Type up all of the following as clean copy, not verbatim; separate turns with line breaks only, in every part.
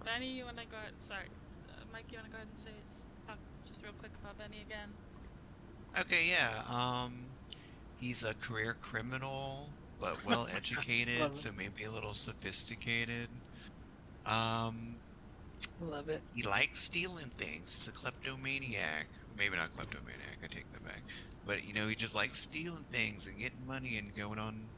Benny, you wanna go? Sorry, Mike, you wanna go ahead and talk just real quick about Benny again?
Okay, yeah. He's a career criminal, but well educated,
Love it.
so maybe a little sophisticated. Um,
Love it.
he likes stealing things. He's a kleptomaniac. Maybe not kleptomaniac, I take that back. But he just likes stealing things and getting money and going on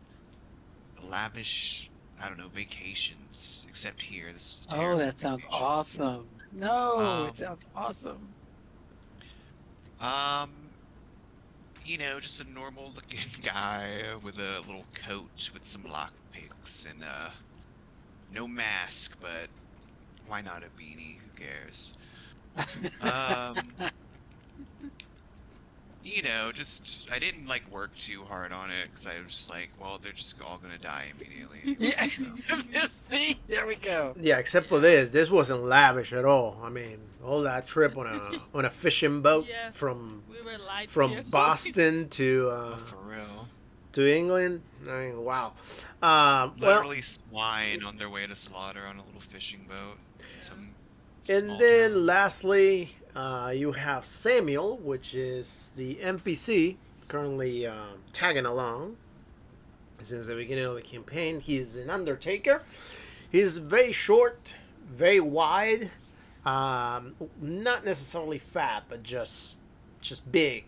lavish, I don't know, vacations. Except here, this is a
Oh,
terrible
that sounds
vacation.
awesome. No, it
Um,
sounds awesome.
um, just a normal looking guy with a little coat with some lock picks and no mask, but why not a beanie? Who cares? Um, just I didn't like work too hard on it because I was just like, well, they're just all gonna die immediately anyway,
Yeah,
so.
see, there we go.
Yeah, except for
Yeah.
this wasn't lavish at all. I mean, all that trip on a fishing boat
Yeah,
from
we were lied to.
from Boston
Oh, for real.
to England. I mean, wow. Well,
Literally swine on their way to slaughter on a little fishing boat in
Yeah.
some
and
small
then
town.
lastly, you have Samuel, which is the NPC currently tagging along since the beginning of the campaign. He's an undertaker. He's very short, very wide, not necessarily fat, but just big.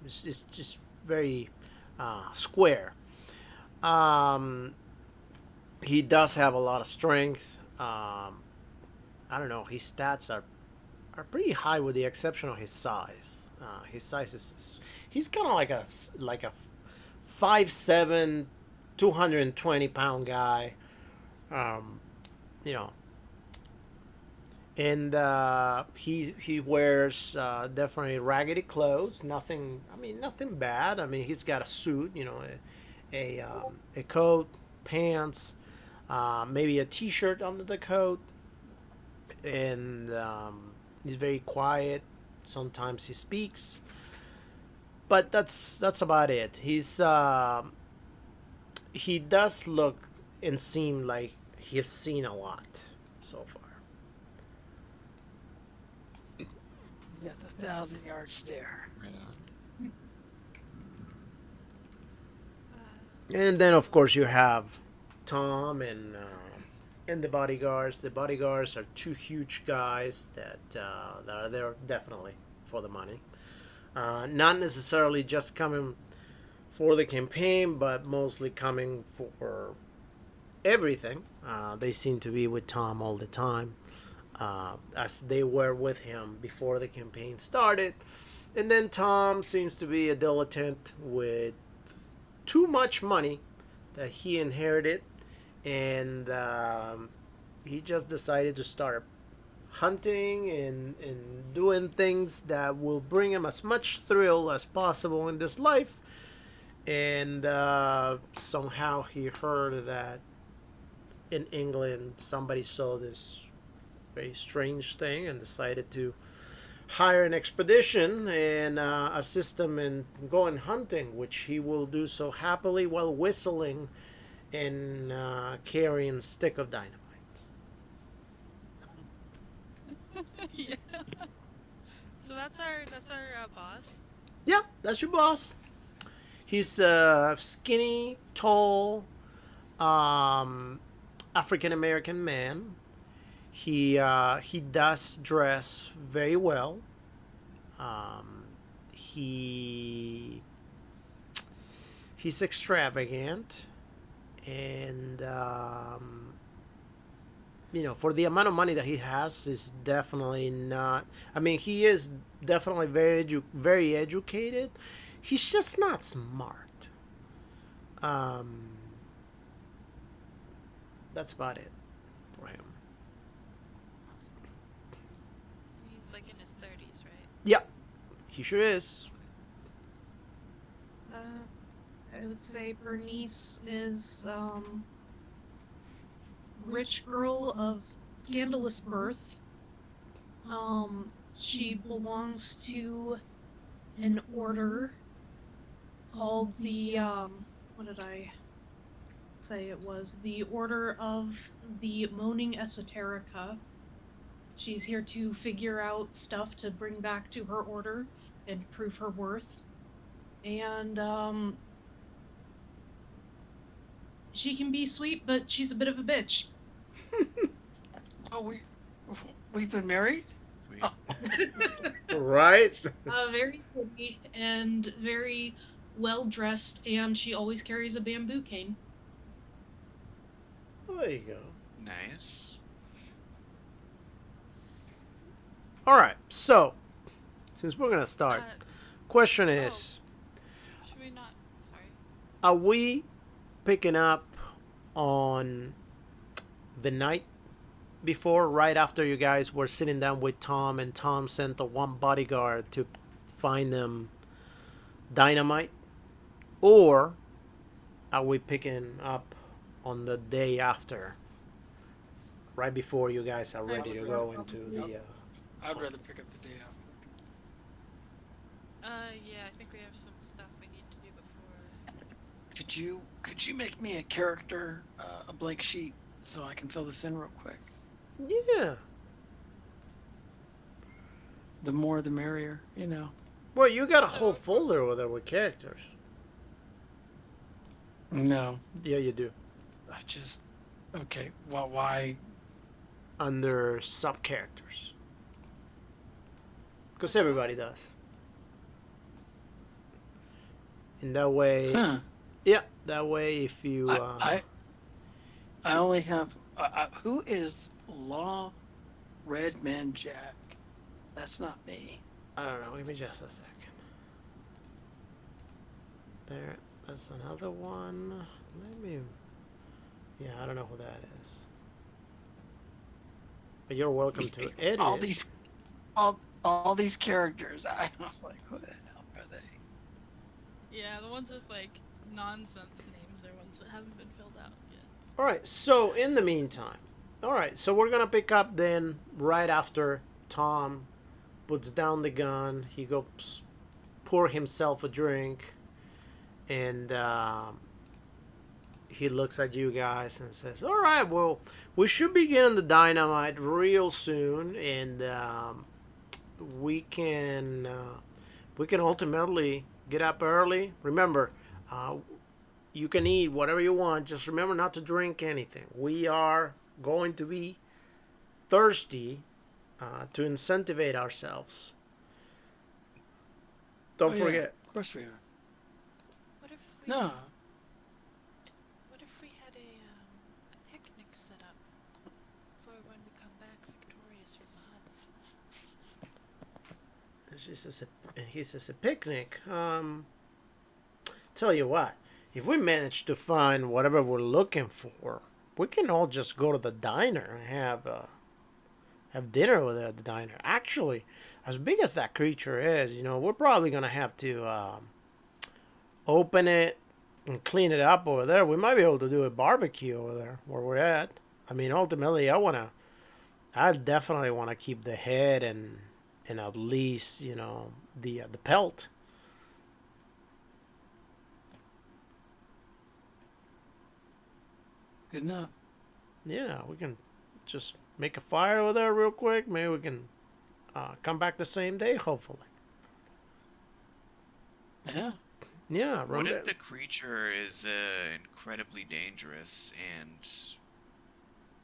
It's just very square. Um, he does have a lot of strength. I don't know. His stats are pretty high, with the exception of his size. His size is he's kind of like a 5'7", 220 pound guy. Um, you know, and he wears definitely raggedy clothes. Nothing. I mean, nothing bad. I mean, he's got a suit. A coat, pants, maybe a t-shirt under the coat, and he's very quiet. Sometimes he speaks, but that's about it. He does look and seem like he's seen a lot so far.
You got the 1,000 yard stare.
Right on.
And then of course you have Tom and the bodyguards. The bodyguards are two huge guys that are there definitely for the money. Not necessarily just coming for the campaign, but mostly coming for everything. They seem to be with Tom all the time, as they were with him before the campaign started. And then Tom seems to be a dilettante with too much money that he inherited, and he just decided to start hunting and doing things that will bring him as much thrill as possible in this life. And somehow he heard that in England somebody saw this very strange thing and decided to hire an expedition and assist them in going hunting, which he will do so happily while whistling and carrying a stick of dynamite.
Yeah. So that's our boss.
Yeah, that's your boss. He's a skinny, tall, um, African American man. He does dress very well. Um, he he's extravagant, and for the amount of money that he has, is definitely not. I mean, he is definitely very educated. He's just not smart. Um, that's about it for him.
Awesome. And he's like in his 30s, right?
Yep, he sure is.
Uh, I would say Bernice is rich girl of scandalous birth. She belongs to an order called the what did I say it was the Order of the Moaning Esoterica. She's here to figure out stuff to bring back to her order and prove her worth. And she can be sweet, but she's a bit of a bitch.
Oh, we've been married?
Sweet.
Right?
Very pretty and very well dressed, and she always carries a bamboo cane.
There you go.
Nice.
All right. So, since we're gonna start, question is,
Should we not? Sorry.
are we picking up on the night before, right after you guys were sitting down with Tom, and Tom sent the one bodyguard to find them dynamite, or are we picking up on the day after, right before you guys are ready to go into the?
I'd rather pick up the day after.
Yeah, I think we have some stuff we need to do before.
Could you make me a character, a blank sheet, so I can fill this in real quick?
Yeah.
The more the merrier, you know.
Well, you got a whole folder over there with characters.
No,
Yeah, you do.
I just okay. Well, why?
Under sub characters. Because everybody does. And that way,
Huh?
yeah, that way if you.
I only have. Who is Law Red Man Jack? That's not me.
I don't know, give me just a second. There, that's another one. Let me. Yeah, I don't know who that is. But you're welcome to edit.
All these characters. I was like, who the hell are they?
Yeah, the ones with like nonsense names are ones that haven't been filled out yet.
All right, so in the meantime, all right, so we're gonna pick up then right after Tom puts down the gun. He goes pour himself a drink, and he looks at you guys and says, "All right, well, we should be getting the dynamite real soon, and we can ultimately get up early. Remember, you can eat whatever you want. Just remember not to drink anything. We are going to be thirsty to incentivize ourselves. Don't forget."
Of course we are.
What if we?
No.
What if we had a picnic set up for when we come back victorious from the hunt?
He says a picnic. Tell you what, if we manage to find whatever we're looking for, we can all just go to the diner and have dinner over there at the diner. Actually, as big as that creature is, we're probably gonna have to open it and clean it up over there. We might be able to do a barbecue over there where we're at. I mean, ultimately, I definitely want to keep the head and at least the pelt.
Good enough.
Yeah, we can just make a fire over there real quick. Maybe we can come back the same day, hopefully.
Yeah.
Yeah.
What if the creature is incredibly dangerous and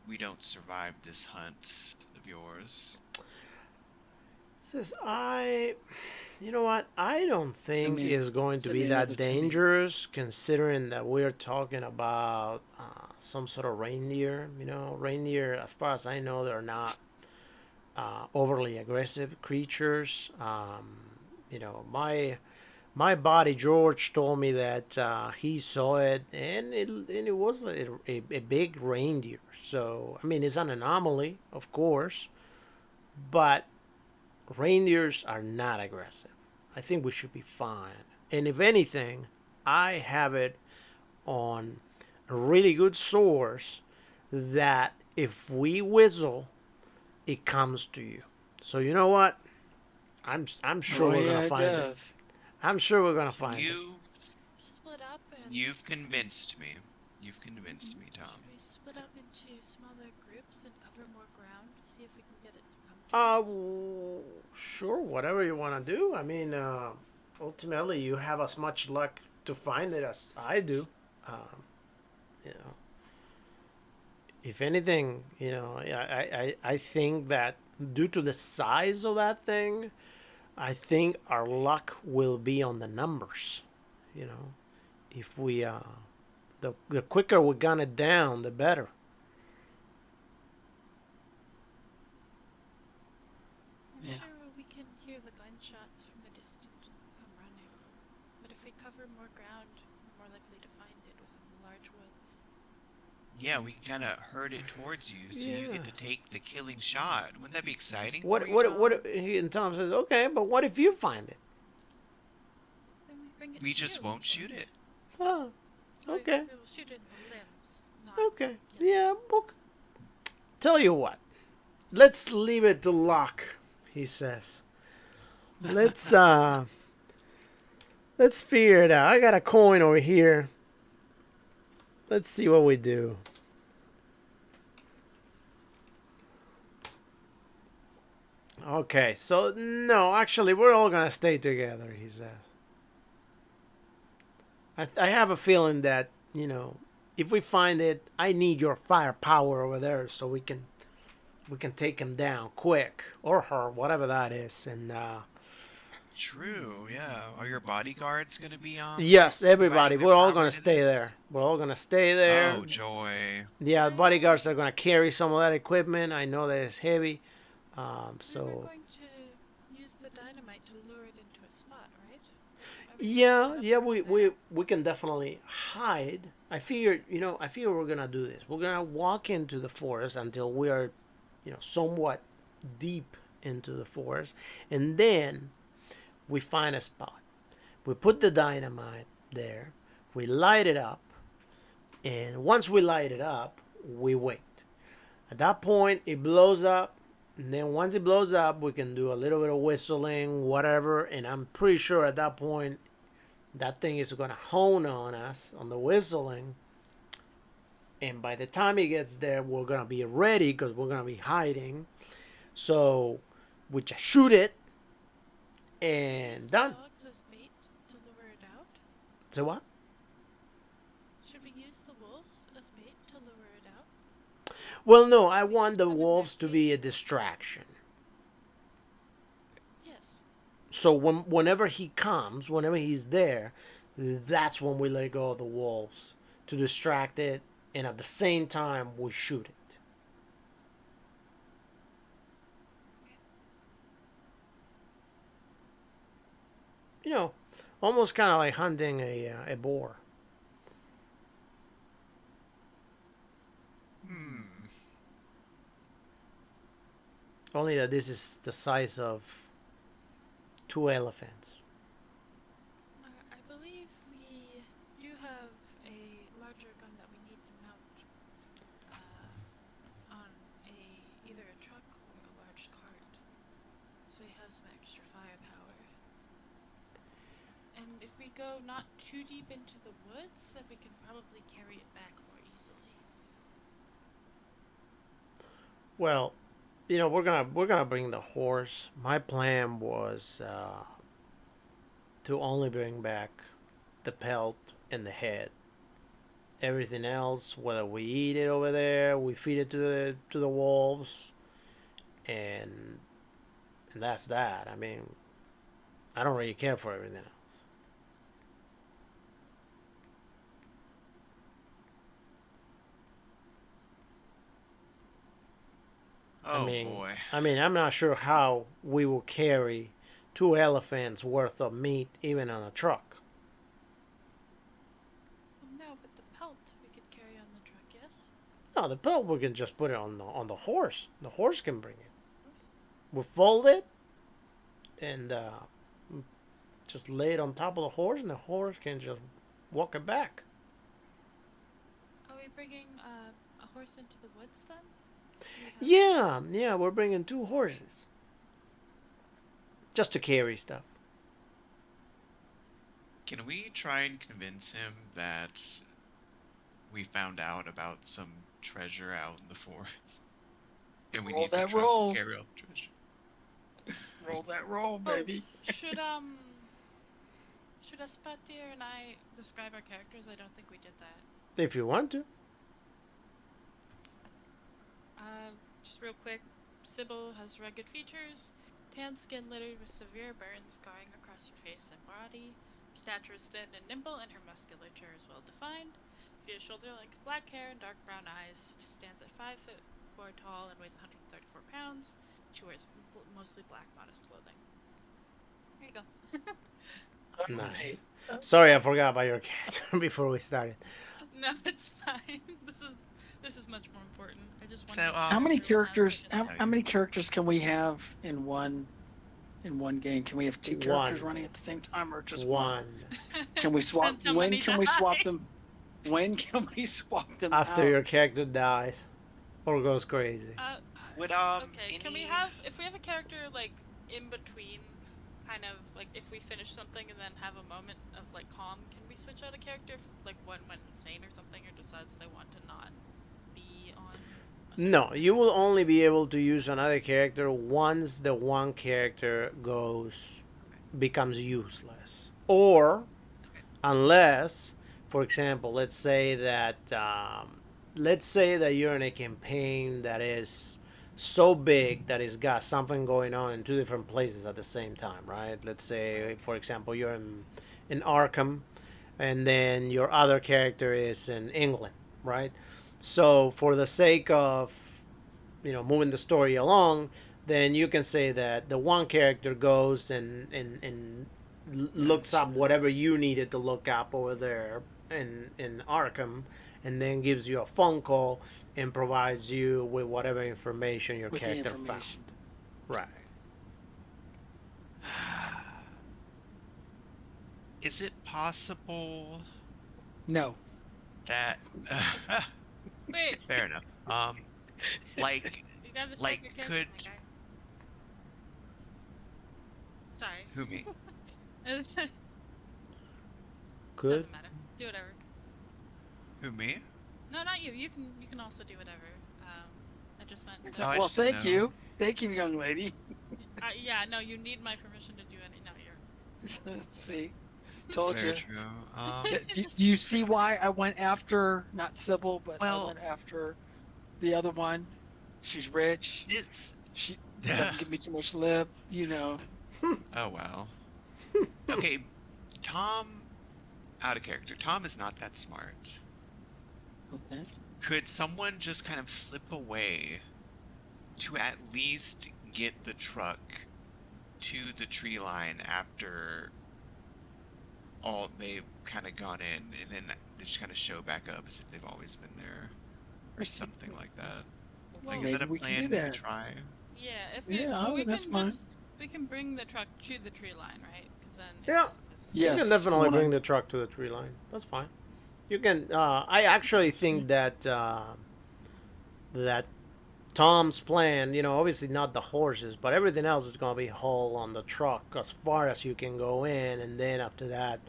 we don't survive this hunt of yours?
Says you know what? I don't think it's going to be that dangerous, considering that we're talking about some sort of reindeer. Reindeer, as far as I know, they're not overly aggressive creatures. My buddy George told me that he saw it, and it was a big reindeer. So I mean, it's an anomaly, of course, but reindeers are not aggressive. I think we should be fine. And if anything, I have it on a really good source that if we whistle, it comes to you. So you know what? I'm sure we're gonna find it. I'm sure we're gonna find it.
Split up and.
You've convinced me. You've convinced me, Tom.
Should we split up into smaller groups and cover more ground? See if we can get it to come to us?
Sure, whatever you want to do. I mean, ultimately, you have as much luck to find it as I do. You know, if anything, I think that due to the size of that thing, I think our luck will be on the numbers. You know, if we the quicker we gun it down, the better.
I'm
Yeah.
sure we can hear the gunshots from a distance and come running. But if we cover more ground, we're more likely to find it within the large woods.
Yeah, we kind of herd it towards you, so you
Yeah.
get to take the killing shot. Wouldn't that be exciting
What
for you,
what
Tom?
what? And Tom says, "Okay, but what if you find it?"
Then we bring it
We
to
just
you,
won't
of
shoot
course.
it.
Oh,
We-
okay.
We will shoot it in the limbs, not
Okay.
kill it.
Yeah. Well, tell you what. Let's leave it to luck, he says. Let's figure it out. I got a coin over here. Let's see what we do. Okay, so no, actually, we're all gonna stay together, he says. I have a feeling that, if we find it, I need your firepower over there so we can take him down quick, or her, whatever that is. And
True, yeah. Are your bodyguards gonna be
yes, everybody,
providing their
we're all
power
gonna
to
stay
this?
there. We're all gonna stay there.
Oh, joy.
Yeah, the bodyguards are gonna carry some of that equipment. I know that it's heavy.
We were
So
going to use the dynamite to lure it into a spot, right?
yeah, we can definitely hide. I figure we're gonna do this. We're gonna walk into the forest until we are, somewhat deep into the forest, and then we find a spot. We put the dynamite there. We light it up, and once we light it up, we wait. At that point, it blows up. And then once it blows up, we can do a little bit of whistling, whatever. And I'm pretty sure at that point, that thing is going to hone on us, on the whistling. And by the time it gets there, we're going to be ready because we're going to be hiding. So we just shoot it and
Use
done.
the dogs as bait to lure it out?
So what?
Should we use the wolves as bait to lure it out?
Well, no, I want the wolves to be a distraction.
Yes.
So whenever he comes, whenever he's there, that's when we let go of the wolves to distract it, and at the same time we shoot it. Almost kind of like hunting a boar.
Hmm.
Only that this is the size of 2 elephants.
I believe we do have a larger gun that we need to mount on either a truck or a large cart, so he has some extra firepower. And if we go not too deep into the woods, then we can probably carry it back more easily.
Well, we're gonna bring the horse. My plan was to only bring back the pelt and the head. Everything else, whether we eat it over there, we feed it to the wolves, and that's that. I mean, I don't really care for everything else.
Oh,
boy.
boy.
I'm not sure how we will carry 2 elephants worth of meat even on a truck.
Well, no, but the pelt we could carry on the truck, yes?
No, the pelt we can just put it on the horse. The horse can bring it.
Of course.
We fold it and just lay it on top of the horse, and the horse can just walk it back.
Are we bringing a horse into the woods then? Do we have-
Yeah, we're bringing 2 horses just to carry stuff.
Can we try and convince him that we found out about some treasure out in the forest, and we
Roll
need the
that
truck
roll.
to carry all the treasure.
Roll that roll,
Oh,
baby.
should Espatir and I describe our characters? I don't think we did that.
If you want to.
Just real quick, Sybil has rugged features, tan skin littered with severe burns scarring across her face and body. Her stature is thin and nimble, and her musculature is well defined. She has shoulder-length black hair and dark brown eyes. She stands at 5'4" tall and weighs 134 pounds. She wears mostly black, modest clothing. There you go.
Nice. Sorry, I forgot about your character before we started.
No, it's fine. This is much more important. I just
So,
wanted to
How many
everyone has,
characters?
like,
How many characters can we have in one game? Can we have two characters
One.
running at the same time, or just
One.
Can we swap?
Depends how
When
many
can we swap
die.
them? When can we swap them
After
out?
your character dies or goes crazy.
Would
Okay, can we
any-
have, if we have a character, like, in between, kind of, like, if we finish something and then have a moment of, like, calm, can we switch out a character if, like, one went insane or something, or decides they want to not be on a certain
No, you will only be able to use another character once the one character becomes useless. Or unless, for example, let's say that you're in a campaign that is so big that it's got something going on in two different places at the same time, right? Let's say, for example, you're in Arkham, and then your other character is in England, right? So for the sake of moving the story along, then you can say that the one character goes and looks up whatever you needed to look up over there in Arkham, and then gives you a phone call and provides you with whatever information your
With the
character found.
information.
Right.
Is it possible
No.
that?
Wait,
Fair enough. Like,
you gotta describe
like,
your character,
could-
my guy. Sorry.
who me?
Good.
Doesn't matter. Do whatever.
Who me?
No, not you. You can also do whatever. I just meant.
No, I
Well,
just didn't
thank
know.
you. Thank you, young lady.
Yeah, no, you need my permission to do any. No, you're.
See, told
Very
you.
true.
Do you see why I went after not Sybil, but I
Well-
went after the other one? She's rich.
This.
She doesn't give me too much lip.
Oh wow. Okay, Tom. Out of character. Tom is not that smart.
Okay.
Could someone just kind of slip away to at least get the truck to the tree line after all they've kind of gone in, and then they just kind of show back up as if they've always been there, or something like that? Like, is that a
maybe we can
plan
do
we could
that.
try?
Yeah, if we,
Yeah,
well, we
that's
can
fine.
just we can bring the truck to the tree line, right? Because then
Yeah.
it's just-
Yes.
You can definitely
wanna-
bring the truck to the tree line. That's fine. You can. I actually think that that Tom's plan, obviously not the horses, but everything else is going to be hauled on the truck as far as you can go in, and then after that,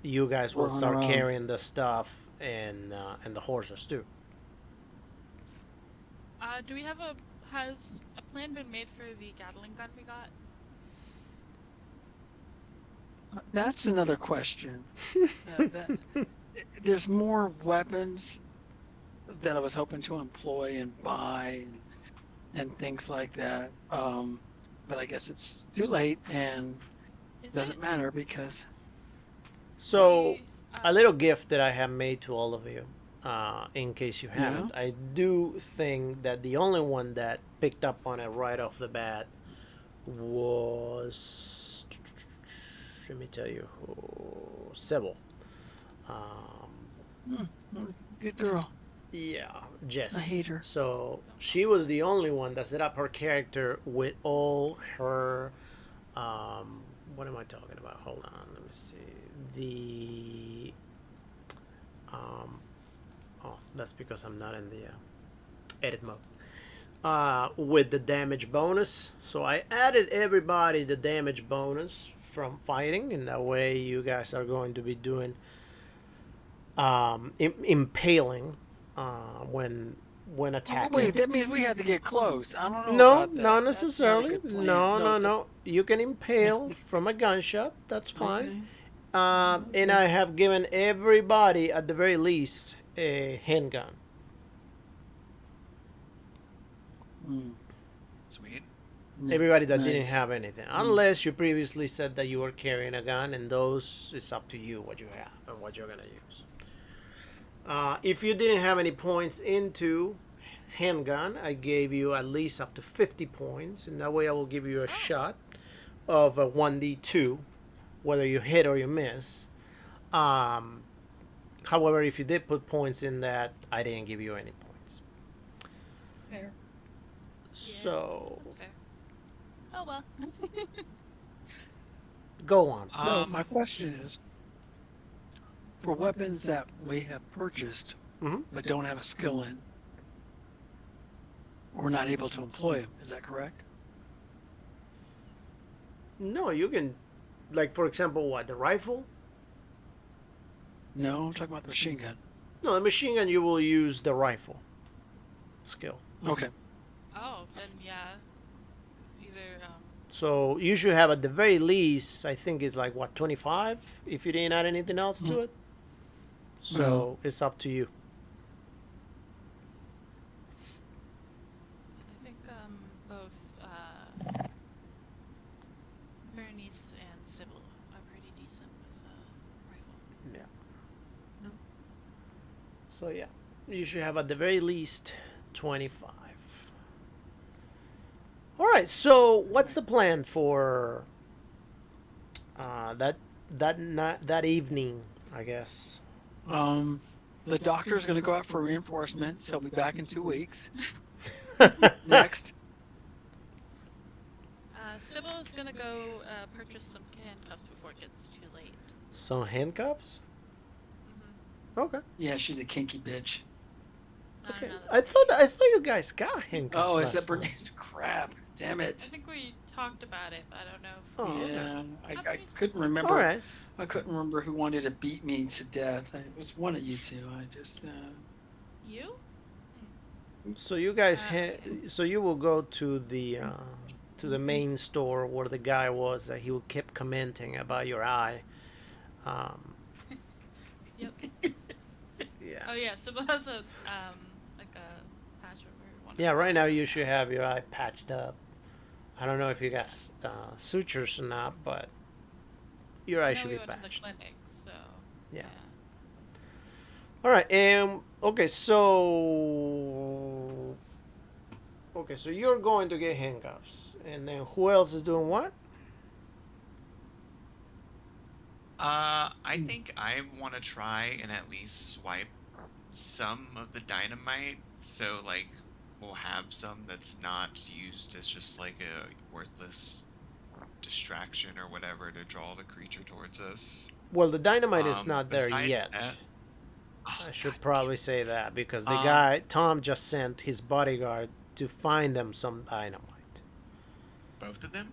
you guys will
Run
start
around.
carrying the stuff and the horses too.
Do we have has a plan been made for the Gatling gun we got?
That's another question. There's more weapons that I was hoping to employ and buy and things like that. But I guess it's too late and
Is
doesn't
it
matter because
So,
we,
a little gift that I have made to all of you, in case you
Yeah.
haven't. I do think that the only one that picked up on it right off the bat was, let me tell you, Sybil.
good girl.
Yeah,
I
Jessie.
hate her.
So she was the only one that set up her character with all her. What am I talking about? Hold on, let me see. Oh, that's because I'm not in the edit mode. With the damage bonus, so I added everybody the damage bonus from fighting, and that way you guys are going to be doing impaling when
Oh,
attacking.
wait, that means we had to get close. I don't know
No,
about
not
that. That's not a
necessarily.
good plan.
No,
No,
no,
that's
no. You can impale from a gunshot. That's fine.
okay.
And
Okay.
I have given everybody, at the very least, a handgun.
Mm,
Sweet.
Everybody that didn't
nice.
have anything, unless you previously said that you were carrying a gun, and those it's up to you what you have and what you're gonna use. If you didn't have any points into handgun, I gave you at least up to 50 points, and that way I will give you a
Oh.
shot of a 1d2, whether you hit or you miss. Um, However, if you did put points in that, I didn't give you any points.
Fair.
So
That's fair. Oh well.
go on.
So
Um,
my question is, for weapons that we have purchased
Mhm.
but don't have a skill in, we're not able to employ them. Is that correct?
No, you can, like for example, what the rifle?
No, I'm talking about the machine gun.
No, the machine gun you will use the rifle skill.
Okay.
Oh, then yeah. Either
So you should have at the very least, I think it's like what 25 if you didn't add anything else to it. So it's up to you.
I think both Bernice and Sybil are pretty decent with rifle.
Yeah. So yeah, you should have at the very least 25. All right. So what's the plan for that evening? I guess.
The doctor's going to go out for reinforcements. He'll be back in 2 weeks. Next.
Sybil is gonna go purchase some handcuffs before it gets too late.
Some handcuffs.
Mm-hmm.
Okay.
Yeah, she's a kinky bitch.
Okay.
No,
I thought you guys got handcuffs.
Oh, is
last
that
time.
Bernice? Crap. Damn
I
it.
think we talked about it, but I don't know if
Oh,
we.
okay.
Yeah, I
How
couldn't
many-
remember.
All right.
I couldn't remember who wanted to beat me to death. It was one of you two. I just.
You?
So you guys,
Okay.
so you will go to the main store where the guy was that he kept commenting about your eye.
Yep.
Yeah.
Oh yeah, Sybil has a like a patch over one. of
Yeah.
her
Right now
eyes.
you should have your eye patched up. I don't know if you got sutures or not, but your
I
eye
know
should
we
be
went to the
patched.
clinic, so
Yeah. All right. Okay. So you're going to get handcuffs, and then who else is doing what?
I think I want to try and at least swipe some of the dynamite, so like we'll have some that's not used as just like a worthless distraction or whatever to draw the creature towards us.
Well, the dynamite is not there
Besides
yet.
that- Oh,
I should
God
probably say that because the
Um,
guy Tom just sent his bodyguard to find them some dynamite.
both of them?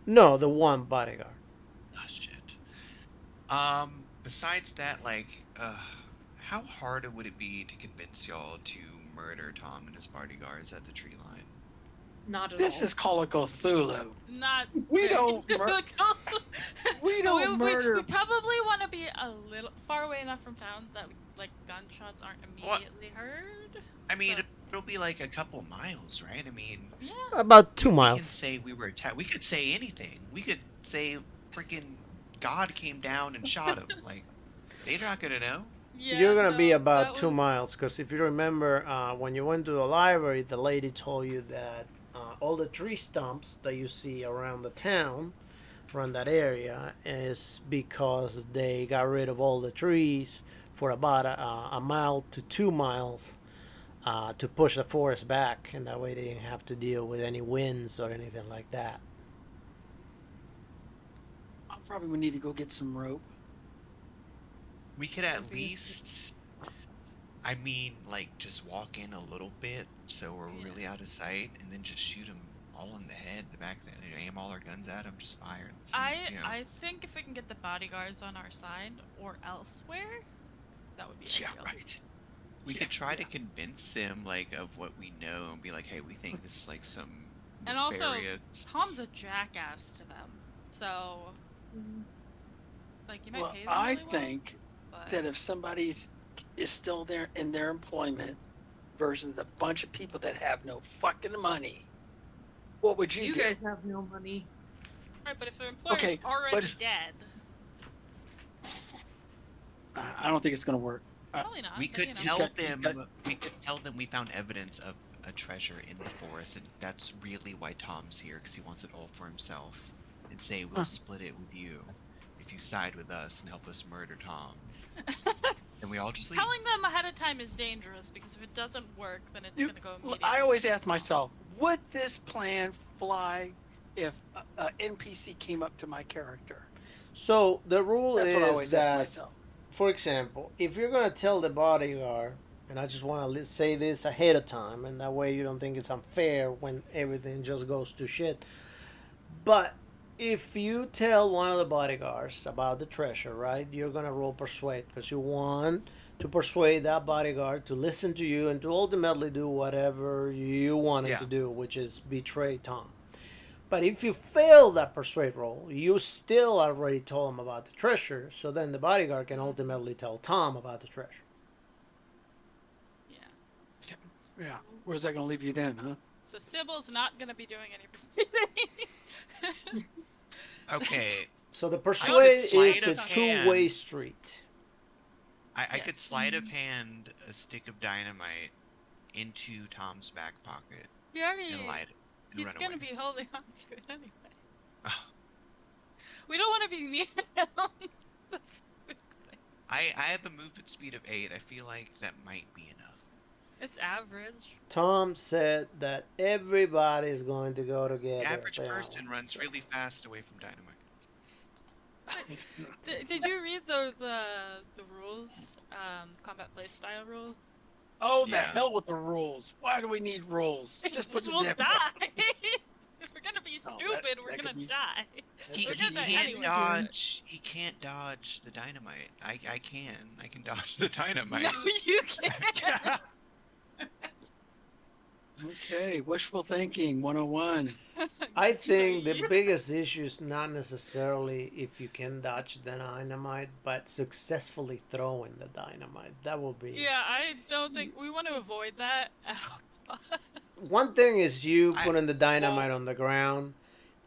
No, the one bodyguard.
Oh shit. Besides that, like, how hard would it be to convince y'all to murder Tom and his bodyguards at the tree line?
Not at
This
all.
is Call of Cthulhu.
not.
We
very-
don't mur- We don't murder.
We probably want to be a little far away enough from town that like gunshots aren't
What?
immediately heard.
I mean,
But-
it'll be like a couple miles, right? I mean,
Yeah.
About 2
we can
miles.
say we were attacked. We could say anything. We could say freaking God came down and shot him. Like, they're not gonna know.
Yeah.
You're gonna be
no,
about
that
2
was-
miles because if you remember, when you went to the library, the lady told you that all the tree stumps that you see around the town, around that area, is because they got rid of all the trees for about a mile to 2 miles to push the forest back, and that way they didn't have to deal with any winds or anything like that.
I probably would need to go get some rope.
We could at least, I mean, like, just walk in a little bit so we're
Yeah.
really out of sight, and then just shoot them all in the head, the back, aim all our guns at them, just fire. And see,
I think if we can get the bodyguards on our side or elsewhere, That would be
Yeah,
ideal.
right.
We
Yeah,
could try to
yeah.
convince him, like, of what we know and be like, hey, we think this is, like, some
And also,
nefarious...
Tom's a jackass to them, so like you might
Well,
pay them
I
really well,
think
but
that if somebody's is still there in their employment versus a bunch of people that have no fucking money, what would you
You
do?
guys have no money.
right. But if their employer's
Okay,
already
but
dead,
I don't think it's going to work.
probably not.
We
but,
could
you know.
tell them we found evidence of a treasure in the forest, and that's really why Tom's here, because he wants it all for himself. And say we'll
Huh.
split it with you if you side with us and help us murder Tom. And we all just leave.
Telling them ahead of time is dangerous because if it doesn't work, then it's gonna go immediately.
I always ask myself, would this plan fly if a NPC came up to my character?
So the rule
That's what I
is
always ask
that,
myself.
for example, if you're gonna tell the bodyguard, and I just want to say this ahead of time, and that way you don't think it's unfair when everything just goes to shit. But if you tell one of the bodyguards about the treasure, right, you're gonna roll persuade because you want to persuade that bodyguard to listen to you and to ultimately do whatever you want him
Yeah.
to do, which is betray Tom. But if you fail that persuade roll, you still already told him about the treasure, so then the bodyguard can ultimately tell Tom about the treasure.
Yeah.
Yeah. Where's that going to leave you then, huh?
So Sybil's not gonna be doing any persuading.
Okay,
So the
could
persuade
sleight
is a
of
two-way
hand.
street.
I could
Yes.
sleight of hand a stick of dynamite into Tom's back pocket
He already.
and light it and
He's
run
gonna
away.
be holding on to it anyway.
Oh,
We don't want to be near him. That's the big thing.
I have a movement speed of 8. I feel like that might be enough.
It's average.
Tom said that everybody is going to go together.
The average
apparently.
person runs really fast away from dynamite.
Did you read the rules? Combat playstyle rules.
Oh, the
Yeah.
hell with the rules. Why do we need rules? Just put
Because
the
we'll
damn...
die. If we're gonna be
Oh,
stupid,
that
we're
could
gonna
be-
die.
He
We're
can't
gonna anyway.
dodge. He can't dodge the dynamite. I can. I can dodge the dynamite.
No, you can't.
Okay, wishful thinking 101.
I think the biggest issue is not necessarily if you can dodge the dynamite, but successfully throwing the dynamite. That will be.
Yeah, I don't think we want to avoid that at all.
One thing is you
I-
putting the dynamite on the ground,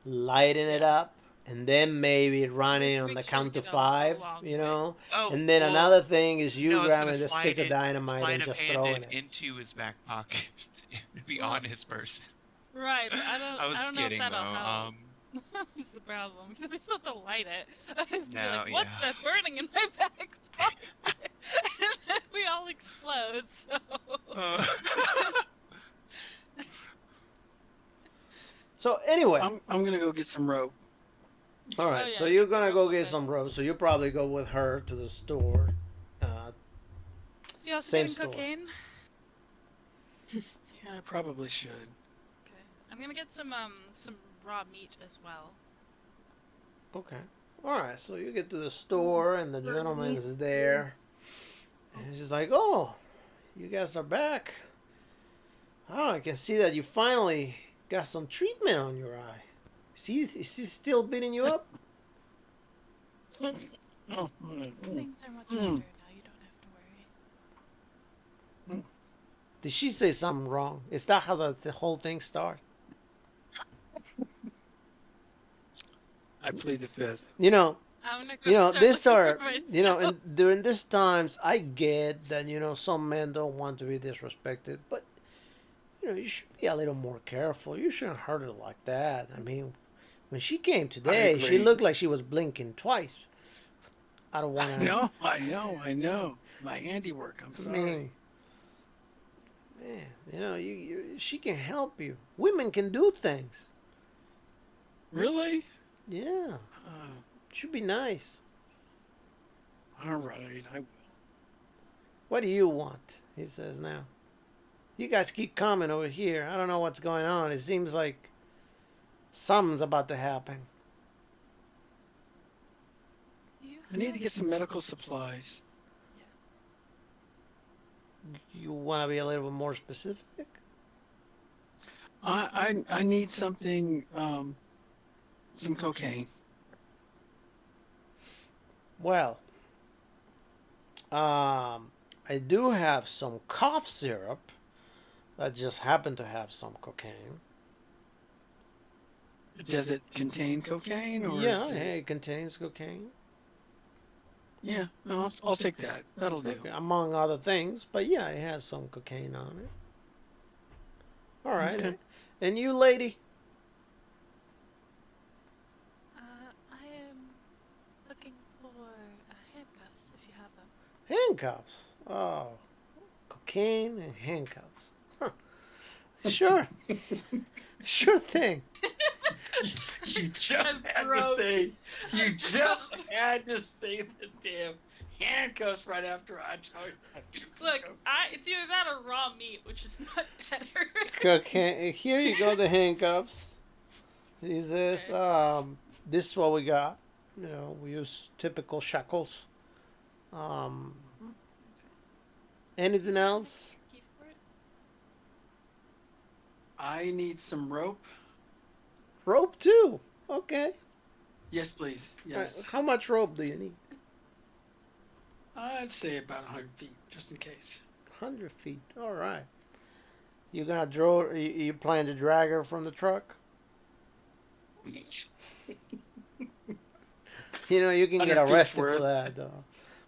lighting it up, and then maybe running on
Make
the
sure we
count to
get a
5,
long
you
way.
know?
Oh,
And then
well,
another thing is you
no, I was gonna
grabbing the stick of dynamite
sleight
and
of
just
hand
throwing
it
it.
into his back pocket. It'd be
Well,
on his person.
Right, but I
was
don't know
kidding
if that'll
though.
help. That's the problem. Because we still have to light it. I was
No,
like, what's
yeah.
that burning in my back pocket? And then we all explode, so...
Uh,
So anyway,
I'm gonna go get some rope.
all right.
Oh, yeah,
So
you
you're
can
gonna
rope
go
with
get
it.
some rope. So you probably go with her to the store.
You also
Same
getting
store.
cocaine?
Yeah, I probably should.
Okay. I'm gonna get some raw meat as well.
Okay. All right. So you get to the store and the gentleman is there. And he's just like, "Oh, you guys are back. Oh, I can see that you finally got some treatment on your eye. See, is he still beating you up?"
Oh,
Things are much better
Mm.
now. You don't have to worry.
Did she say something wrong? Is that how the whole thing started?
I plead the fifth.
I'm gonna go start
These
looking
are,
for myself.
and during these times, I get that, some men don't want to be disrespected, but, you should be a little more careful. You shouldn't hurt her like that. I mean, when she came today, she
agree.
looked like she was blinking twice. I don't want to.
I know. My handiwork. I'm
I
sorry.
mean, man, she can help you. Women can do things.
Really?
Yeah, should be nice.
All right. I will.
What do you want? He says now. You guys keep coming over here. I don't know what's going on. It seems like something's about to happen.
Do you
I need to
have-
get some medical supplies.
you want to be a little bit more specific?
I need something, some cocaine.
Well, I do have some cough syrup that just happened to have some cocaine.
Does it contain cocaine or
Yeah,
is it?
it contains cocaine.
Yeah, no, I'll take that. That'll do.
Okay, among other things, but yeah, it has some cocaine on it. All right.
Okay.
And you, lady?
I am looking for handcuffs if you have them.
Handcuffs. Oh, cocaine and handcuffs. Huh. Sure. Sure thing.
You just
That's
had to
gross.
say. You just had to say the damn handcuffs right after I told you.
Look, it's either that or raw meat, which is not better.
Cocaine. Here you go. The handcuffs. Is this?
Okay.
This is what we got. You know, we use typical shackles. Um, anything else?
Key for it?
I need some rope.
Rope too. Okay.
Yes, please. Yes.
How much rope do you need?
I'd say about 100 feet, just in case.
100 feet. All right. You gonna draw? You plan to drag her from the truck? You know, you can get
100 feet's
arrested for
worth.
that, though.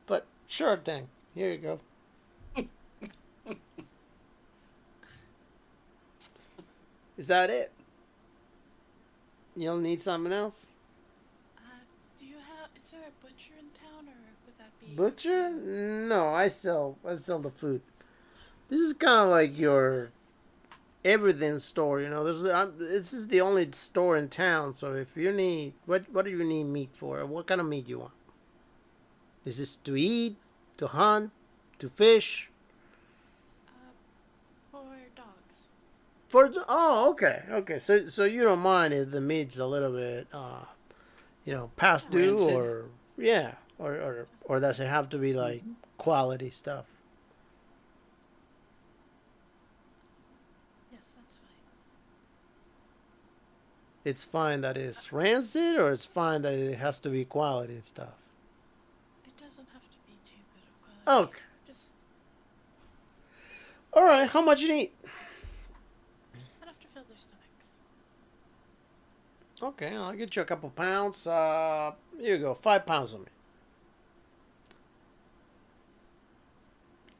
But sure thing. Here you go. Is that it? You'll need something else?
Do you have? Is there a butcher in town, or would that be
Butcher? No, I sell the food. This is kind of like your everything store, you know. This is the only store in town. So if you need, what do you need meat for? What kind of meat you want? Is this to eat, to hunt, to fish?
for dogs?
Okay. So you don't mind if the meat's a little bit past due,
Rancid.
or yeah, or does it have to be like quality stuff?
Yes, that's fine.
It's fine that it's rancid, or it's fine that it has to be quality stuff.
It doesn't have to be too good of quality.
Okay.
Just
All right. How much you need?
enough to fill their stomachs.
Okay, I'll get you a couple pounds. Here you go. 5 pounds of meat.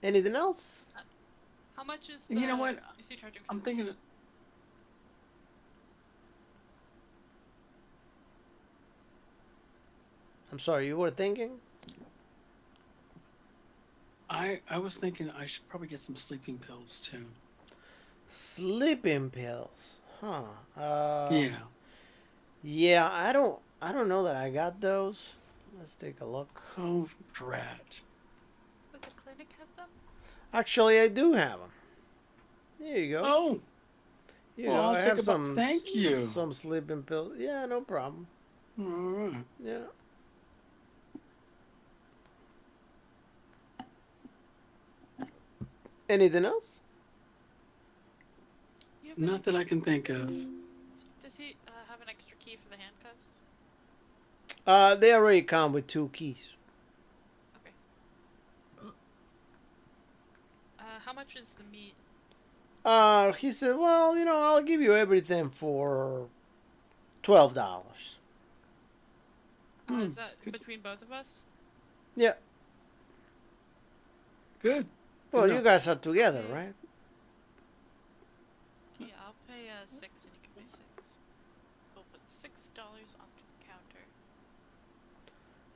Anything else?
How much is the?
You know what?
Is he charging?
I'm thinking.
I'm sorry. You were thinking?
I was thinking I should probably get some sleeping pills too.
Sleeping pills. Huh.
Yeah.
Yeah, I don't know that I got those. Let's take a look.
Oh, drat.
Would the clinic have them?
Actually, I do have them. Here you go.
Oh,
Here you
well,
go.
I'll
I
take
have
about. Thank you.
some sleeping pills. Yeah, no problem.
All right.
Yeah. Anything else?
You have
Not that I can think of.
Does he have an extra key for the handcuffs?
They already come with 2 keys.
How much is the meat?
He said, well, you know, I'll give you everything for $12.
Is that
good.
between both of us?
Yeah.
Good.
Well,
Good
you guys are together,
Okay.
right?
Yeah, I'll pay 6 and you can pay 6. We'll put $6 onto the counter.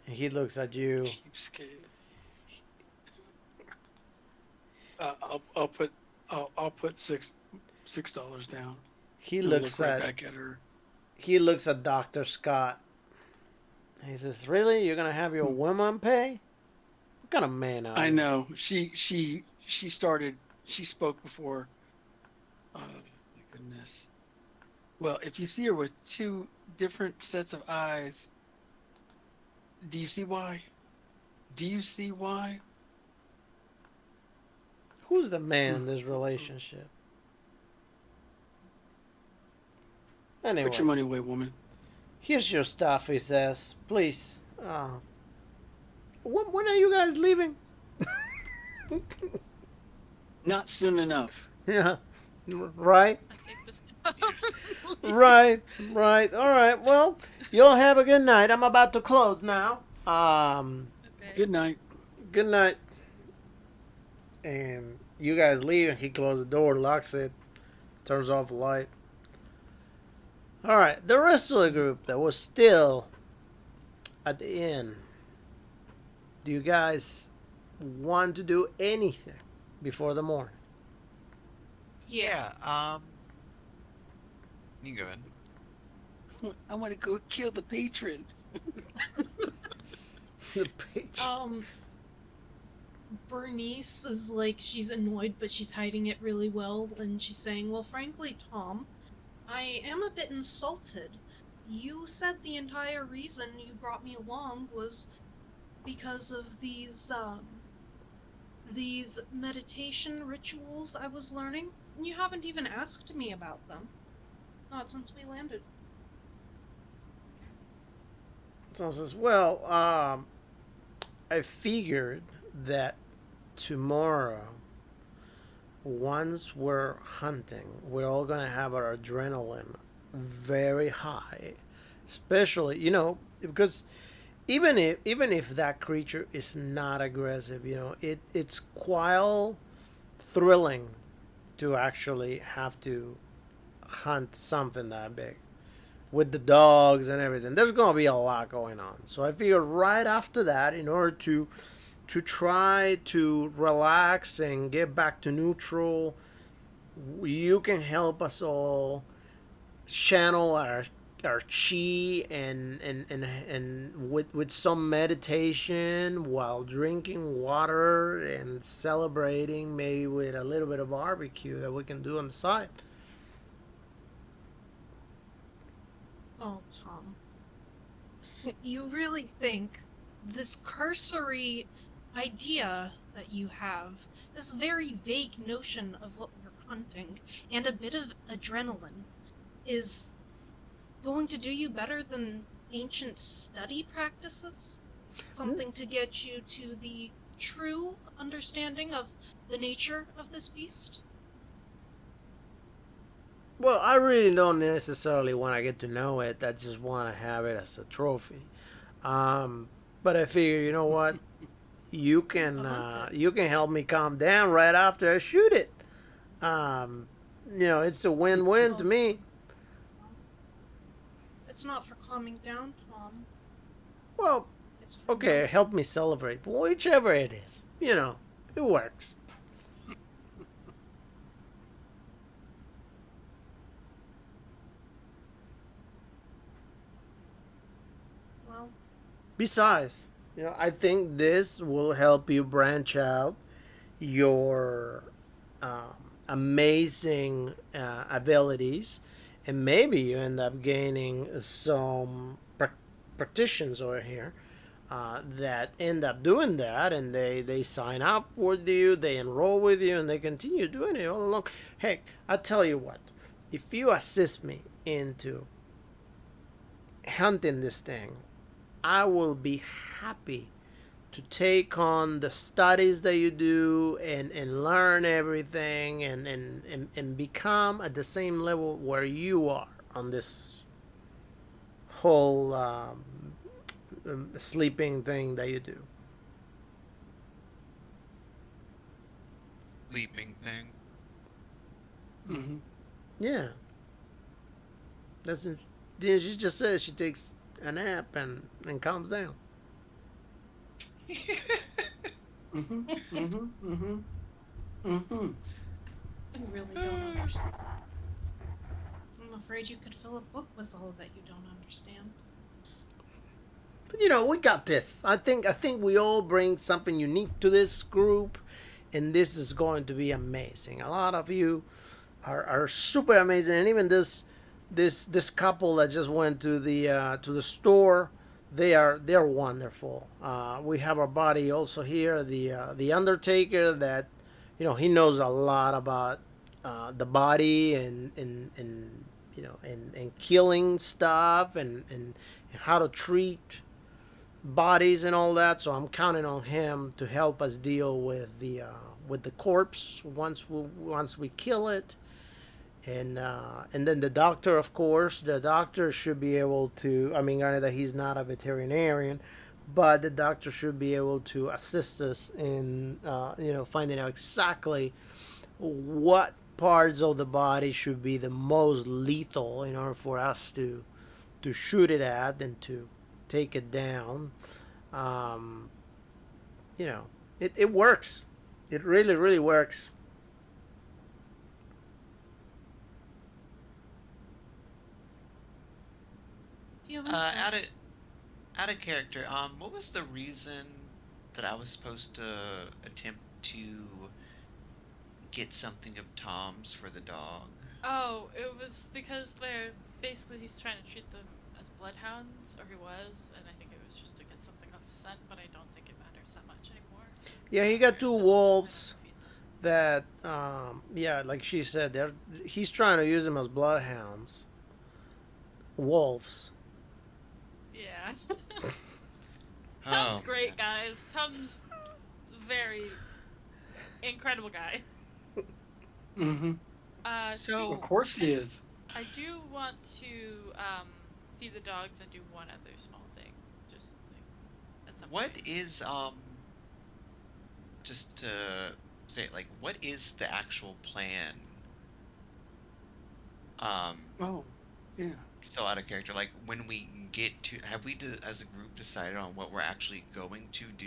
And he looks at you.
Cheapskate. I'll put $6 down.
He
And
looks
look right
at
back at her.
Dr. Scott. He says, "Really? You're gonna have your woman pay? What kind of man are you?"
I know. She started. She spoke before. Oh my goodness. Well, if you see her with 2 different sets of eyes, do you see why? Do you see why?
Who's the man in this relationship? Anyway,
Put your money away, woman.
here's your stuff, he says. Please. When are you guys leaving?
Not soon enough.
Yeah. Right?
I take this down.
Right. Right. All right. Well, you'll have a good night. I'm about to close now.
Okay.
Good night.
Good night. And you guys leave, and he closes the door, locks it, turns off the light. All right. The rest of the group that was still at the inn. Do you guys want to do anything before the morning?
Yeah, you can go ahead.
I want to go kill the patron.
The page.
Bernice is like, she's annoyed, but she's hiding it really well, and she's saying, well, frankly, Tom, I am a bit insulted. You said the entire reason you brought me along was because of these meditation rituals I was learning, and you haven't even asked me about them. Not since we landed.
Someone says, well, I figured that tomorrow, once we're hunting, we're all going to have our adrenaline very high. Especially, because even if that creature is not aggressive, it's quite thrilling to actually have to hunt something that big with the dogs and everything. There's going to be a lot going on. So I figured right after that, in order to try to relax and get back to neutral, you can help us all channel our chi and with some meditation while drinking water and celebrating, maybe with a little bit of barbecue that we can do on the side.
Oh, Tom. You really think this cursory idea that you have, this very vague notion of what we're hunting, and a bit of adrenaline, is going to do you better than ancient study practices? Something to get you to the true understanding of the nature of this beast?
Well, I really don't necessarily want to get to know it. I just want to have it as a trophy. But I figure, you know what? You can help me calm down right after I shoot it. It's a win-win to me.
It's not for calming down, Tom.
Well,
It's for
okay, help me celebrate. Whichever it is, it works.
Well,
Besides, I think this will help you branch out your amazing abilities, and maybe you end up gaining some practitioners over here that end up doing that, and they sign up with you, they enroll with you, and they continue doing it all along. Heck, I tell you what, if you assist me into hunting this thing, I will be happy to take on the studies that you do and learn everything and become at the same level where you are on this whole sleeping thing that you do.
Leaping thing.
Mm-hmm.
Yeah. She just says she takes a nap and calms down.
Mm-hmm. Mm-hmm. Mm-hmm. Mm-hmm.
you really don't understand. I'm afraid you could fill a book with all that you don't understand.
But we got this. I think we all bring something unique to this group, and this is going to be amazing. A lot of you are super amazing, and even this couple that just went to the store, they're wonderful. We have our buddy also here, the Undertaker, that he knows a lot about the body and and killing stuff and how to treat bodies and all that. So I'm counting on him to help us deal with the corpse once we kill it. And then the doctor, of course, the doctor should be able to. I mean, granted that he's not a veterinarian, but the doctor should be able to assist us in finding out exactly what parts of the body should be the most lethal in order for us to shoot it at and to take it down. Um, it works. It really, really works.
Yeah,
Out of character, what was the reason that I was supposed to attempt to get something of Tom's for the dog?
Oh, it was because they're basically he's trying to treat them as bloodhounds, or he was, and I think it was just to get something off his scent, but I don't think it matters that much anymore.
Yeah, he got two
So it's just
wolves
kind of defeat them.
that, like she said, he's trying to use them as bloodhounds. Wolves.
Yeah.
Oh,
Tom's great, guys. Tom's very incredible guy.
Mm-hmm.
So-
Of course he is.
I do want to feed the dogs and do one other small thing, just like at some
what
point.
is just to say it, like, what is the actual plan?
Oh, yeah.
Still out of character. Like, when we get to, have we as a group decided on what we're actually going to do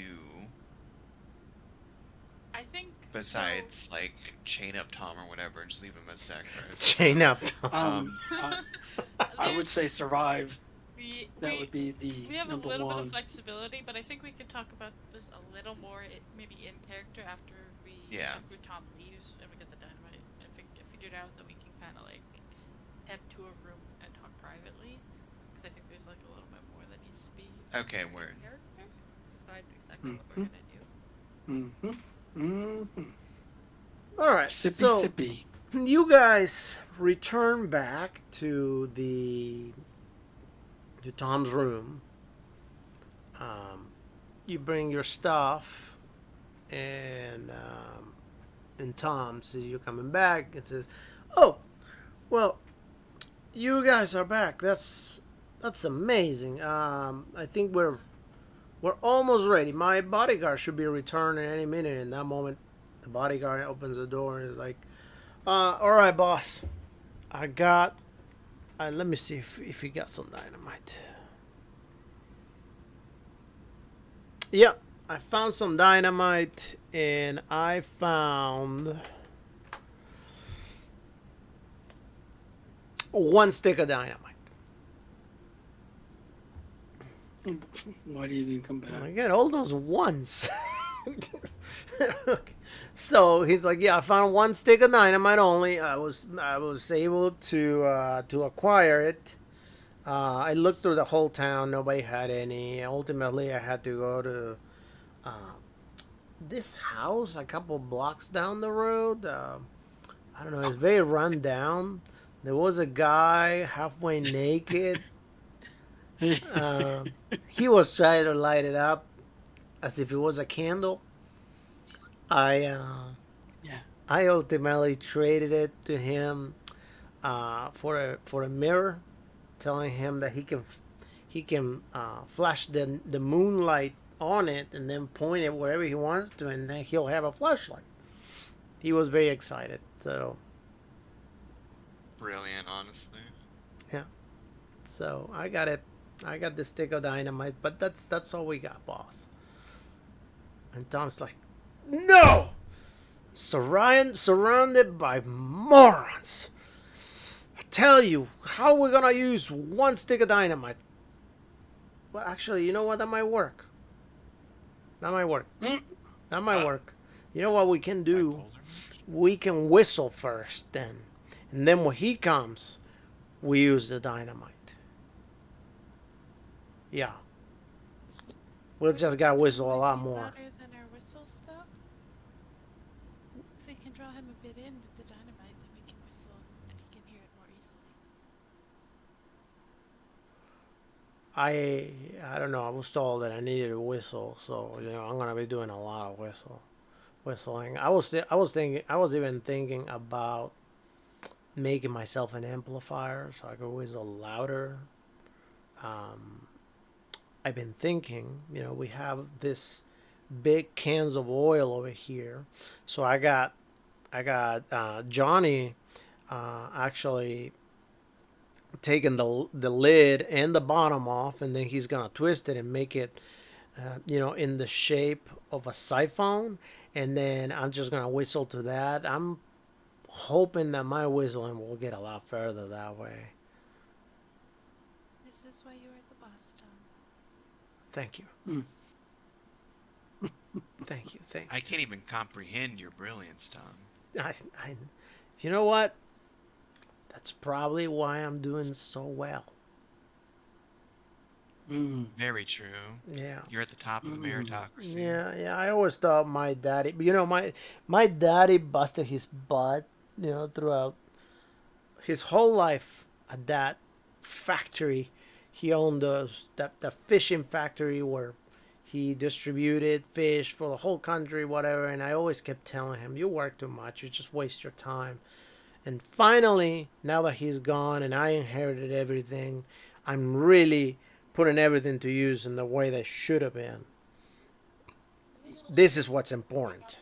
I think
besides like chain up Tom or whatever and just leave him as sacrifice?
Chain up.
I would say survive.
we
That would be the
we have a
number
little bit
one.
of flexibility, but I think we could talk about this a little more, maybe in character after
Yeah.
after Tom leaves and we get the dynamite and figured out that we can kind of like head to a room and talk privately, because I think there's like a little bit more that needs to be
Okay,
in
word.
character. Decide exactly what we're gonna do.
Mm-hmm. Mm-hmm.
All right.
Sippy,
So
sippy.
you guys return back to Tom's room. You bring your stuff, and Tom sees you coming back and says, "Oh, well, you guys are back. That's amazing. I think we're almost ready. My bodyguard should be returning any minute." In that moment, the bodyguard opens the door and is like, "All right, boss. I got. Let me see if he got some dynamite." Yep, I found some dynamite, and I found one stick of dynamite.
Why do you even come back?
I get all those ones. Okay. So he's like, "Yeah, I found one stick of dynamite only. I was able to acquire it. I looked through the whole town. Nobody had any. Ultimately, I had to go to this house a couple blocks down the road. I don't know. It's very run down. There was a guy halfway naked. He was trying to light it up as if it was a candle.
Yeah.
I ultimately traded it to him for a mirror, telling him that he can flash the moonlight on it and then point it wherever he wants to, and then he'll have a flashlight. He was very excited. So
Brilliant, honestly.
so I got it. I got the stick of dynamite, but that's all we got, boss. And Tom's like, "No, surrounded by morons. I tell you, how we're gonna use one stick of dynamite?" Well, actually, you know what? That might work. That might work. That might work. You know what we can do?
Bipolar?
We can whistle first, then, and then when he comes, we use the dynamite. Yeah. We'll just gotta whistle a lot
Would it be
more.
louder than our whistle stuff?
I don't know. I was told that I needed a whistle, so I'm gonna be doing a lot of whistling. I was even thinking about making myself an amplifier so I could whistle louder. Um, I've been thinking, we have this big cans of oil over here, so I got Johnny actually taking the lid and the bottom off, and then he's gonna twist it and make it, in the shape of a siphon, and then I'm just gonna whistle to that. I'm hoping that my whistling will get a lot further that way.
Is this why you are the boss, Tom?
Thank you.
Mm.
Thank you.
I can't even comprehend your brilliance, Tom.
I, you know what? That's probably why I'm doing so well.
Mm.
Very true.
Yeah.
You're at the top of the meritocracy.
Yeah. I always thought my daddy, my daddy busted his butt, throughout his whole life at that factory. He owned that fishing factory where he distributed fish for the whole country, whatever. And I always kept telling him, "You work too much. You just waste your time." And finally, now that he's gone and I inherited everything, I'm really putting everything to use in the way they should have been. This is what's important.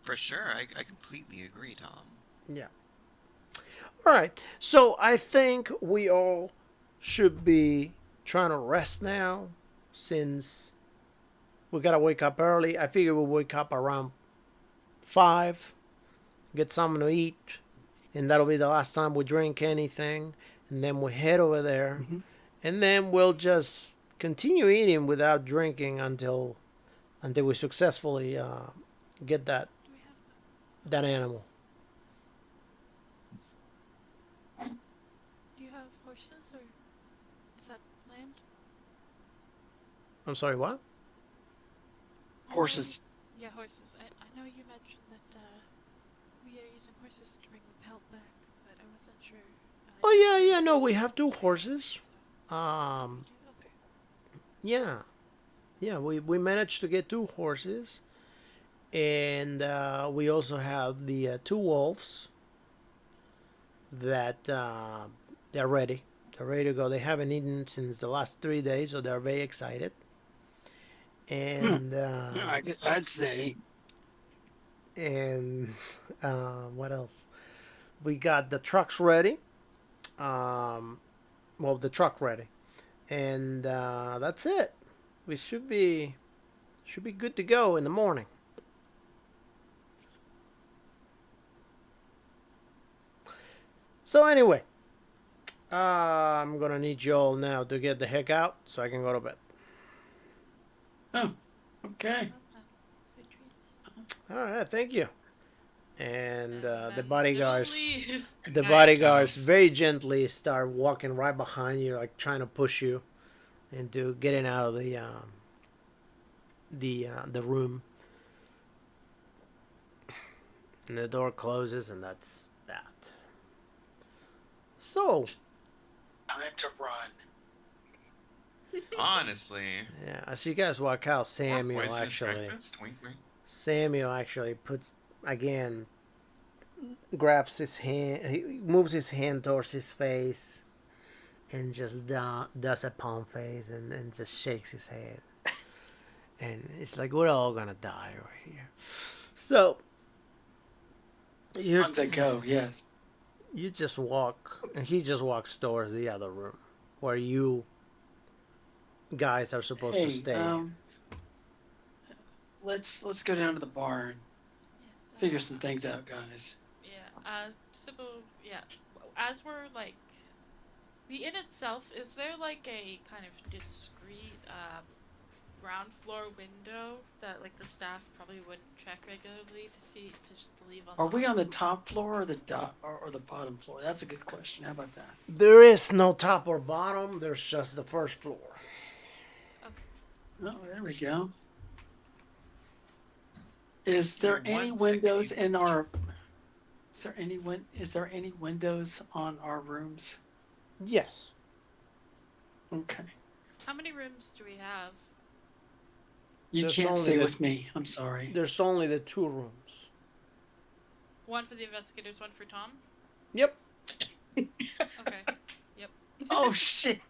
For sure, I completely agree, Tom.
Yeah. All right. So I think we all should be trying to rest now, since we gotta wake up early. I figure we'll wake up around 5, get something to eat, and that'll be the last time we drink anything. And then we head over there,
Mm-hmm.
and then we'll just continue eating without drinking until we successfully get that
Do we have
that animal.
Do you have horses, or is that land?
I'm sorry, what?
Horses.
Yeah, horses. I know you mentioned that we are using horses to bring the pelt back, but I wasn't sure.
Oh yeah. No, we have 2 horses.
So, okay.
Yeah. We managed to get 2 horses, and we also have the 2 wolves that they're ready. They're ready to go. They haven't eaten since the last 3 days, so they're very excited. And
I'd say.
and what else? We got the trucks ready. The truck ready, and that's it. We should be good to go in the morning. So anyway, I'm gonna need you all now to get the heck out so I can go to bed.
Oh, okay.
Sweet dreams.
All right, thank you. And the
then
bodyguards,
slowly-
Good
the
night,
bodyguards
Tom.
very gently start walking right behind you, like trying to push you into getting out of the room. And the door closes, and that's that. So,
Time to run.
Honestly.
yeah, as you guys walk out, Samuel
Poisonous
actually
breakfast? Wink, wink.
puts again, grabs his hand, he moves his hand towards his face, and just does a palm face, and just shakes his head. And it's like, we're all gonna die right here. So you
On to go, yes.
just walk, and he just walks towards the other room where you guys are supposed
Hey,
to stay.
let's go down to the bar and
Yes,
figure some things out, guys.
Yeah, Sybil, yeah. As we're like, the inn itself, is there like a kind of discreet ground floor window that like the staff probably wouldn't check regularly to just leave on?
Are we on the top floor or or the bottom floor? That's a good question. How about that?
There is no top or bottom. There's just the first floor.
Oh, there we go. Is there
You're
any
one
windows
second.
in our? Is there any windows on our rooms?
Yes.
Okay.
How many rooms do we have?
You
There's
can't
only
stay
the-
with me. I'm sorry.
There's only the 2 rooms.
One for the investigators, one for Tom?
Yep.
Okay. Yep.
Oh shit.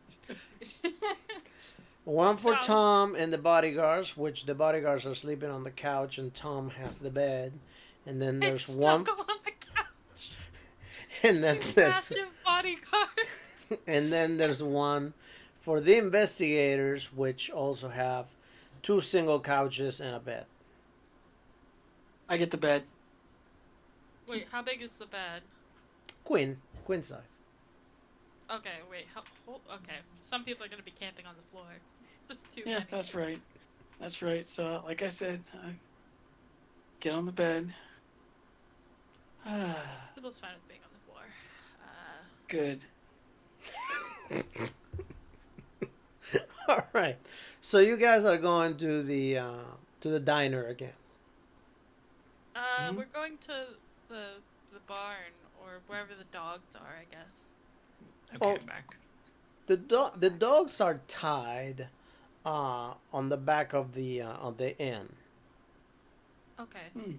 One for
So-
Tom and the bodyguards, which the bodyguards are sleeping on the couch and Tom has the bed. And then
I
there's one
snuggle on the couch.
and then
Two
there's
massive bodyguards.
and then there's one for the investigators, which also have 2 single couches and a bed.
I get the bed.
Wait, how big is the bed?
Queen size.
Okay, wait. Okay, some people are gonna be camping on the floor. It's just too
Yeah,
many.
that's right. That's right. So, like I said, get on the bed.
Sybil's fine with being on the floor.
Good.
All right. So you guys are going to the diner again.
Mhm.
We're going to the barn or wherever the dogs are, I guess.
Okay,
Oh.
I'm back.
The dogs are tied on the back of the inn.
Okay.
Hmm.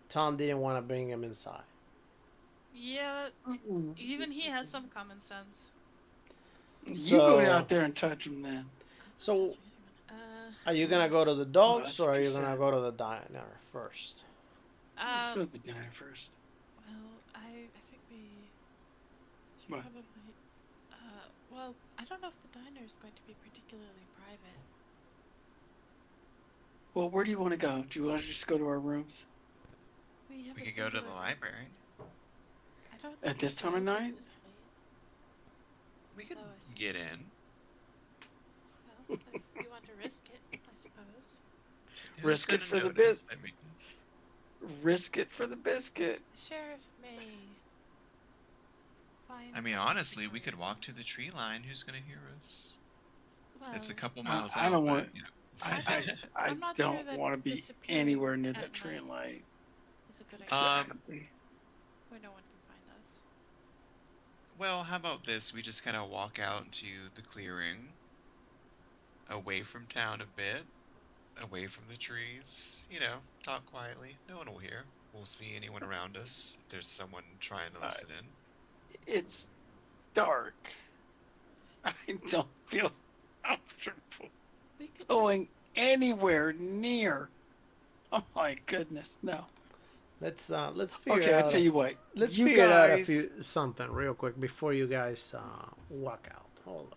Tom didn't want to bring him inside.
Yeah,
Mm-mm.
even he has some common sense.
You go
So-
out there and touch them then.
So
Uh,
are you gonna go to the
that's
dogs or
what
are
you
you gonna
said.
go to the diner first?
Let's go
well,
to the diner first.
I think we should
What?
probably. Well, I don't know if the diner is going to be particularly private.
Well, where do you want to go? Do you want to just go to our rooms
We have
We
a
could go to the
singular-
library.
I don't
at
think
this
it's
time of
open
night?
this late.
We could
Oh, I see.
get in.
Well, if you want to risk it, I suppose.
Who's
Risk it
gonna
for the
notice?
bit.
I mean,
Risk it for the biscuit.
The sheriff may find.
I mean, honestly, we could walk to the tree line. Who's gonna hear us?
Well,
It's a couple miles
I
out.
don't
but,
want-
you know.
I
I'm not sure
don't
that
want to be
disappearing
anywhere near
at
that tree
night
light.
is a good idea.
Exactly.
Where no one can find us.
Well, how about this? We just kind of walk out into the clearing, away from town a bit, away from the trees. You know, talk quietly. No one will hear. We'll see anyone around us. If there's someone trying to listen in.
It's dark. I don't feel comfortable
We could
going anywhere near. Oh my goodness, no.
Let's figure
Okay, I'll
out
tell you what.
let's
you
figure out
guys,
something real quick before you guys walk out. Hold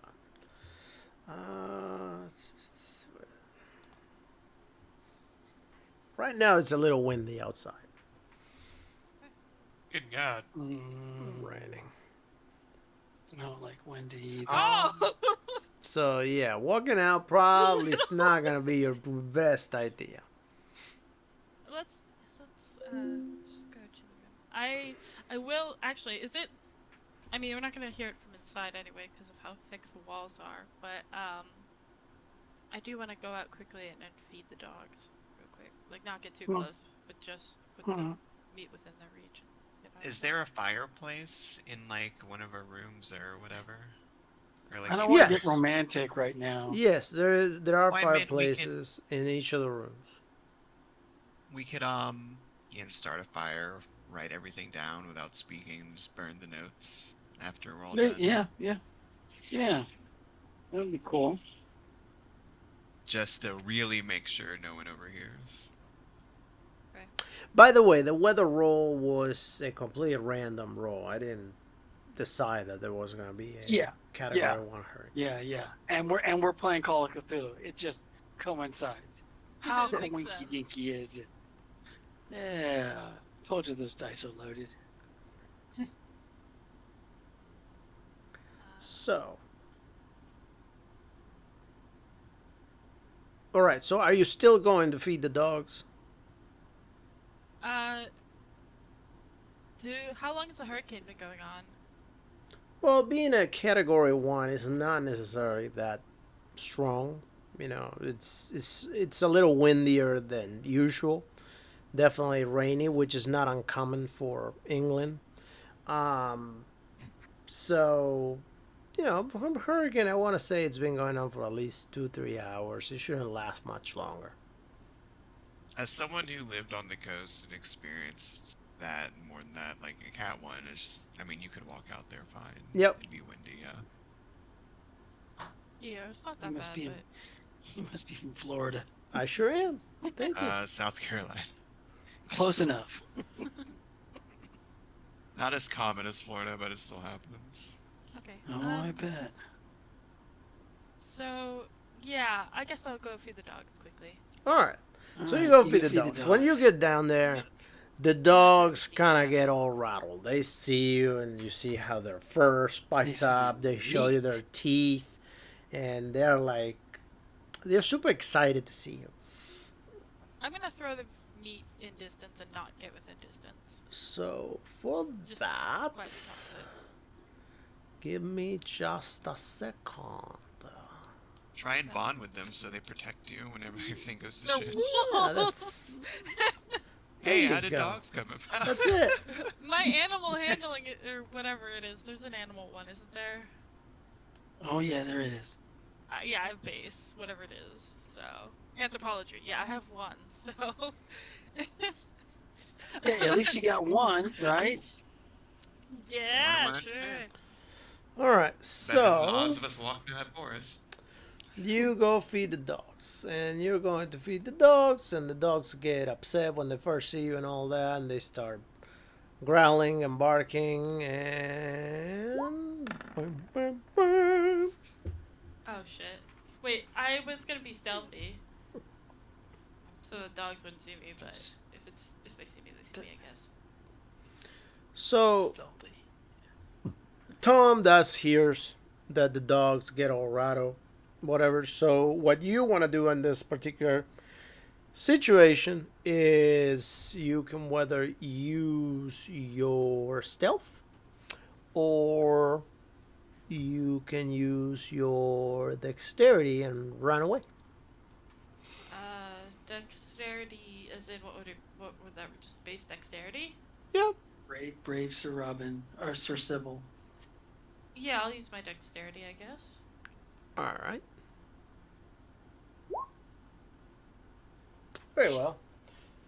on. Right now it's a little windy outside.
Good God.
Raining.
No, like Wendy.
Oh!
So yeah, walking out probably is not gonna be your best idea.
let's just go to the room. I will actually. Is it? I mean, we're not gonna hear it from inside anyway because of how thick the walls are. But I do want to go out quickly and feed the dogs real quick. Like not get too
Well,
close, but just put
uh-huh.
them meet within their reach. and get out
Is
of there.
there a fireplace in like one of our rooms or whatever? Or like
I don't
in
want to
Yes.
get romantic right now.
Yes, there are
Well, I meant we can-
fireplaces in each of the rooms.
we could start a fire, write everything down without speaking, and just burn the notes after we're all done.
Yeah. That would be cool.
Just to really make sure no one overhears.
By the way, the weather roll was a complete random roll. I didn't decide that there was gonna be a
Yeah.
category
Yeah.
1 hurricane.
Yeah. And we're playing Call of Cthulhu. It just coincides. How
It makes
coinky
sense.
dinky is it? Yeah. Told you those dice are loaded.
So, all right. So, are you still going to feed the dogs?
How long has the hurricane been going on?
Well, being a category 1 is not necessarily that strong. You know, it's a little windier than usual. Definitely rainy, which is not uncommon for England. So you know, from hurricane, I want to say it's been going on for at least 2-3 hours. It shouldn't last much longer.
As someone who lived on the coast and experienced that more than that, like a cat one, it's just, I mean, you could walk out there fine.
Yep.
It'd be windy, yeah.
Yeah, it's not
You
that
must
bad,
be
but
you must be from Florida.
I sure am. Thank you.
South Carolina.
Close enough.
Not as common as Florida, but it still happens.
okay.
Oh, I bet.
So yeah, I guess I'll go feed the dogs quickly.
All right. So you
Alright,
go feed
can
the dogs. When you get down there, the dogs kind of get all rattled. They see you, and you see how their fur spikes
see
up. They show you their teeth, and they're super excited to see you.
I'm gonna throw the meat in distance and not get within distance.
So for
Just
that,
quietly toss it.
give me just a second.
Try and bond with them so they protect you whenever everything goes to
They're
shit.
Yeah, that's
Hey,
there
how
you
did
go.
dogs come about?
That's it.
My animal handling it, or whatever it is. There's an animal one, isn't there?
Oh yeah, there is.
Yeah, I have base, whatever it is. So anthropology. Yeah, I have one. So.
Yeah, at least you got one, right?
Yeah,
Someone
sure.
All right,
Better than the odds
so
of us walking through that forest.
you go feed the dogs, and you're going to feed the dogs, and the dogs get upset when they first see you and all that, and they start growling and barking, and
Oh shit. Wait, I was gonna be stealthy, so the dogs wouldn't see me. But if they see me, they see me, I guess.
so
Stealthy.
Tom does hears that the dogs get all rattled, whatever. So what you want to do in this particular situation is you can whether use your stealth or you can use your dexterity and run away.
Dexterity, as in what would that just base dexterity?
Yep.
Brave Sir Robin or Sir Sybil.
Yeah, I'll use my dexterity, I guess.
All right. Very well.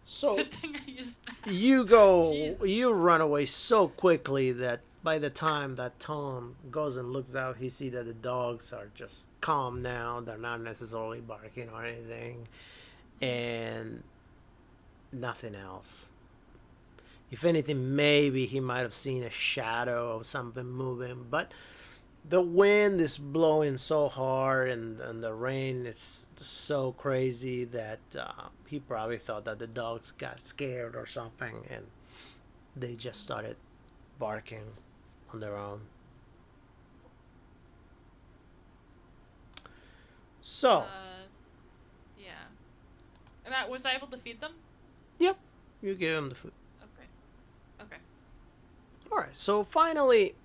So
Good thing I used that.
you go,
Jeez.
you run away so quickly that by the time that Tom goes and looks out, he sees that the dogs are just calm now. They're not necessarily barking or anything, and nothing else. If anything, maybe he might have seen a shadow of something moving, but the wind is blowing so hard and the rain is so crazy that he probably thought that the dogs got scared or something, and they just started barking on their own. So,
Yeah. And was I able to feed them?
yep, you give him the food.
Okay. Okay.
All right, so finally,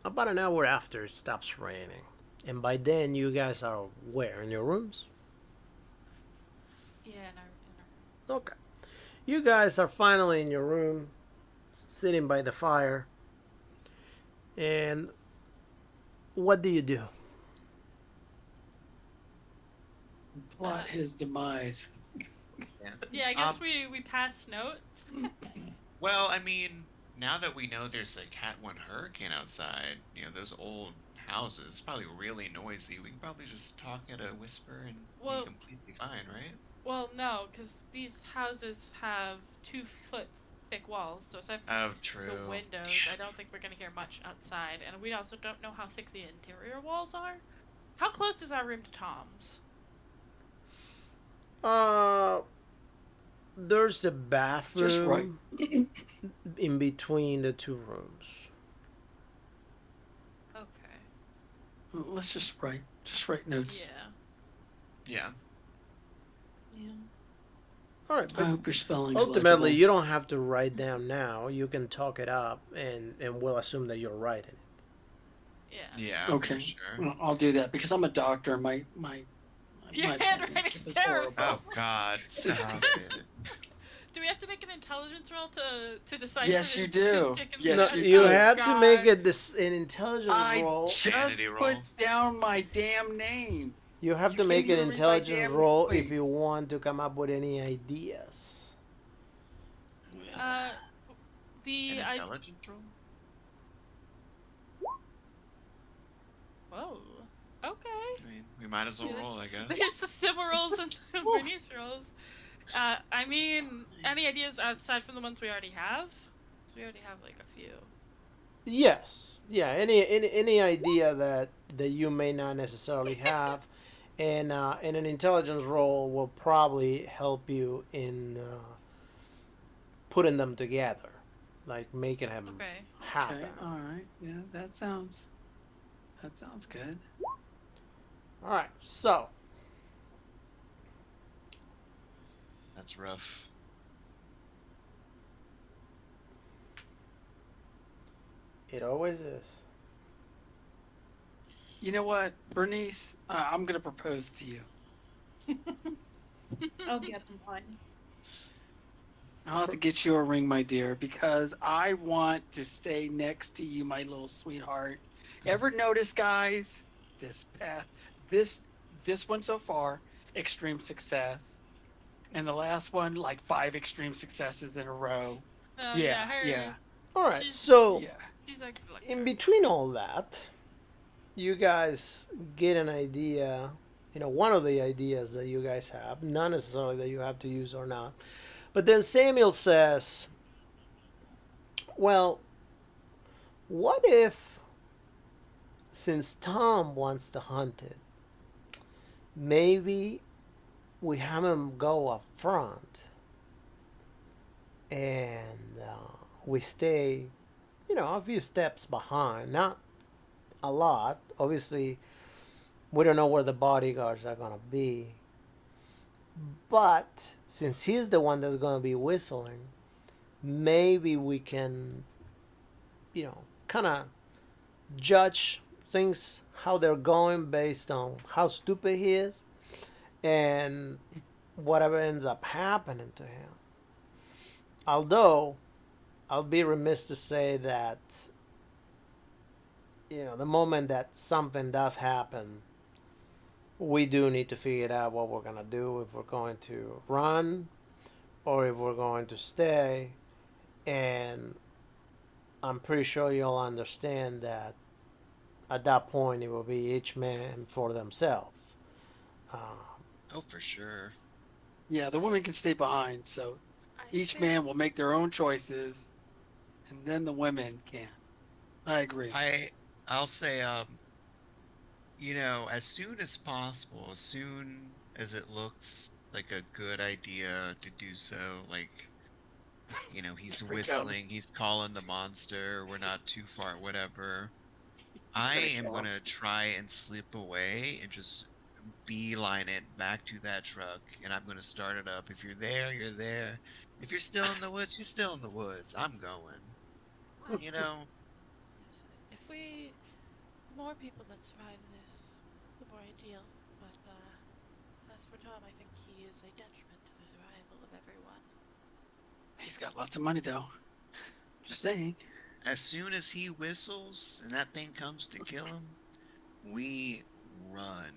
about an hour after, it stops raining. And by then, you guys are where? In your rooms?
Yeah,
Okay. You guys are finally in your room, sitting by the fire. And what do you do?
Plot his demise.
Yeah, I guess we passed notes.
Well, I mean, now that we know there's a Cat 1 hurricane outside, you know, those old houses, probably really noisy. We can probably just talk at a whisper and
Well-
be completely fine, right?
Well, no, because these houses have 2-foot thick walls, so aside from
Oh, true.
the windows, I don't think we're gonna hear much outside, and we also don't know how thick the interior walls are. How close is our room to Tom's?
There's a bathroom
Just right.
in between the two rooms.
Okay.
Let's just write notes.
Yeah.
Yeah.
Yeah.
All right,
I
but
hope your spelling's
ultimately,
legible.
you don't have to write down now. You can talk it up, and we'll assume that you're writing.
Yeah.
Yeah,
Okay.
for sure.
Well, I'll do that because I'm a doctor.
Your
my
handwriting's
penmanship is
terrible.
Oh, God, stop it.
Do we have to make an intelligence roll to decipher
Yes, you
his
do.
chickens?
Yes,
No,
you
you
do.
have to make
God.
an intelligence
I
roll.
just
Sanity
put
roll.
down my damn name.
You have
You
to make
can't
an
even read my
intelligence
damn
roll if
wait.
you want to come up with any ideas.
Uh,
An
the
intelligence roll?
Whoa. Okay.
I mean, we might as well
Yeah,
roll, I guess.
There's the Sybil rolls and the Bernice rolls. I mean, any ideas aside from the ones we already have? 'Cause we already have like a few.
Yes. Yeah. Any idea that you may not necessarily have, and an intelligence roll will probably help you in putting them together, like making them
Okay.
happen.
Okay, all right. Yeah, that sounds good.
All right. So
That's rough.
it always is.
You know what, Bernice? I'm gonna propose to you.
I'll get in line.
I'll have to get you a ring, my dear, because I want to stay next to you, my little sweetheart. Ever notice, guys? This path, this one so far, extreme success, and the last one, like 5 extreme successes in a row.
Oh
Yeah,
her.
yeah,
All right.
She's-
So
yeah.
She's like
in between all that, you guys get an idea. One of the ideas that you guys have, not necessarily that you have to use or not. But then Samuel says, well, what if, since Tom wants to hunt it, maybe we have him go up front and we stay, a few steps behind. Not a lot. Obviously, we don't know where the bodyguards are going to be. But since he's the one that's going to be whistling, maybe we can, kind of judge things how they're going based on how stupid he is and whatever ends up happening to him. Although, I'll be remiss to say that, the moment that something does happen, we do need to figure out what we're going to do, if we're going to run or if we're going to stay. And I'm pretty sure you'll understand that at that point it will be each man for themselves.
Oh, for sure.
Yeah, the women can stay behind, so each man will make their own choices, and then the women can. I agree.
I'll say, as soon as possible, as soon as it looks like a good idea to do so, like, he's
Here we go.
whistling, he's calling the monster, we're not too far, whatever.
He's
I
gonna
am
kill
gonna
us.
try and slip away and just beeline it back to that truck, and I'm gonna start it up. If you're there, you're there. If you're still in the woods, you're still in the woods. I'm going. You know,
If the more people that survive this, the more ideal. But as for Tom, I think he is a detriment to the survival of everyone.
He's got lots of money, though. Just saying.
as soon as he whistles and that thing comes to kill him, we run.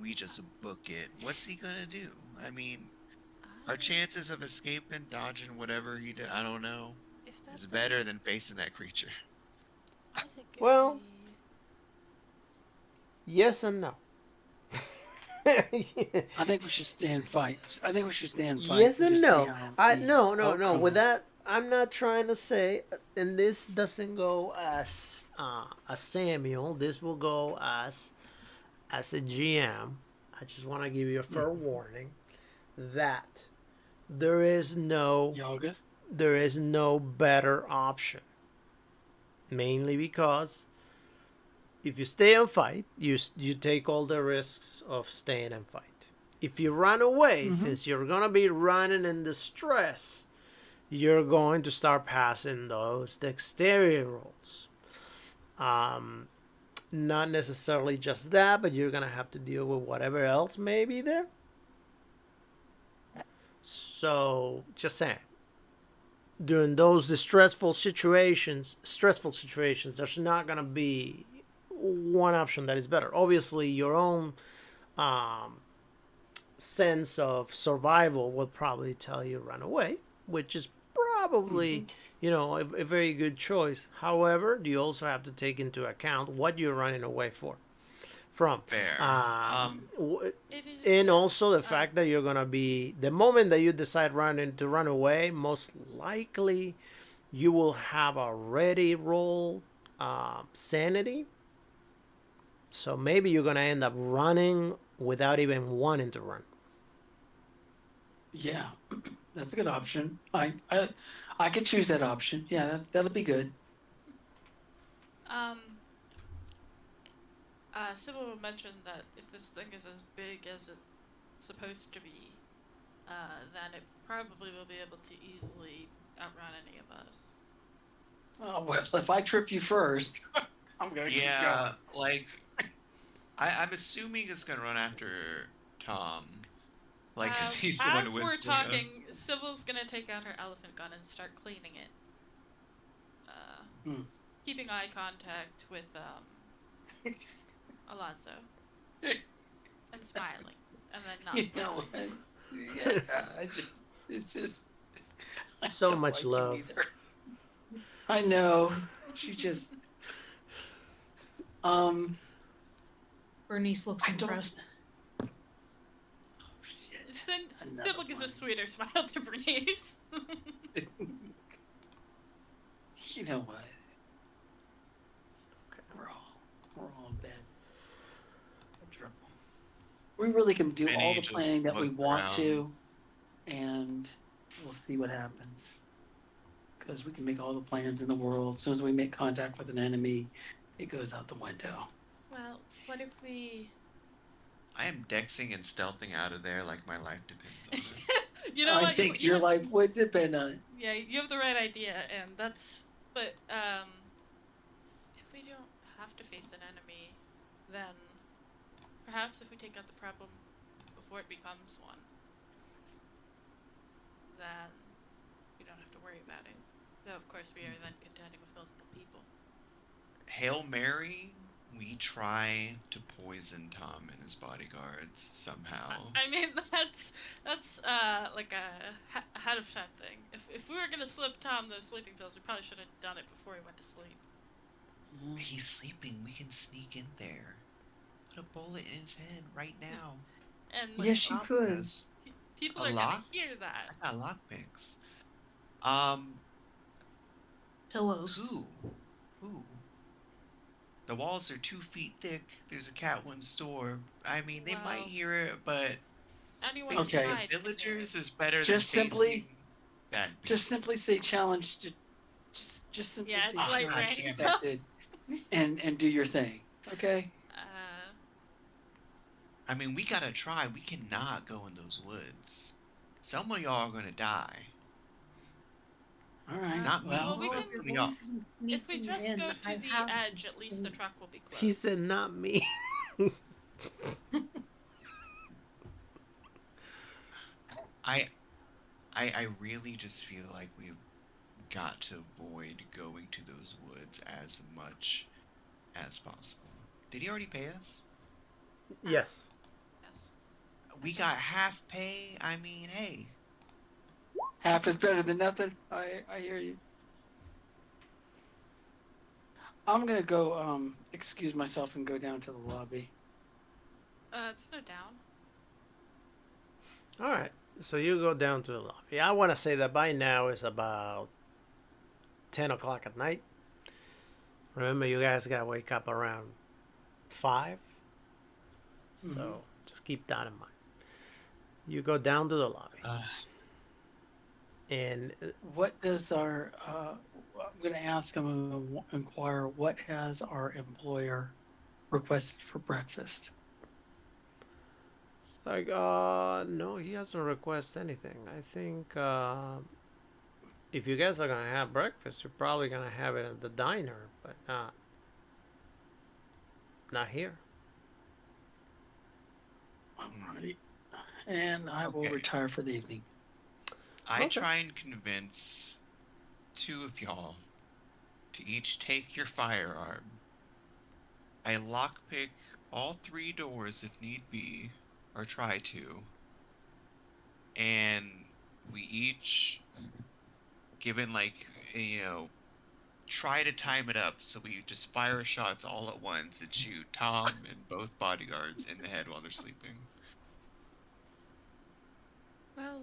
We just book it. What's he gonna do? I mean, our chances of escaping, dodging whatever he did, I don't know,
If that's
is better than facing that creature.
I think if
Well- Yes and no.
I think we should stay and fight. I think we should stay and fight.
Yes and
just see
no.
how the
No.
outcome
With
is.
that, I'm not trying to say, and this doesn't go as Samuel. This will go as a GM. I just want to give you a fair warning that there is no
Yoga.
better option. Mainly because if you stay and fight, you take all the risks of staying and fight. If you run away, since you're gonna be running in distress, you're going to start passing those dexterity rolls. Not necessarily just that, but you're gonna have to deal with whatever else may be there. So just saying, during those stressful situations, there's not gonna be one option that is better. Obviously, your own um, sense of survival will probably tell you run away, which is probably a very good choice. However, you also have to take into account what you're running away from.
Fair.
It is.
And also the
Uh,
fact that you're gonna be the moment that you decide to run away, most likely you will have already rolled sanity. So maybe you're gonna end up running without even wanting to run.
Yeah, that's a good option. I could choose that option. Yeah, that'll be good.
um, Sybil mentioned that if this thing is as big as it's supposed to be, then it probably will be able to easily outrun any of us.
Oh, well, if I trip you first, I'm gonna keep
Yeah,
going.
like I'm assuming it's gonna run after Tom, like 'cause he's the one
As
who
we're
was.
talking, Sybil's gonna take out her elephant gun and start cleaning it.
Hmm.
Keeping eye contact with Alonso and smiling, and then not
You
smiling.
know, yeah, it's just I
So
don't
much
like you
love.
either. I know. She just
Bernice looks
I don't-
impressed.
oh, shit.
Sybil gives a sweeter smile to Bernice.
You know what? We're all in bed. No trouble. We really can do all the
Vinny just
planning that we
looked
want
around.
to, and we'll see what happens. Because we can make all the plans in the world. As soon as we make contact with an enemy, it goes out the window.
Well, what if we?
I am dexing and stealthing out of there like my life depends on it.
You know
I
what?
think
You
your
have,
life would depend on it.
yeah, you have the right idea, and that's. But if we don't have to face an enemy, then perhaps if we take out the problem before it becomes one, then we don't have to worry about it. Though of course we are then contending with multiple people.
Hail Mary, we try to poison Tom and his bodyguards somehow.
I mean that's like a ahead of time thing. If we were gonna slip Tom those sleeping pills, we probably should have done it before he went to sleep.
He's sleeping. We can sneak in there. Put a bullet in his head right now.
And
Yes, you
Stop
could.
us.
people
A
are
lock?
gonna hear that.
I got lockpicks.
Pillows.
Who? The walls are 2 feet thick. There's a cat one store. I mean, they might
Well,
hear it, but
Anyone
facing
Okay.
inside
the
can hear
villagers
it.
is better
Just
than
simply-
facing that beast.
Just simply say challenge. Just simply
Yeah,
say
it's light
challenge
rain.
accepted, and do your thing. Okay.
I mean, we gotta try. We cannot go in those woods. Some of y'all are gonna die.
All right.
Not me.
well, we
but
can-
If
we
you're
all.
going to be
if we
sneaking
just
in,
go
I
to the
have
edge,
some
at least the truck
things.
will be closed.
He said, "Not me."
I really just feel like we've got to avoid going to those woods as much as possible. Did he already pay us?
Yes.
Yes.
We got half pay. I mean, hey.
Half is better than nothing. I hear you. I'm gonna go excuse myself and go down to the lobby.
It's no down.
All right. So you go down to the lobby. I want to say that by now it's about 10 o'clock at night. Remember, you guys got to wake up around 5. So just keep that in mind. You go down to the lobby. And
What does our I'm gonna ask, I'm gonna inquire, what has our employer requested for breakfast?
like, no, he hasn't requested anything. I think if you guys are going to have breakfast, you're probably going to have it at the diner, but not here.
Alrighty. And I will
Okay.
retire for the evening.
I
Okay.
try and convince 2 of y'all to each take your firearm. I lockpick all 3 doors if need be, or try to, and we each, given like, try to time it up so we just fire shots all at once and shoot Tom and both bodyguards in the head while they're sleeping.
Well,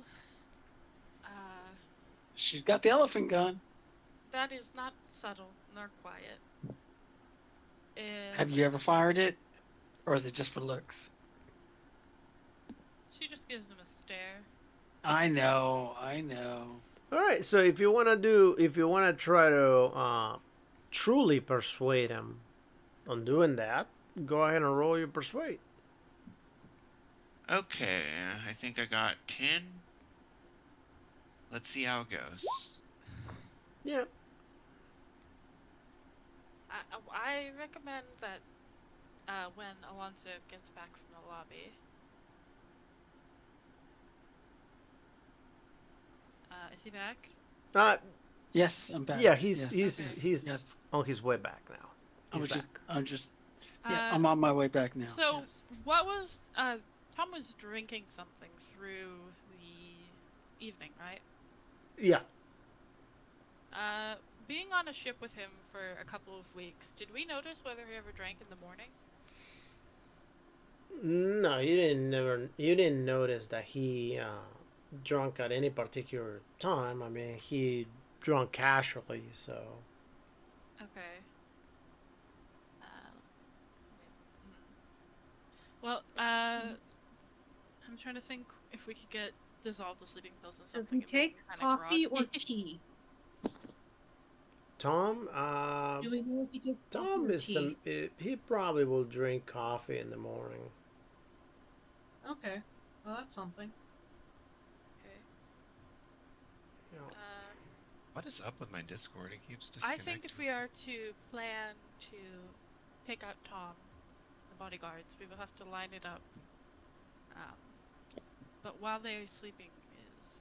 She's got the elephant gun.
that is not subtle nor quiet.
Have you ever fired it? Or is it just for looks?
She just gives him a stare.
I know.
All right. So if you want to try to truly persuade him on doing that, go ahead and roll your persuade.
Okay, I think I got 10. Let's see how it goes.
Yeah.
I recommend that when Alonso gets back from the lobby, is he back?
Yes, I'm back.
Yeah, he's
Yes.
on his way back now.
I'm on my way back now.
So,
yes.
what was Tom was drinking something through the evening, right?
Yeah.
Being on a ship with him for a couple of weeks, did we notice whether he ever drank in the morning?
No, you didn't notice that he drunk at any particular time. I mean, he drunk casually, so.
Okay. Well, I'm trying to think if we could get dissolve the sleeping pills in
Does
something.
he take coffee or tea?
Tom,
Do we know if he takes coffee
Tom
or
is
tea?
he probably will drink coffee in the morning.
Okay, well that's something.
Okay.
You know.
What is up with my Discord? It keeps
I
disconnecting.
think if we are to plan to take out Tom, the bodyguards, we will have to line it up. But while they're sleeping is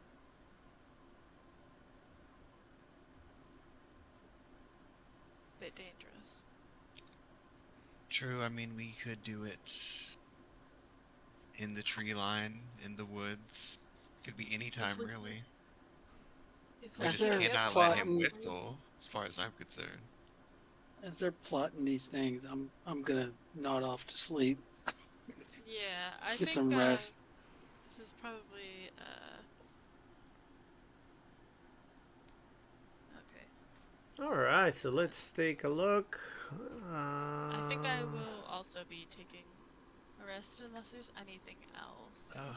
a bit dangerous.
True, I mean, we could do it in the tree line, in the woods. Could be any time,
we-
really.
If
We
As
just
they're
cannot let him
plotting-
whistle, as far as I'm concerned.
As they're plotting these things, I'm gonna nod off to sleep.
Yeah, I
Get
think
some rest.
this is probably okay.
All right, so let's take a look.
I think I will also be taking a rest unless there's anything else.
Ugh.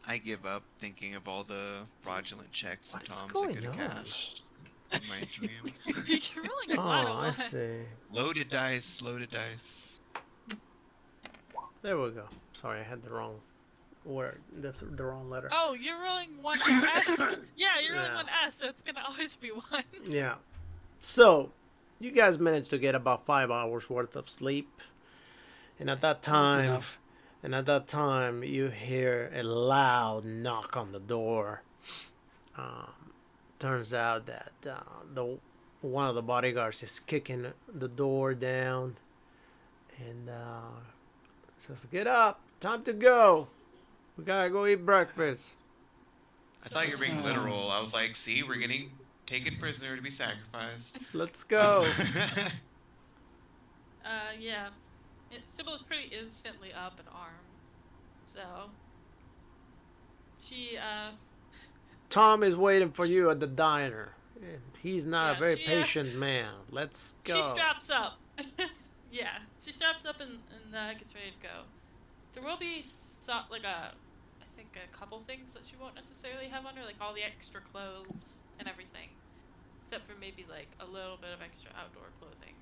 I give up thinking of all the fraudulent checks
What
of
is
Tom's I
going
could have
on?
cashed in my dreams.
You're rolling a
Oh,
lot of
I
ones.
see.
Loaded dice, loaded dice.
There we go. Sorry, I had the wrong word, the wrong letter.
Oh, you're rolling one S? Yeah, you're rolling
Yeah.
one S, so it's gonna always be one.
Yeah. So, you guys managed to get about 5 hours worth of sleep, and at that
That's
time,
enough.
you hear a loud knock on the door. Turns out that the one of the bodyguards is kicking the door down, and says, "Get up! Time to go. We gotta go eat breakfast."
I thought you were being literal. I was like, see, we're getting taken prisoner to be sacrificed.
Let's go.
Yeah. Sybil is pretty instantly up and armed. So she
Tom is waiting for you at the diner. And he's not
Yeah,
a very
she,
patient man. Let's go.
she straps up. Yeah, she straps up and gets ready to go. There will be I think a couple things that she won't necessarily have on her, like all the extra clothes and everything, except for maybe like a little bit of extra outdoor clothing.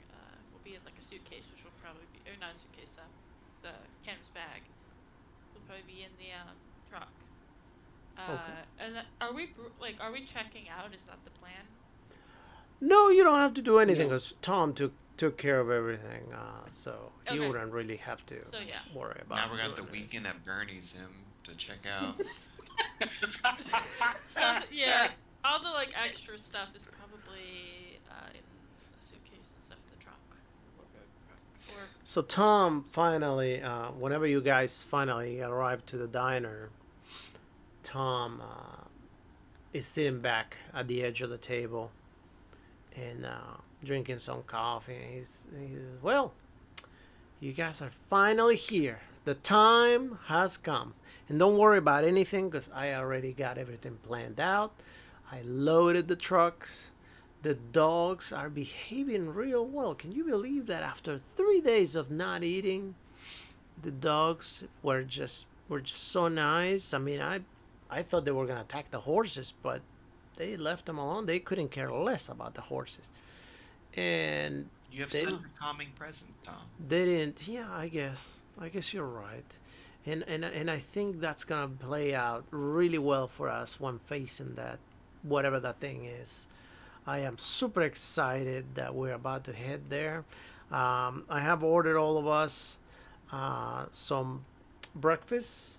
Will be in like a suitcase, which will probably be, or not a suitcase, the canvas bag will probably be in the truck.
Okay.
And are we checking out? Is that the plan?
No, you don't have to do anything
No.
because Tom took care of everything. So you
Okay.
wouldn't really have to
So yeah.
worry about
Now we got the
doing anything.
weekend at Bernie's him to check out.
Stuff, yeah. All the like extra stuff is probably in the suitcase and stuff in the trunk. Or
So Tom finally, whenever you guys finally arrive to the diner, Tom is sitting back at the edge of the table and drinking some coffee. He says, "Well, you guys are finally here. The time has come. And don't worry about anything because I already got everything planned out. I loaded the trucks. The dogs are behaving real well. Can you believe that after 3 days of not eating, the dogs were just so nice? I mean, I thought they were gonna attack the horses, but they left them alone. They couldn't care less about the horses, and
You have
they
such a calming presence, Tom.
they didn't. Yeah, I guess you're right, and I think that's gonna play out really well for us when facing that whatever that thing is. I am super excited that we're about to head there. I have ordered all of us some breakfast.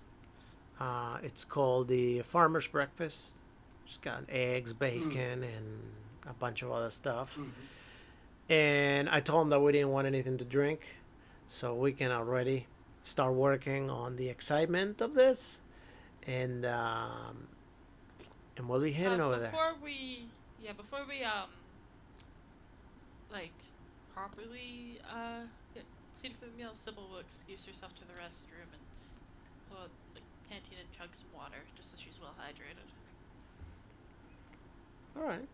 It's called the farmer's breakfast. It's got eggs, bacon, and a bunch of other stuff. And I told them that we didn't want anything to drink, so we can already start working on the excitement of this, and we'll be heading over there.
Before we like properly get seated for the meal, Sybil will excuse herself to the restroom and pull out the canteen and chug some water just so she's well hydrated.
All right.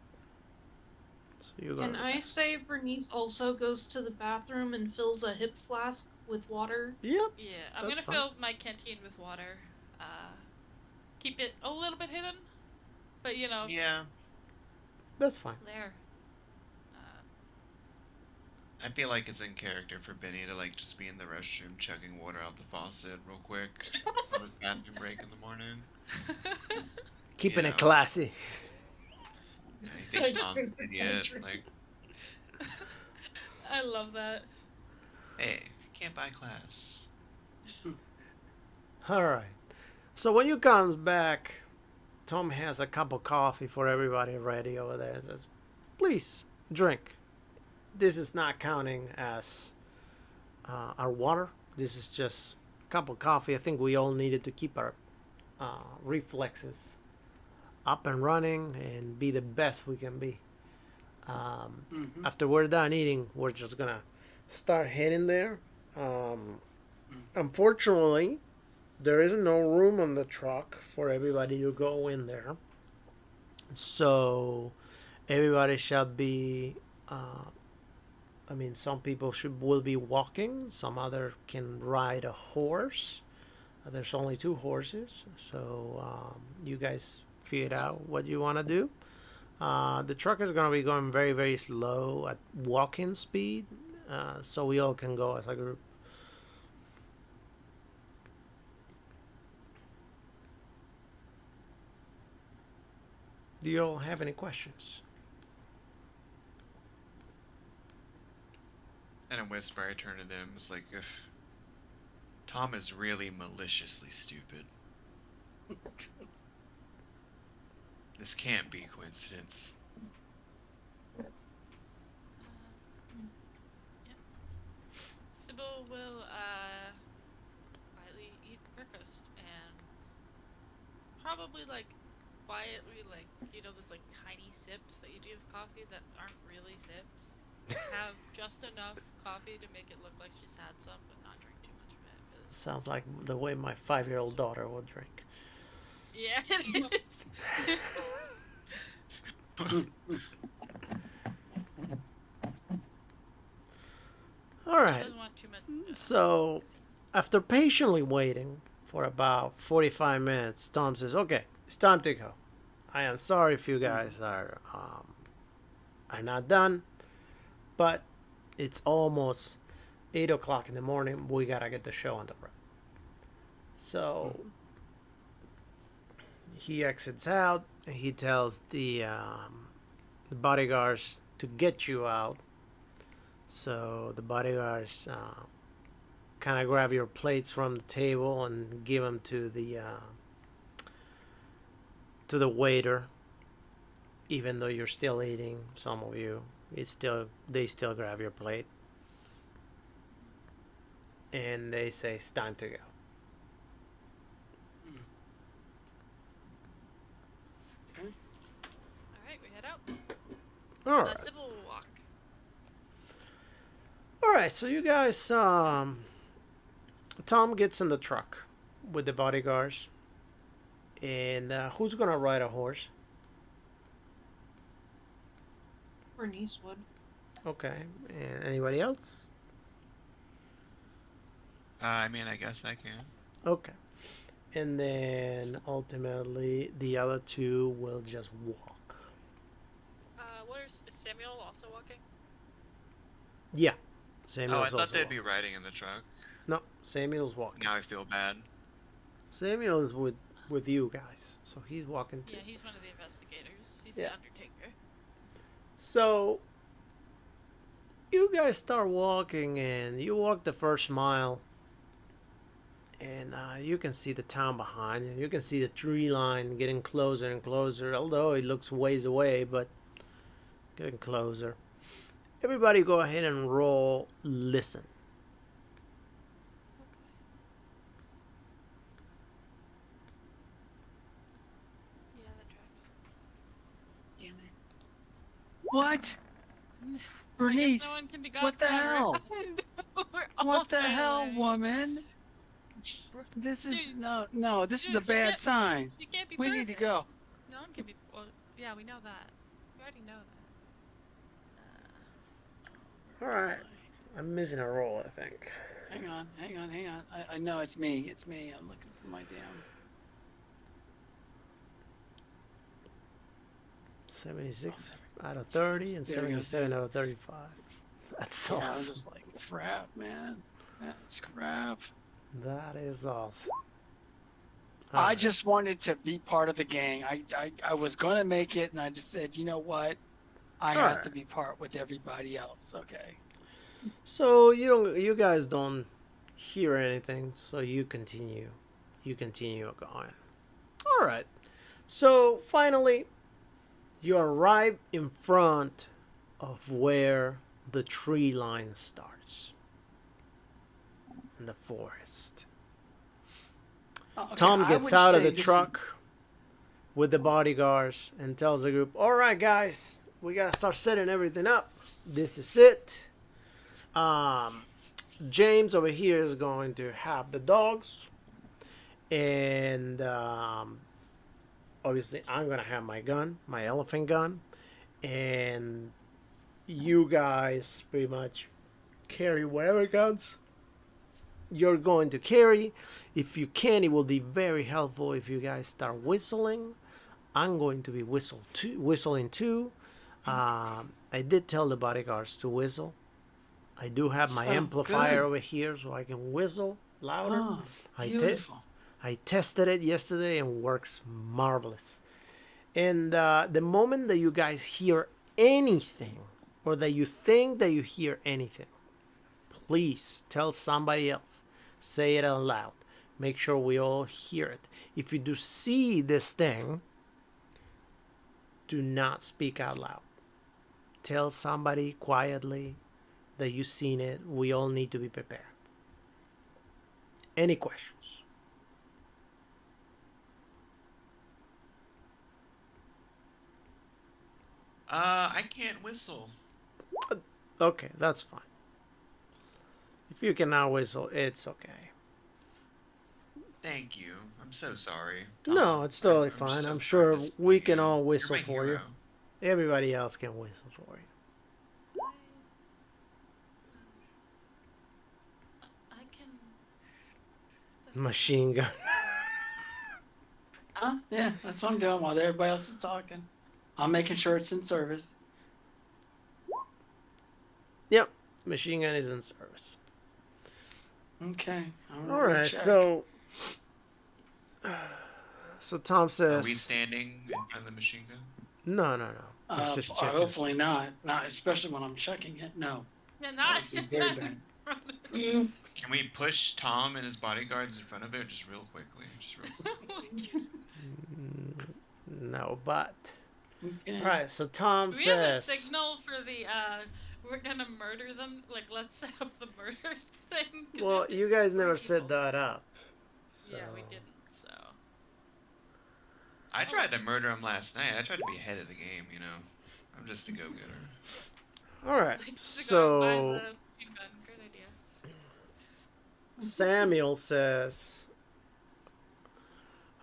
So you
Can I say Bernice also goes to the bathroom and fills a hip flask with water?
Yep.
Yeah, I'm
That's
gonna
fine.
fill my canteen with water. Keep it a little bit hidden, but
Yeah,
That's fine.
there.
I feel like it's in character for Benny to like just be in the restroom chugging water out the faucet real quick on his bathroom break in the morning.
Keeping
Yeah.
it classy.
Yeah, he thinks
I
Tom's an
drink- I
idiot.
drink.
Like,
I love that.
hey, you can't buy class.
All right. So when you comes back, Tom has a cup of coffee for everybody ready over there. He says, "Please drink. This is not counting as our water. This is just a cup of coffee. I think we all needed to keep our reflexes up and running and be the best we can be. After we're done eating, we're just gonna start heading there. Unfortunately, there is no room on the truck for everybody to go in there. So everybody shall be. Some people will be walking. Some other can ride a horse. There's only 2 horses, so you guys figure out what you want to do. The truck is going to be going very, very slow at walking speed, so we all can go as a group. Do you all have any questions?
And a whisper, I turn to them. It's like, if Tom is really maliciously stupid. This can't be coincidence.
Sybil will quietly eat breakfast and probably quietly those tiny sips that you do of coffee that aren't really sips. Have just enough coffee to make it look like she's had some, but not drink too much of it. 'Cause
Sounds like the way my 5-year-old daughter would drink.
yeah, it is.
All
She
right.
doesn't want too much.
So, after patiently waiting for about 45 minutes, Tom says, "Okay, it's time to go. I am sorry if you guys are not done, but it's almost 8 o'clock in the morning. We gotta get the show on the road." So he exits out and he tells the bodyguards to get you out. So the bodyguards kind of grab your plates from the table and give them to the to the waiter, even though you're still eating. Some of you, they still grab your plate, and they say it's time to go.
Okay.
Alright, we head out.
All right.
Sybil will walk.
All right. So you guys, Tom gets in the truck with the bodyguards, and who's gonna ride a horse?
Bernice would.
Okay. And anybody else?
I mean, I guess I can.
Okay. And then ultimately, the other two will just walk.
Is Samuel also walking?
Yeah.
Oh,
Samuel's
I thought
also
they'd
walking.
be riding in the truck.
No, Samuel's walking.
Now I feel bad.
Samuel is with you guys, so he's walking too.
Yeah, he's one of the investigators. He's
Yeah.
the Undertaker.
So you guys start walking, and you walk the first mile, and you can see the town behind you. You can see the tree line getting closer and closer, although it looks ways away, but getting closer. Everybody go ahead and roll listen.
Yeah, that tracks.
Damn it.
What?
I guess
Bernice,
no one can be gone
what the
forever.
hell?
We're all
What the
far
hell,
away.
woman? This is
Dude,
no. This is
dude,
a bad
can't-
sign.
You can't be
We
perfect.
need to go.
No one can be. Well, yeah, we know that. We already know that.
All right. I'm missing a roll, I think.
Hang on. I know it's me. It's me. I'm looking for my damn.
76 out of 30 and
There we go.
77 out of 35. That's
Yeah, I'm
awesome.
just like crap, man. That's crap.
That is awesome.
I
Alright.
just wanted to be part of the gang. I was gonna make it, and I just said, you know what? I have
Alright.
to be part with everybody else. Okay.
So you guys don't hear anything, so you continue going. All right. So finally, you arrive in front of where the tree line starts in the forest.
Okay,
Tom
I
gets
would
out of
say
the
this is-
truck with the bodyguards and tells the group, "All right, guys, we gotta start setting everything up. This is it. James over here is going to have the dogs, and obviously I'm gonna have my gun, my elephant gun, and you guys pretty much carry whatever guns you're going to carry. If you can, it will be very helpful if you guys start whistling. I'm going to be whistling too. I did tell the bodyguards to whistle. I do have my
Oh,
amplifier
good.
over here, so I can whistle louder.
Oh,
I did.
beautiful.
I tested it yesterday and works marvelous. And the moment that you guys hear anything, or that you think that you hear anything, please tell somebody else. Say it out loud. Make sure we all hear it. If you do see this thing, do not speak out loud. Tell somebody quietly that you've seen it. We all need to be prepared. Any questions?
I can't whistle.
Okay, that's fine. If you cannot whistle, it's okay.
Thank you. I'm so sorry.
No, it's totally
I'm
fine.
so
I'm
proud
sure
to
we
see
can
you.
all
You're
whistle
my
for you.
hero.
Everybody else can whistle for you.
I can.
Machine gun.
Yeah, that's what I'm doing while everybody else is talking. I'm making sure it's in service.
Yep, machine gun is in service.
Okay. I'm
All
gonna
right,
check.
so Tom
Are we
says,
standing in front of the machine gun?
no. It's just checking.
Hopefully not. Not especially when I'm checking it. No.
Yeah,
That
not.
would be very
not
bad.
in front of
Mm.
Can we push Tom and his bodyguards in front of it just real quickly? Just real quick.
me.
No, but.
Okay.
All right, so Tom
Do we have a
says.
signal for the we're gonna murder them? Like, let's set up the murder thing. 'Cause
Well,
we've been
you guys
three
never set
people.
that up. So.
Yeah, we didn't. So.
I tried to murder him last night. I tried to be ahead of the game, you know. I'm just a go-getter.
All right,
Like, just
so
go and buy the machine gun. Great idea.
Samuel says,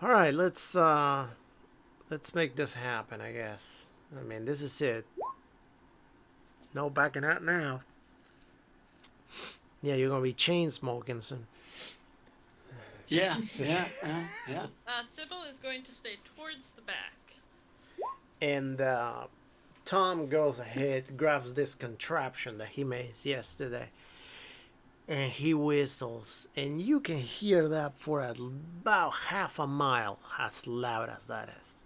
"All right, let's make this happen. I guess. I mean, this is it. No backing out now. Yeah, you're gonna be chain smoking soon.
Yeah.
Sybil is going to stay towards the back.
And Tom goes ahead, grabs this contraption that he made yesterday, and he whistles, and you can hear that for about half a mile, as loud as that is.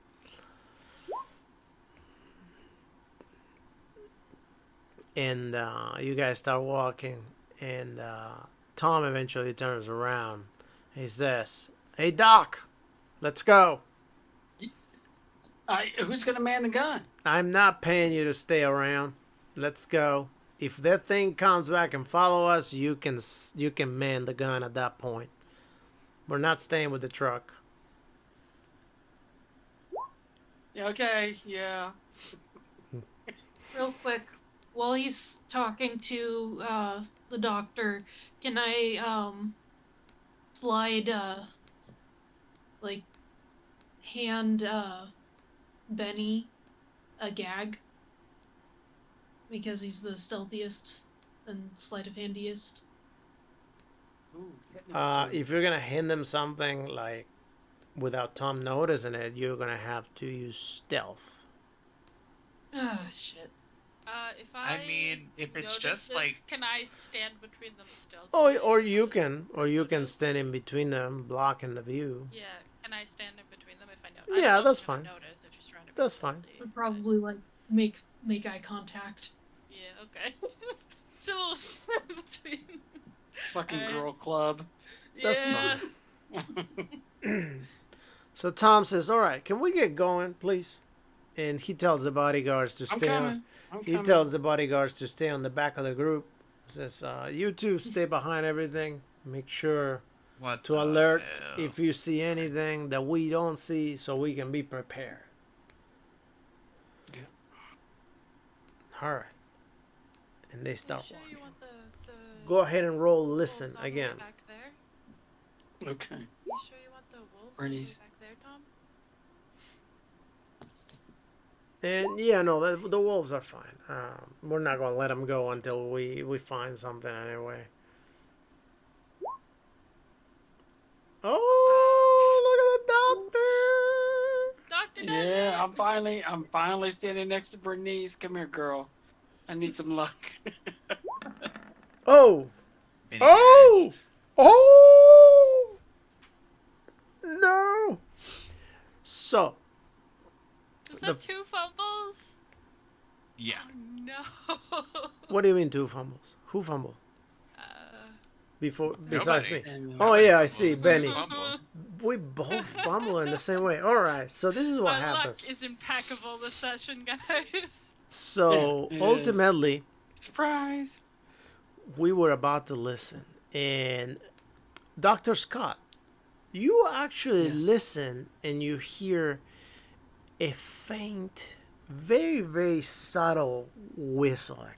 And you guys start walking, and Tom eventually turns around. He says, "Hey, Doc, let's go.
Who's gonna man the gun?
I'm not paying you to stay around. Let's go. If that thing comes back and follow us, you can man the gun at that point. We're not staying with the truck."
Yeah, okay, yeah.
Real quick, while he's talking to the doctor, can I slide like hand Benny a gag? Because he's the stealthiest and sleight of handiest.
Ooh, technical choice.
If you're gonna hand them something like without Tom noticing it, you're gonna have to use stealth.
Ah, shit.
If
I mean, if it's
notice
just
this,
like
can I stand between them still?
Or you can stand in between them, blocking the view.
Yeah, can I stand in between them if I know? I
Yeah,
don't know if
that's
I'm gonna
fine.
Notice if she's trying to be
That's fine.
stealthy,
Would
but-
probably like make eye contact.
Yeah. Okay. So we'll stand between.
Fucking
Alright.
girl club.
That's
Yeah.
So Tom says, "All right, can we get going, please?" And he tells the bodyguards to
I'm
stay.
coming.
He tells the bodyguards to stay on the back of the group. Says, "You two stay behind everything. Make sure
what
to
the
alert
hell?
if you see anything that we don't see, so we can be prepared."
Yeah.
All right. And they
You
start
sure
walking.
you want the
Go ahead and roll listen
wolves all the way
again.
Back there?
Okay.
You sure you want the wolves all the way
Bernie's.
back there, Tom?
And yeah, no, the wolves are fine. We're not gonna let them go until we find something anyway. Oh, look at the doctor!
Doctor.
Yeah, I'm finally standing next to Bernice. Come here, girl. I need some luck.
Oh,
Mini
oh,
gags.
oh! No. So
Is
the-
that two fumbles?
Yeah.
Oh, no.
what do you mean two fumbles? Who fumbled? Besides
Nobody.
me?
And,
Oh yeah, I see,
Fumble.
Benny.
Fumble.
We both fumble in the same way. All right, so this is what
My
happens.
luck is impeccable this session, guys.
So
Yeah, it
ultimately,
surprise.
we were about to listen, and Dr. Scott, you actually
Yes.
listen and you hear a faint, very, very subtle whistling.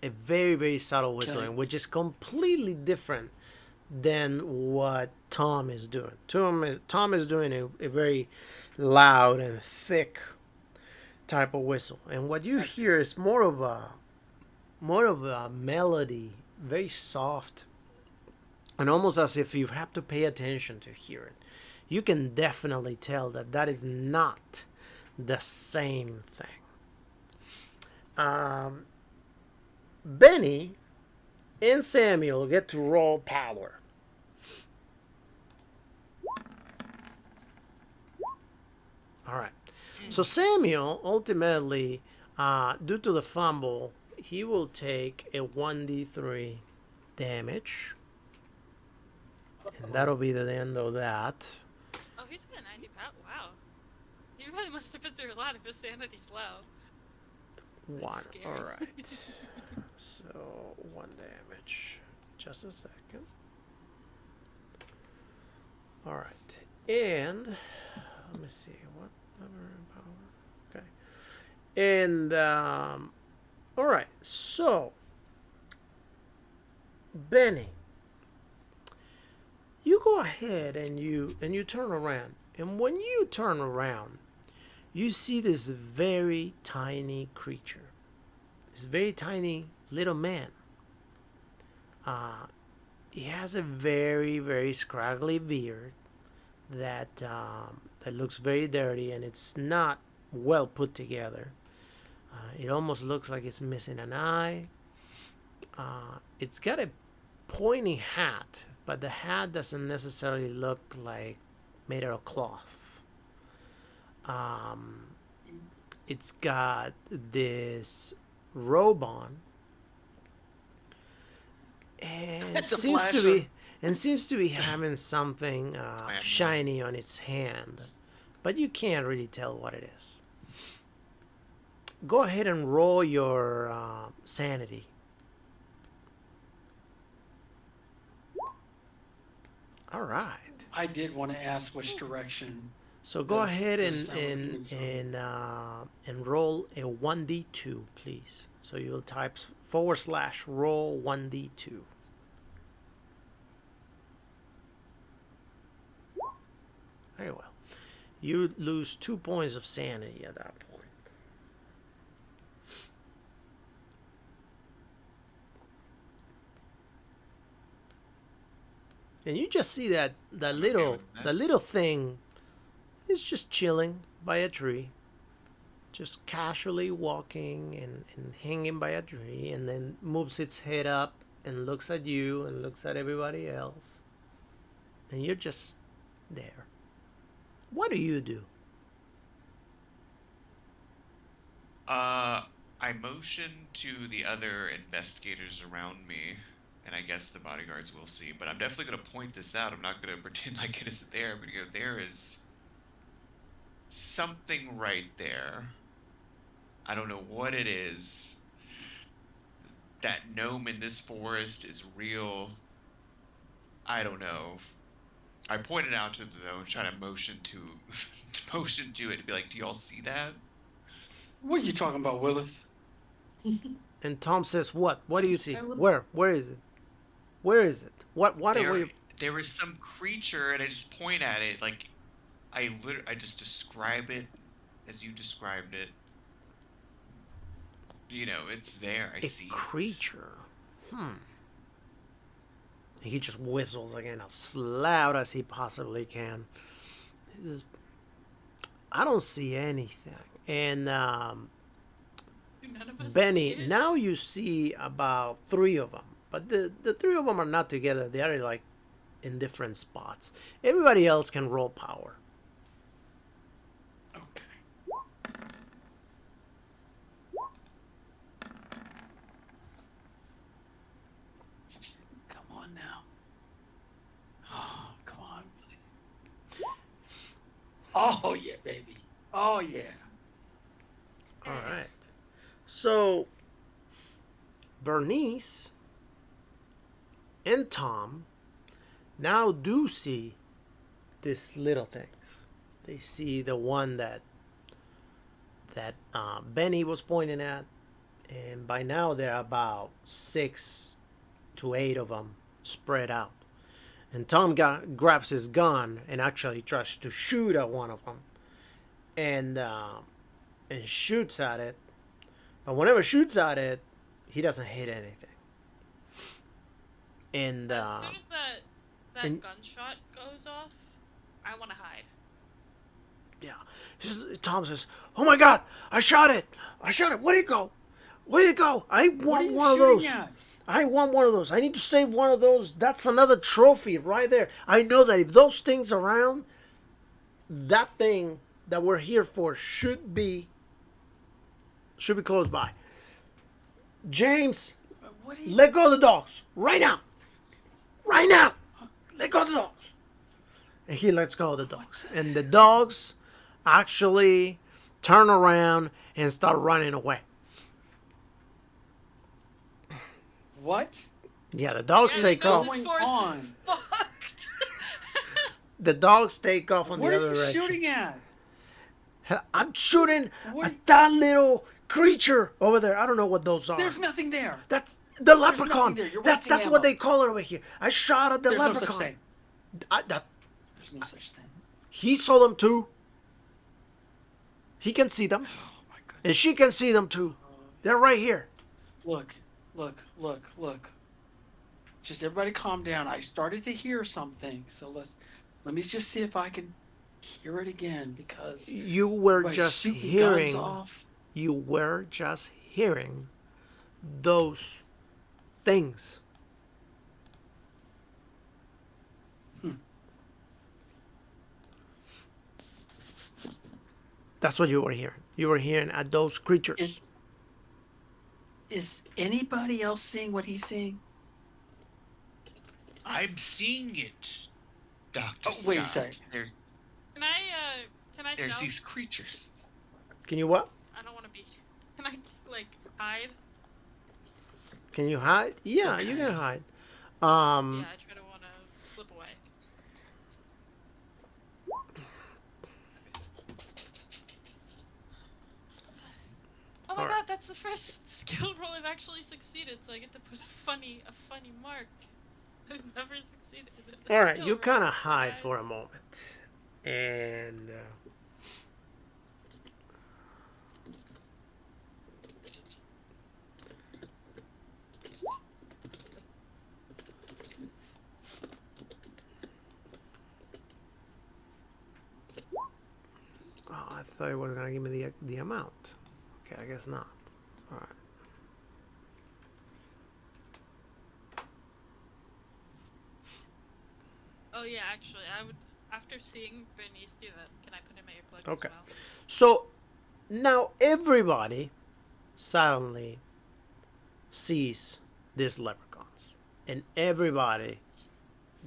A very, very subtle whistling,
Okay.
which is completely different than what Tom is doing. Tom is doing a very loud and thick type of whistle, and what you hear is more of a melody, very soft, and almost as if you have to pay attention to hear it. You can definitely tell that is not the same thing. Benny and Samuel get to roll power. All right. So Samuel ultimately, due to the fumble, he will take a 1d3 damage. And that'll be the end of that.
Oh, he's got a 90 power. Wow. really must have been through a lot if his sanity's low.
1.
scary.
All right. So 1 damage. Just a second. All right. And let me see what number and power. Okay. And all right. So Benny, you go ahead and you turn around. And when you turn around, you see this very tiny creature. This very tiny little man. He has a very, very scraggly beard that that looks very dirty, and it's not well put together. It almost looks like it's missing an eye. It's got a pointy hat, but the hat doesn't necessarily look like made out of cloth. It's got this robe on, and
It's a
seems to be having something shiny on its hand, but you can't really tell what it is. Go ahead and roll your sanity. All right.
I did want to ask which direction.
So go ahead
the sound was coming from.
and roll a 1d2, please. So you'll type / roll 1d2. Very well. You lose 2 points of sanity at that point. And you just see that little thing is just chilling by a tree, just casually walking and hanging by a tree, and then moves its head up and looks at you and looks at everybody else, and you're just there. What do you do?
I motion to the other investigators around me, and I guess the bodyguards will see, but I'm definitely going to point this out. I'm not going to pretend like it isn't there. I'm going to go, there is something right there. I don't know what it is. That gnome in this forest is real. I don't know. I pointed out to the gnome, trying to motion to it and be like, do y'all see that?
What are you talking about, Willis?
And Tom says, "What? What do you see?
I would-
Where? Where is it? Where is it? What are we?"
There was some creature, and I just point at it, like I just describe it as you described it. You know, it's there. I see
A creature. He just whistles again as loud as he possibly can. He says, "I don't see anything." And
None of us
Benny,
see it?
now you see about 3 of them, but the 3 of them are not together. They are like in different spots. Everybody else can roll power.
Okay. Come on now. Oh, come on, please. Oh, yeah, baby. Oh, yeah.
All right. So Bernice and Tom now do see these little things. They see the one that Benny was pointing at, and by now there are about 6 to 8 of them spread out. And Tom grabs his gun and actually tries to shoot at one of them, and shoots at it. But whenever he shoots at it, he doesn't hit anything. And
As soon as that
and-
gunshot goes off, I want to hide.
yeah, Tom says, "Oh my God, I shot it! I shot it! Where'd it go? Where'd it go? I
What are
want
you
one of those.
shooting at?
I want one of those. I need to save one of those. That's another trophy right there. I know that if those things are around, that thing that we're here for should be close by. James,
What are you...
let go of the dogs right now. Right now. Let go of the dogs." And he lets go of the dogs. And the dogs actually turn around and start running away.
What?
Yeah, the dogs
Yeah,
What's
take
they know
off.
this
going
forest is
on?
fucked.
The dogs take off on
What
the
are
other
you
direction.
shooting at?
I'm shooting
What?
at that little creature over there. I don't know what those are.
There's nothing there.
That's the
There's
leprechaun.
nothing there. You're
That's
wasting
what
ammo.
they call it over here. I shot at the
There's no
leprechaun.
such thing.
That
There's no such thing.
he saw them too. He can see them,
Oh my goodness.
and she can see them too. They're right here.
Look. Just everybody calm down. I started to hear something, so let me just see if I can hear it again, because
You were
by
just
shooting
hearing.
guns off.
You were just hearing those things. That's what you were hearing. You were hearing at those creatures.
Is anybody else seeing what he's seeing?
I'm seeing it, Doctor
Oh, wait a
Scott.
sec.
Can I
There's
stealth?
these creatures.
Can you what?
I don't want to be. Can I like hide?
Can you hide? Yeah, you can hide. Um,
Yeah, I try to want to slip away. Oh my
Alright.
god, that's the first skill roll I've actually succeeded, so I get to put a funny mark. I've never succeeded. at a
all right,
skill
you kind
roll,
of hide
guys.
for a moment, and oh, I thought it was gonna give me the amount. Okay, I guess not. All right.
Oh yeah, actually, I would. After seeing Bernice do that, can I put in my earplug
Okay.
as well?
So now everybody suddenly sees these leprechauns, and everybody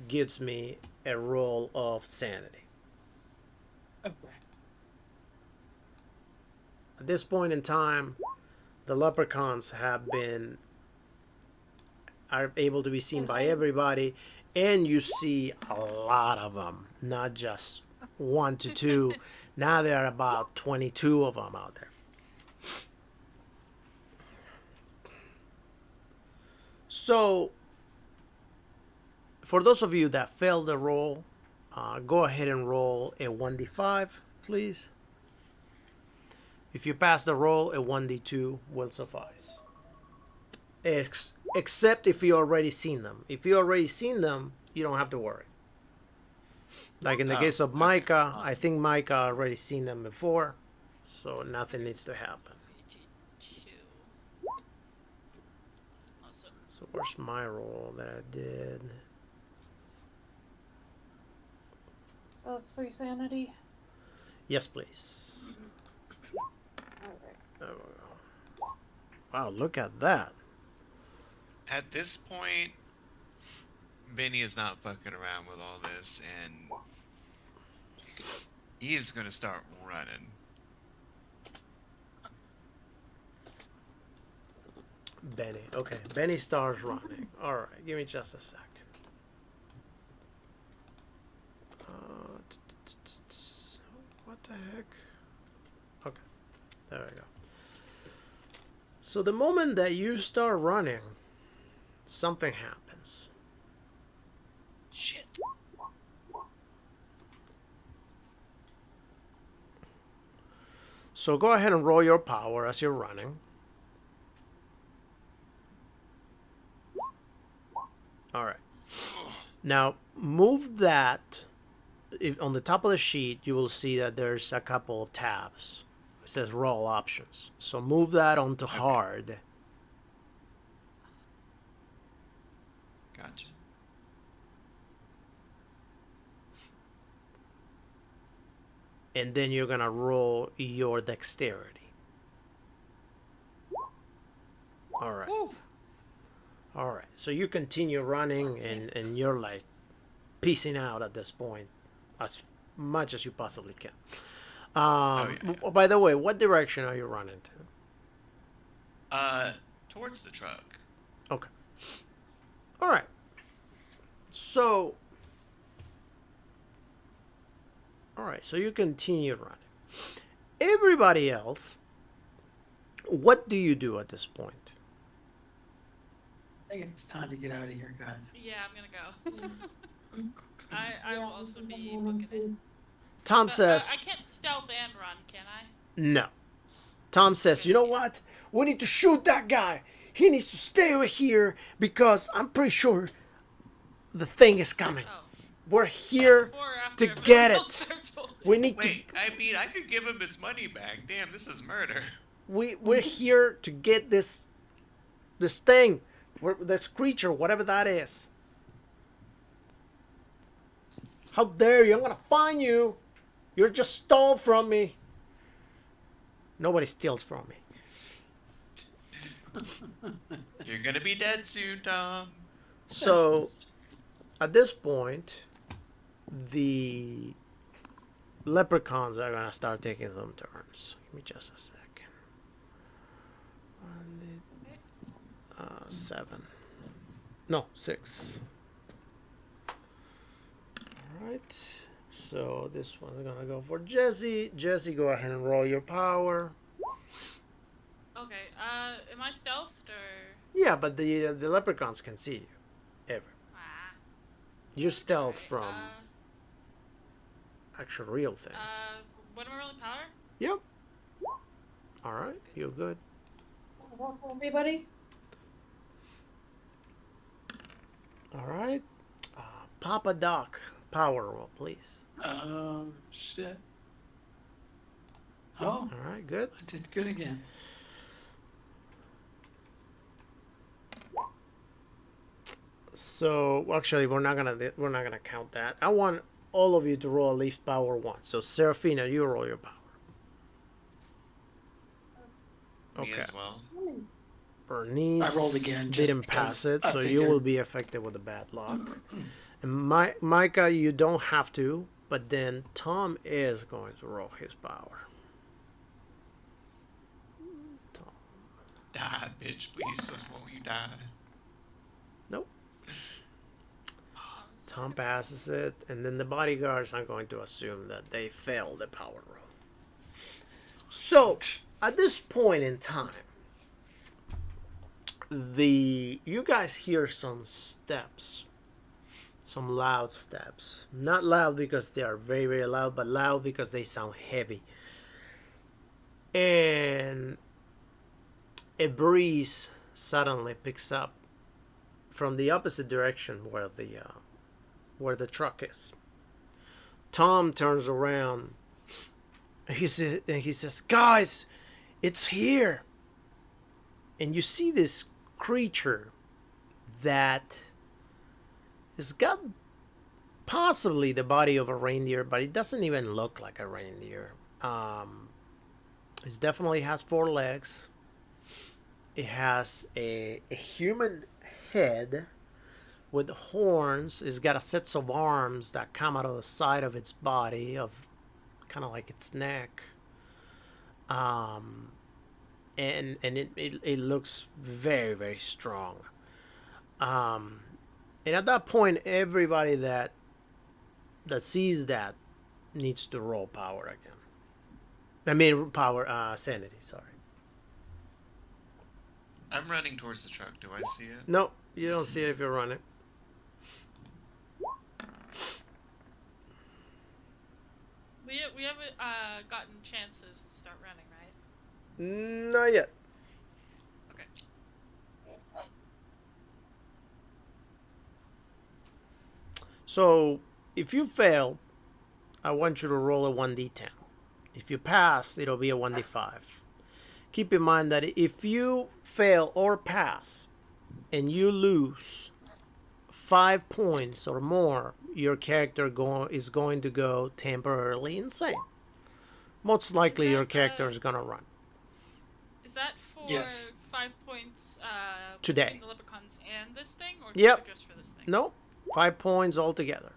gives me a roll of sanity.
Okay.
At this point in time, the leprechauns are able to be seen by everybody, and you see a lot of them, not just 1 to 2. Now there are about 22 of them out there. So, for those of you that failed the roll, go ahead and roll a 1d5, please. If you pass the roll, a 1d2 will suffice. Except if you already seen them. If you already seen them, you don't have to worry. Like in the case of Micah, I think Micah already seen them before, so nothing needs to happen.
3, 2. Awesome.
So where's my roll that I did?
So that's 3 sanity.
Yes, please.
Alright.
There we go. Wow, look at that.
At this point, Benny is not fucking around with all this, and he is gonna start running.
Benny. Okay, Benny starts running. Alright, give me just a sec. What the heck? Okay, there we go. So the moment that you start running, something happens.
Shit.
So go ahead and roll your power as you're running. All right. Now move that. On the top of the sheet, you will see that there's a couple of tabs. It says roll options. So move that onto hard.
Gotcha.
And then you're going to roll your dexterity. All right.
Woo.
All right. So you continue running, and you're like piecing out at this point as much as you possibly can.
yeah.
By the way, what direction are you running to?
Towards the truck.
Okay. All right. So, all right. So you continue running. Everybody else, what do you do at this point?
I think it's time to get out of here, guys.
Yeah, I'm gonna go. I will also be booking it.
Tom
But,
says,
I can't stealth and run, can I?
no. Tom says, you know what? We need to shoot that guy. He needs to stay over here because I'm pretty sure the thing is coming.
Oh.
We're here
Before or after
to
everyone
get
else
it.
starts folding?
We need
Wait, I mean, I could give him his money back. Damn, this is murder.
we're here to get this thing, this creature, whatever that is. How dare you? I'm gonna find you. You're just stole from me. Nobody steals from me.
You're gonna be dead soon, Tom.
So, at this point, the leprechauns are gonna start taking some turns. Give me just a second. 7. No, 6. Alright. So this one's gonna go for Jesse. Jesse, go ahead and roll your power.
Okay, am I stealthed or...
Yeah, but the leprechauns can see you. Ever.
Ah,
You're stealth
okay,
from actual real things.
what am I rolling power?
Yep. Alright, you're good.
What was that for everybody?
Alright. Papa Doc, power roll, please.
Shit. Oh,
Alright, good.
I did good again.
So actually, we're not gonna count that. I want all of you to roll at least power 1. So Serafina, you roll your power.
Me
Okay.
as well.
Bernice
I rolled again just
didn't pass
because
it,
I
so you
figured-
will be affected with the bad luck. And Micah, you don't have to, but then Tom is going to roll his power. Tom.
Die, bitch, please. Just won't you die?
Nope. Tom passes it, and then the bodyguards are going to assume that they failed the power roll. So, at this point in time, you guys hear some steps, some loud steps. Not loud because they are very, very loud, but loud because they sound heavy. And a breeze suddenly picks up from the opposite direction where the truck is. Tom turns around. He says, "Guys, it's here." And you see this creature that has got possibly the body of a reindeer, but it doesn't even look like a reindeer. It definitely has 4 legs. It has a human head with horns. It's got a set of arms that come out of the side of its body, of kind of like its neck. And it looks very, very strong. And at that point, everybody that sees that needs to roll power again. I mean, sanity. Sorry.
I'm running towards the truck. Do I see it?
No, you don't see it if you're running.
We haven't gotten chances to start running, right?
Not yet.
Okay.
So, if you fail, I want you to roll a 1d10. If you pass, it'll be a 1d5. Keep in mind that if you fail or pass and you lose 5 points or more, your character is going to go temporarily insane. Most likely,
that,
your character is going to run.
Is that for
Yes.
5 points
Today.
between the leprechauns and this thing, or
Yep.
just for this thing?
No, 5 points altogether.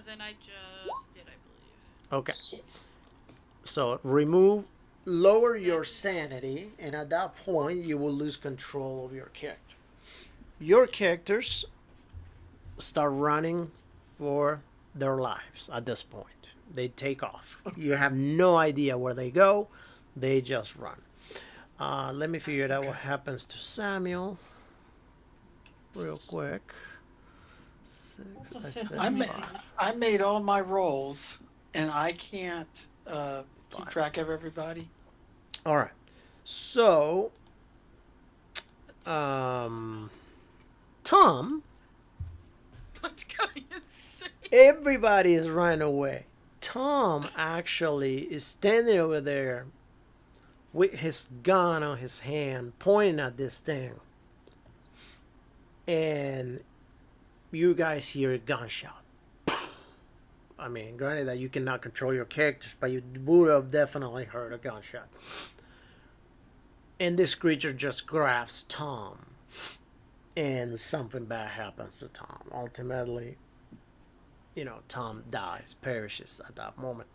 Then I just did, I believe.
Okay.
Shit.
So lower your sanity, and at that point, you will lose control of your character. Your characters start running for their lives at this point. They take off. You have no idea where they go. They just run. Let me figure out what happens to Samuel real quick.
What's a
I
fifth
said
I made,
five.
I made all my rolls, and I can't keep
Five.
track of everybody.
All right. So, Tom,
What's going insane?
everybody is running away. Tom actually is standing over there with his gun on his hand, pointing at this thing. And you guys hear a gunshot. I mean, granted that you cannot control your characters, but you would have definitely heard a gunshot. And this creature just grabs Tom. And something bad happens to Tom. Ultimately, Tom dies, perishes at that moment.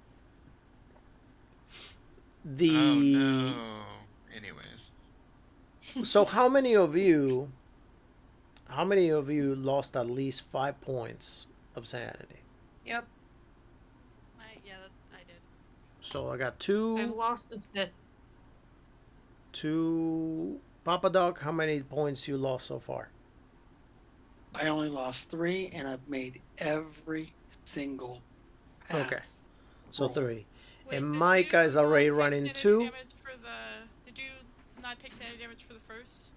Oh no. Anyways.
So how many of you lost at least 5 points of sanity?
Yep.
Yeah, I did.
So I got
I've
two.
lost a fifth.
Papa Dog, how many points you lost so far?
I only lost 3, and I've made every single pass.
So
roll.
3.
Wait,
And
did
Micah
you
is already
not take
running
sanity
2.
damage for Did you not take sanity damage for the first,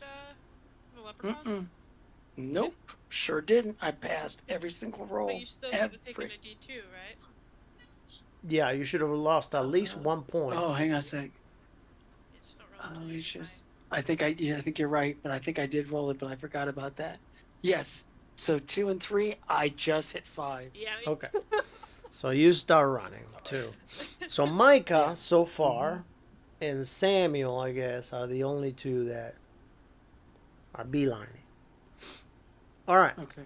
the leprechauns?
Nope, sure didn't. I passed every single roll.
But you still should have taken
Every.
a D2, right?
Yeah, you should have lost at least 1 point.
Oh, hang on a sec.
You just don't roll until
It's
you're
just. I think you're right, but I think I did roll it, but I forgot about that. Yes. So 2 and 3, I just hit 5.
fine. Yeah.
Okay. So you start running too. So Micah,
Yeah.
so far, and Samuel, I guess, are the only two that are beelining. All right.
Okay.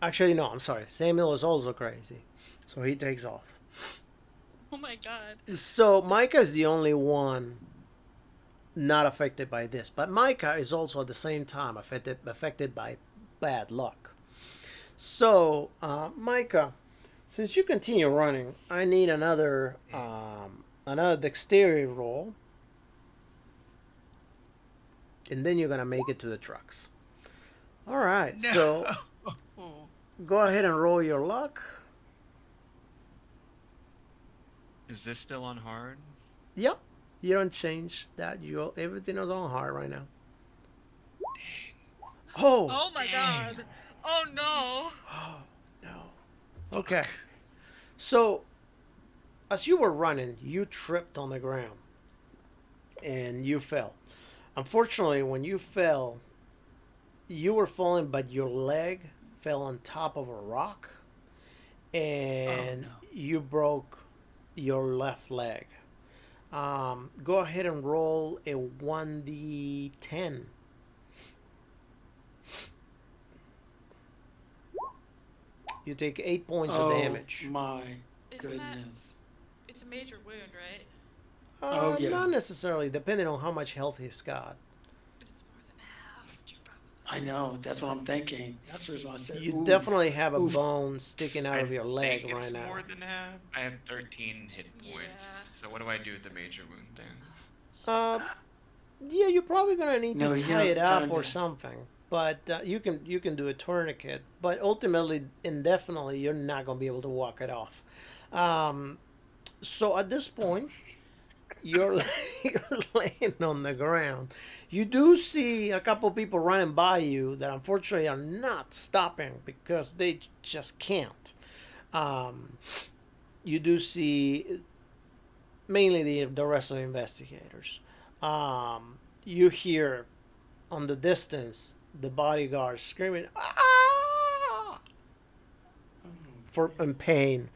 Actually, no, I'm sorry. Samuel is also crazy. So he takes off.
Oh my god.
So Micah is the only one not affected by this. But Micah is also at the same time affected by bad luck. So, Micah, since you continue running, I need another dexterity roll. And then you're going to make it to the trucks. All right.
No.
So go ahead and roll your luck.
Is this still on hard?
Yep. You don't change that. Everything is on hard right now. Oh.
Oh my
Dang.
god. Oh no.
Oh, no. Okay. So, as you were running, you tripped on the ground. And you fell. Unfortunately, when you fell, you were falling, but your leg fell on top of a rock. And you broke your left leg. Go ahead and roll a 1d10. You take 8 points of damage.
My
Isn't that?
goodness.
It's a major wound, right?
Oh, yeah.
Not necessarily, depending on how much health he's got.
If it's more than half, which you probably.
I know. That's what I'm thinking. That's the reason I said.
You
ooh.
definitely have a
Oof.
bone sticking out of your leg
think
right
it's
now.
more than half. I have 13 hit
Yeah.
points. So what do I do with the major wound thing?
Yeah, you're probably gonna need
No,
to
he
tie
has
it up
time
or
to-
something. But you can do a tourniquet. But ultimately, indefinitely, you're not gonna be able to walk it off. So at this point, you're you're laying on the ground. You do see a couple people running by you that unfortunately are not stopping because they just can't. You do see mainly the rest of the investigators. You hear on the distance the bodyguards screaming "Ah!" in pain,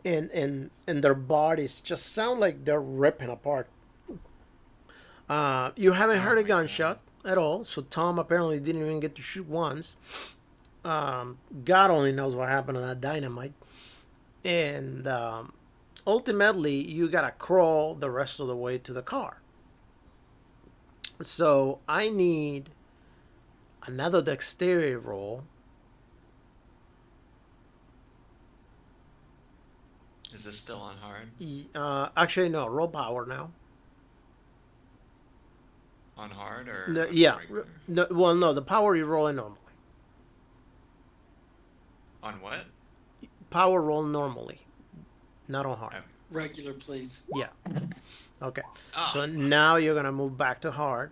and their bodies just sound like they're ripping apart. You haven't heard a
my
gunshot at all, so Tom apparently didn't even get to shoot once. God only knows what happened to that dynamite. And ultimately you gotta crawl the rest of the way to the car. So I need another dexterity roll.
Is this still on hard?
Actually, no, roll power now.
On hard or
No,
on
yeah.
regular?
No, well, no, the power you roll normally.
On what?
Power roll normally, not on hard.
Okay.
Regular, please.
Yeah. Okay.
Oh,
So now you're gonna move back to hard.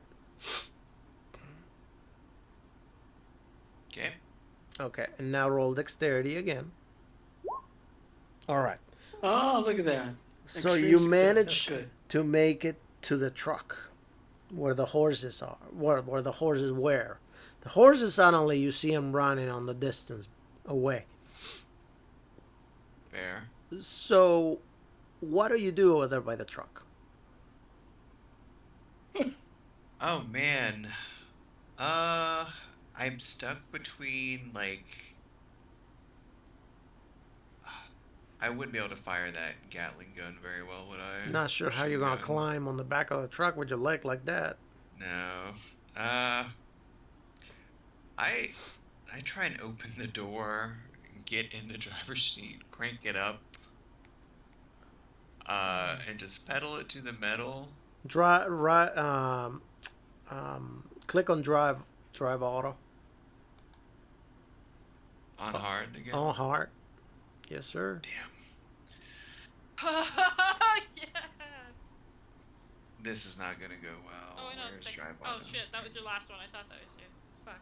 okay.
Okay, and now roll dexterity again. All right.
Oh, look at that.
So
Extreme
you
success, that's
manage
good.
to make it to the truck where the horses are, where the horses were. The horses suddenly you see them running on the distance away.
Fair.
So what do you do over there by the truck?
Oh man. I'm stuck between like I wouldn't be able to fire that Gatling gun very well, would I?
Not sure how
Machine
you're gonna
gun.
climb on the back of the truck with your leg like that.
No. I try and open the door, get in the driver's seat, crank it up, and just pedal it to the metal.
Drive right. Click on drive auto
On hard again.
on hard. Yes, sir.
Damn.
Yeah.
This is not gonna go well.
Oh, I know.
Where's
Thanks.
drive
Oh
auto?
shit, that was your last one. I thought that was you. Fuck.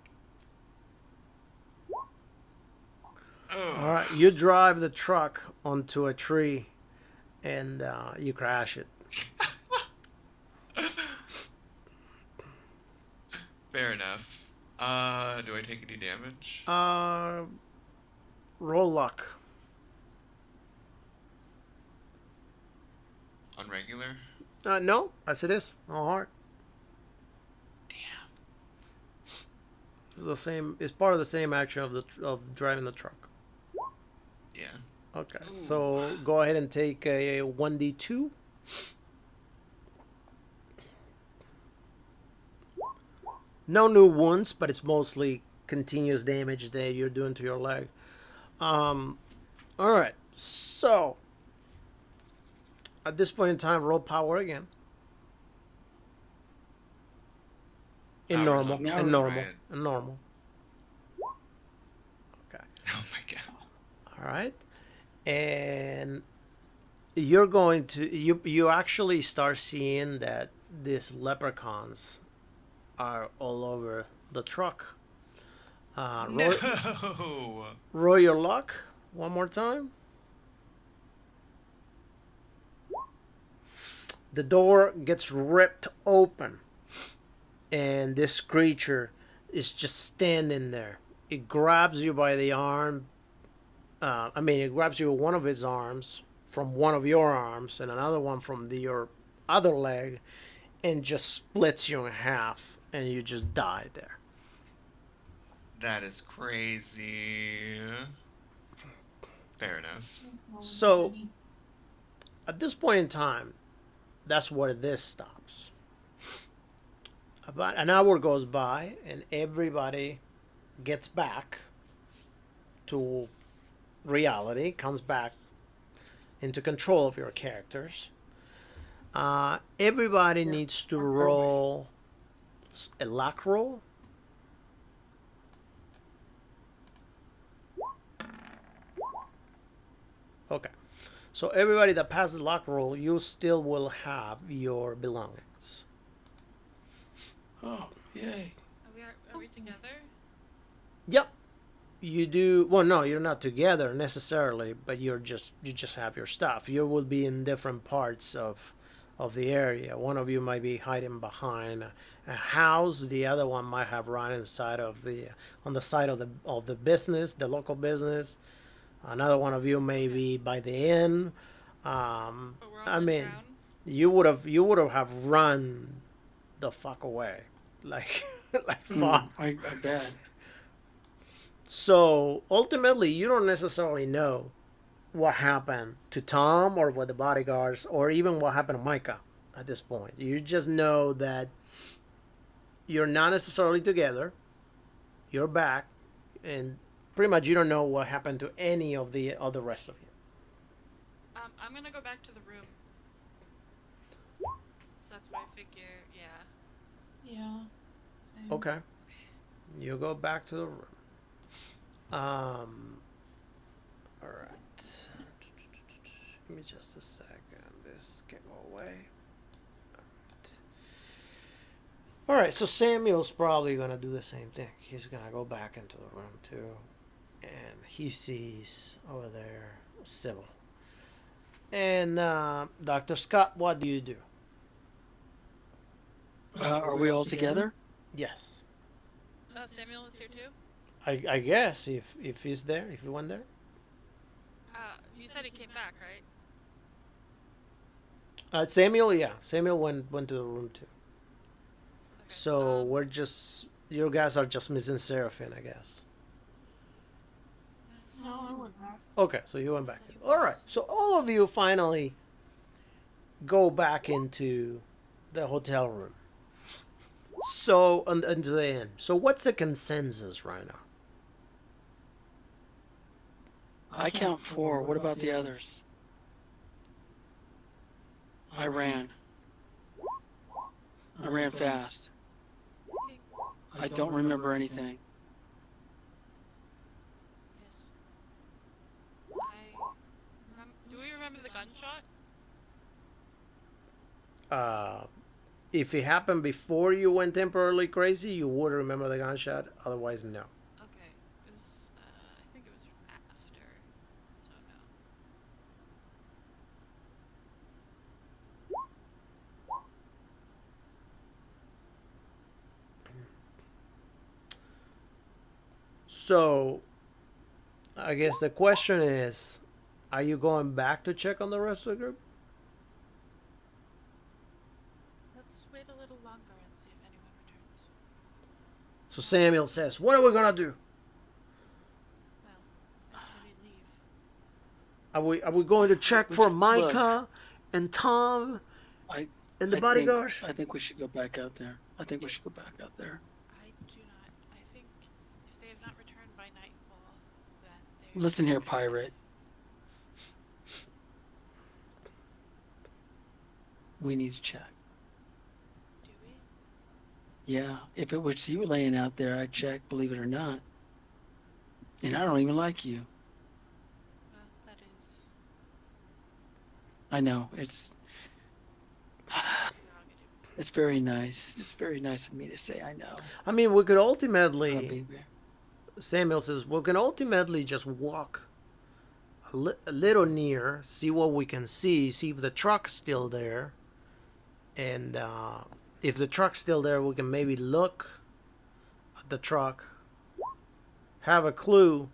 Oh.
All right, you drive the truck onto a tree, and you crash it.
Fair enough. Do I take any damage?
Roll luck.
On regular?
No, as it is on hard.
Damn.
It's the same. It's part of the same action of driving the truck.
Yeah.
Okay, so go ahead and take a 1d2. No new wounds, but it's mostly continuous damage that you're doing to your leg. All right, so at this point in time, roll power again. In
Power's
normal,
on
now,
in normal,
right?
in normal. Okay.
Oh my god.
All right, and you're going to you actually start seeing that these leprechauns are all over the truck.
No.
Roll your luck one more time. The door gets ripped open, and this creature is just standing there. It grabs you by the arm. It grabs you with one of its arms from one of your arms and another one from your other leg, and just splits you in half, and you just die there.
That is crazy. Fair enough.
So, at this point in time, that's where this stops. About an hour goes by, and everybody gets back to reality, comes back into control of your characters. Everybody needs to roll a luck roll. Okay. So everybody that passes the luck roll, you still will have your belongings.
Oh, yay.
Are we together?
Yep. You do well. No, you're not together necessarily, but you just have your stuff. You will be in different parts of the area. One of you might be hiding behind a house. The other one might have run inside of on the side of the business, the local business. Another one of you may be by the inn.
But we're all
I
in
mean,
town?
you would have run the fuck away, like fuck.
I bet.
So ultimately, you don't necessarily know what happened to Tom or what the bodyguards or even what happened to Micah at this point. You just know that you're not necessarily together. You're back, and pretty much you don't know what happened to any of the other rest of you.
I'm gonna go back to the room. So that's my figure. Yeah.
Yeah. Same.
Okay. You go back to the room. All right. Give me just a second. This can go away. All right. So Samuel's probably gonna do the same thing. He's gonna go back into the room too, and he sees over there Sybil. And Dr. Scott, what do you do?
Are we all together?
Yes.
Samuel is here too.
I guess if he's there, if he went there.
You said he came back, right?
Samuel, yeah, Samuel went to the room too.
Okay.
So we're just you guys are just missing Seraphine, I guess.
No, I went back.
Okay, so you went back. All right, so all of you finally go back into the hotel room. So into the inn. So what's the consensus right now?
I count 4. What about the others? I ran. I ran fast. I don't remember anything.
Yes. Do we remember the gunshot?
If it happened before you went temporarily crazy, you would remember the gunshot. Otherwise, no.
Okay. It was. I think it was after. So no.
So, I guess the question is, are you going back to check on the rest of the group?
Let's wait a little longer and see if anyone returns.
So Samuel says, "What are we gonna do?
Well, I say we leave.
Are we going to check for
Look.
Micah and Tom
I
and the
I
bodyguards?"
I think we should go back out there. I think we should go back out there.
I do not. I think if they have not returned by nightfall, then they.
Listen here, pirate. We need to check.
Do we?
Yeah, if it was you laying out there, I'd check, believe it or not. And I don't even like you.
Well, that is
I know, it's
prerogative.
it's very nice. It's very nice of me to say I know.
I mean, we could
Oh,
ultimately,
baby.
Samuel says, we can ultimately just walk a little near, see what we can see if the truck's still there. And if the truck's still there, we can maybe look at the truck, have a clue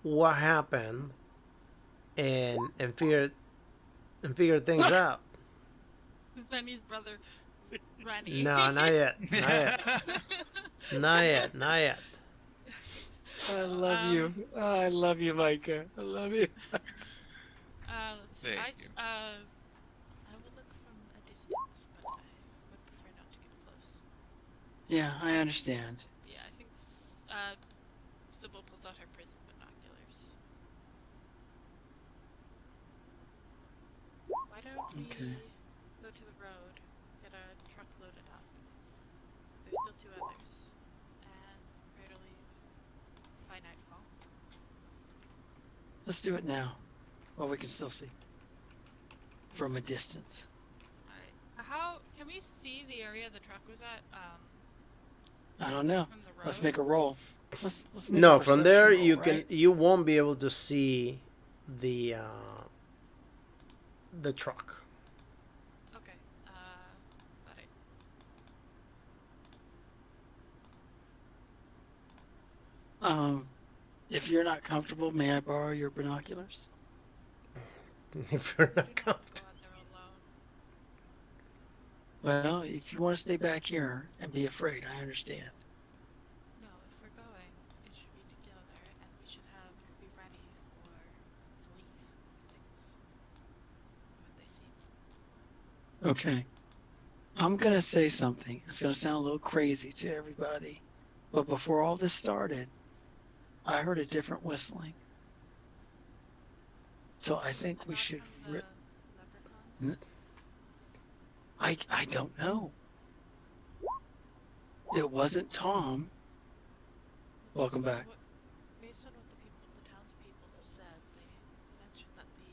what happened, and figure things out.
Then his brother, Rennie.
No, not yet. Not yet. Not yet.
I love you. I love you, Micah. I love you.
Let's see.
Thank you.
I would look from a distance, but I would prefer not to get close.
Yeah, I understand.
Yeah, I think Sybil pulls out her prison binoculars. Why don't we
Okay.
go to the road, get a truck loaded up? There's still 2 others, and pray to leave by nightfall.
Let's do it now. Well, we can still see. From a distance.
Alright. How can we see the area the truck was at?
I don't know.
From the road.
Let's make a roll. Let's make
No,
a
from there
perception
you
roll,
can
right?
you won't be able to see the truck.
Okay. Alright.
If you're not comfortable, may I borrow your binoculars?
If you're
We
not
do not go
comfortable.
out there alone.
Well, if you want to stay back here and be afraid, I understand.
No, if we're going, it should be together, and we should be ready for the leave.
Okay. I'm going to say something. It's going to sound a little crazy to everybody. But before all this started, I heard a different whistling. So I
Is
think
that
we
not
should.
from the leprechauns?
I don't know. It wasn't Tom. Welcome back.
Based on what the townspeople have said, they mentioned that the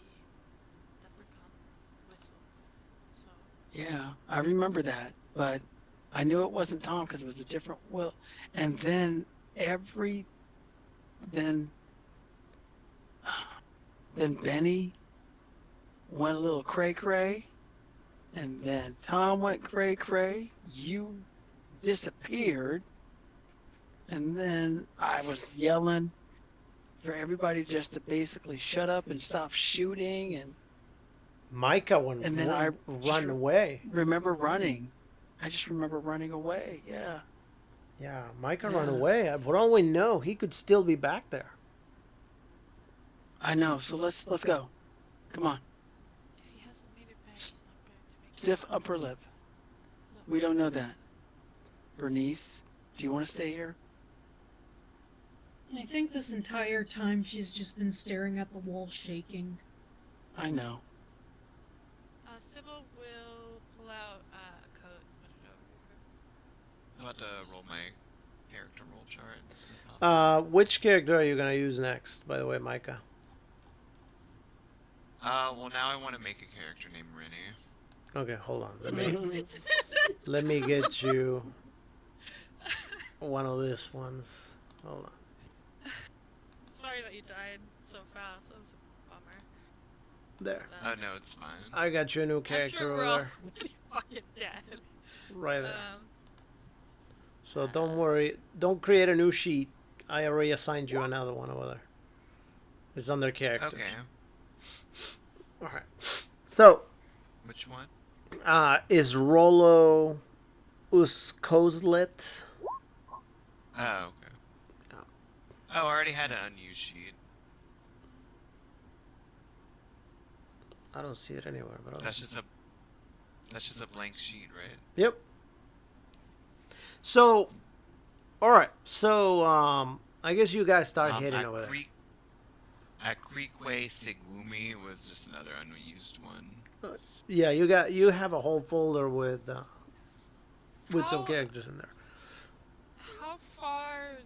leprechauns whistle. So
Yeah, I remember that, but I knew it wasn't Tom because it was a different will. And then every then then Benny went a little cray cray, and then Tom went cray cray. You disappeared, and then I was yelling for everybody just to basically shut up and stop shooting.
Micah
And then I just
run away.
remember running. I just remember running away. Yeah.
Yeah, Micah
Yeah.
ran away. For all we know, he could still be back there.
I know. So let's go. Come on.
if he hasn't made it back, he's not going to make
Stiff
it.
upper lip.
Look,
We don't know that. Bernice, do you want to stay here?
I think this entire time she's just been staring at the wall shaking.
I know.
Sybil will pull out a coat and put it over her.
I'm about to roll my character roll chart. It's gonna pop up.
Which character are you gonna use next, by the way, Micah?
Well, now I want to make a character named Rennie.
Okay, hold on. Let me get you one of these ones. Hold on.
Sorry that you died so fast. That was a bummer.
There.
Oh, no, it's fine.
I got you a new
I'm
character
sure
over
we're all
there.
pretty fucking dead.
Right there.
Um,
So don't worry. Don't create a new sheet. I already assigned you another one over there. It's under characters.
Okay.
Alright. So,
Which one?
is Rolo Uskozlet?
Oh, okay. Oh, I already had an unused sheet.
I don't see it anywhere, but
That's just a blank sheet, right?
Yep. So, all right. So, I guess you guys start heading over there.
Akrikwe Segumi was just another unused one.
Yeah, you have a whole folder with some
How-
characters in there.
How far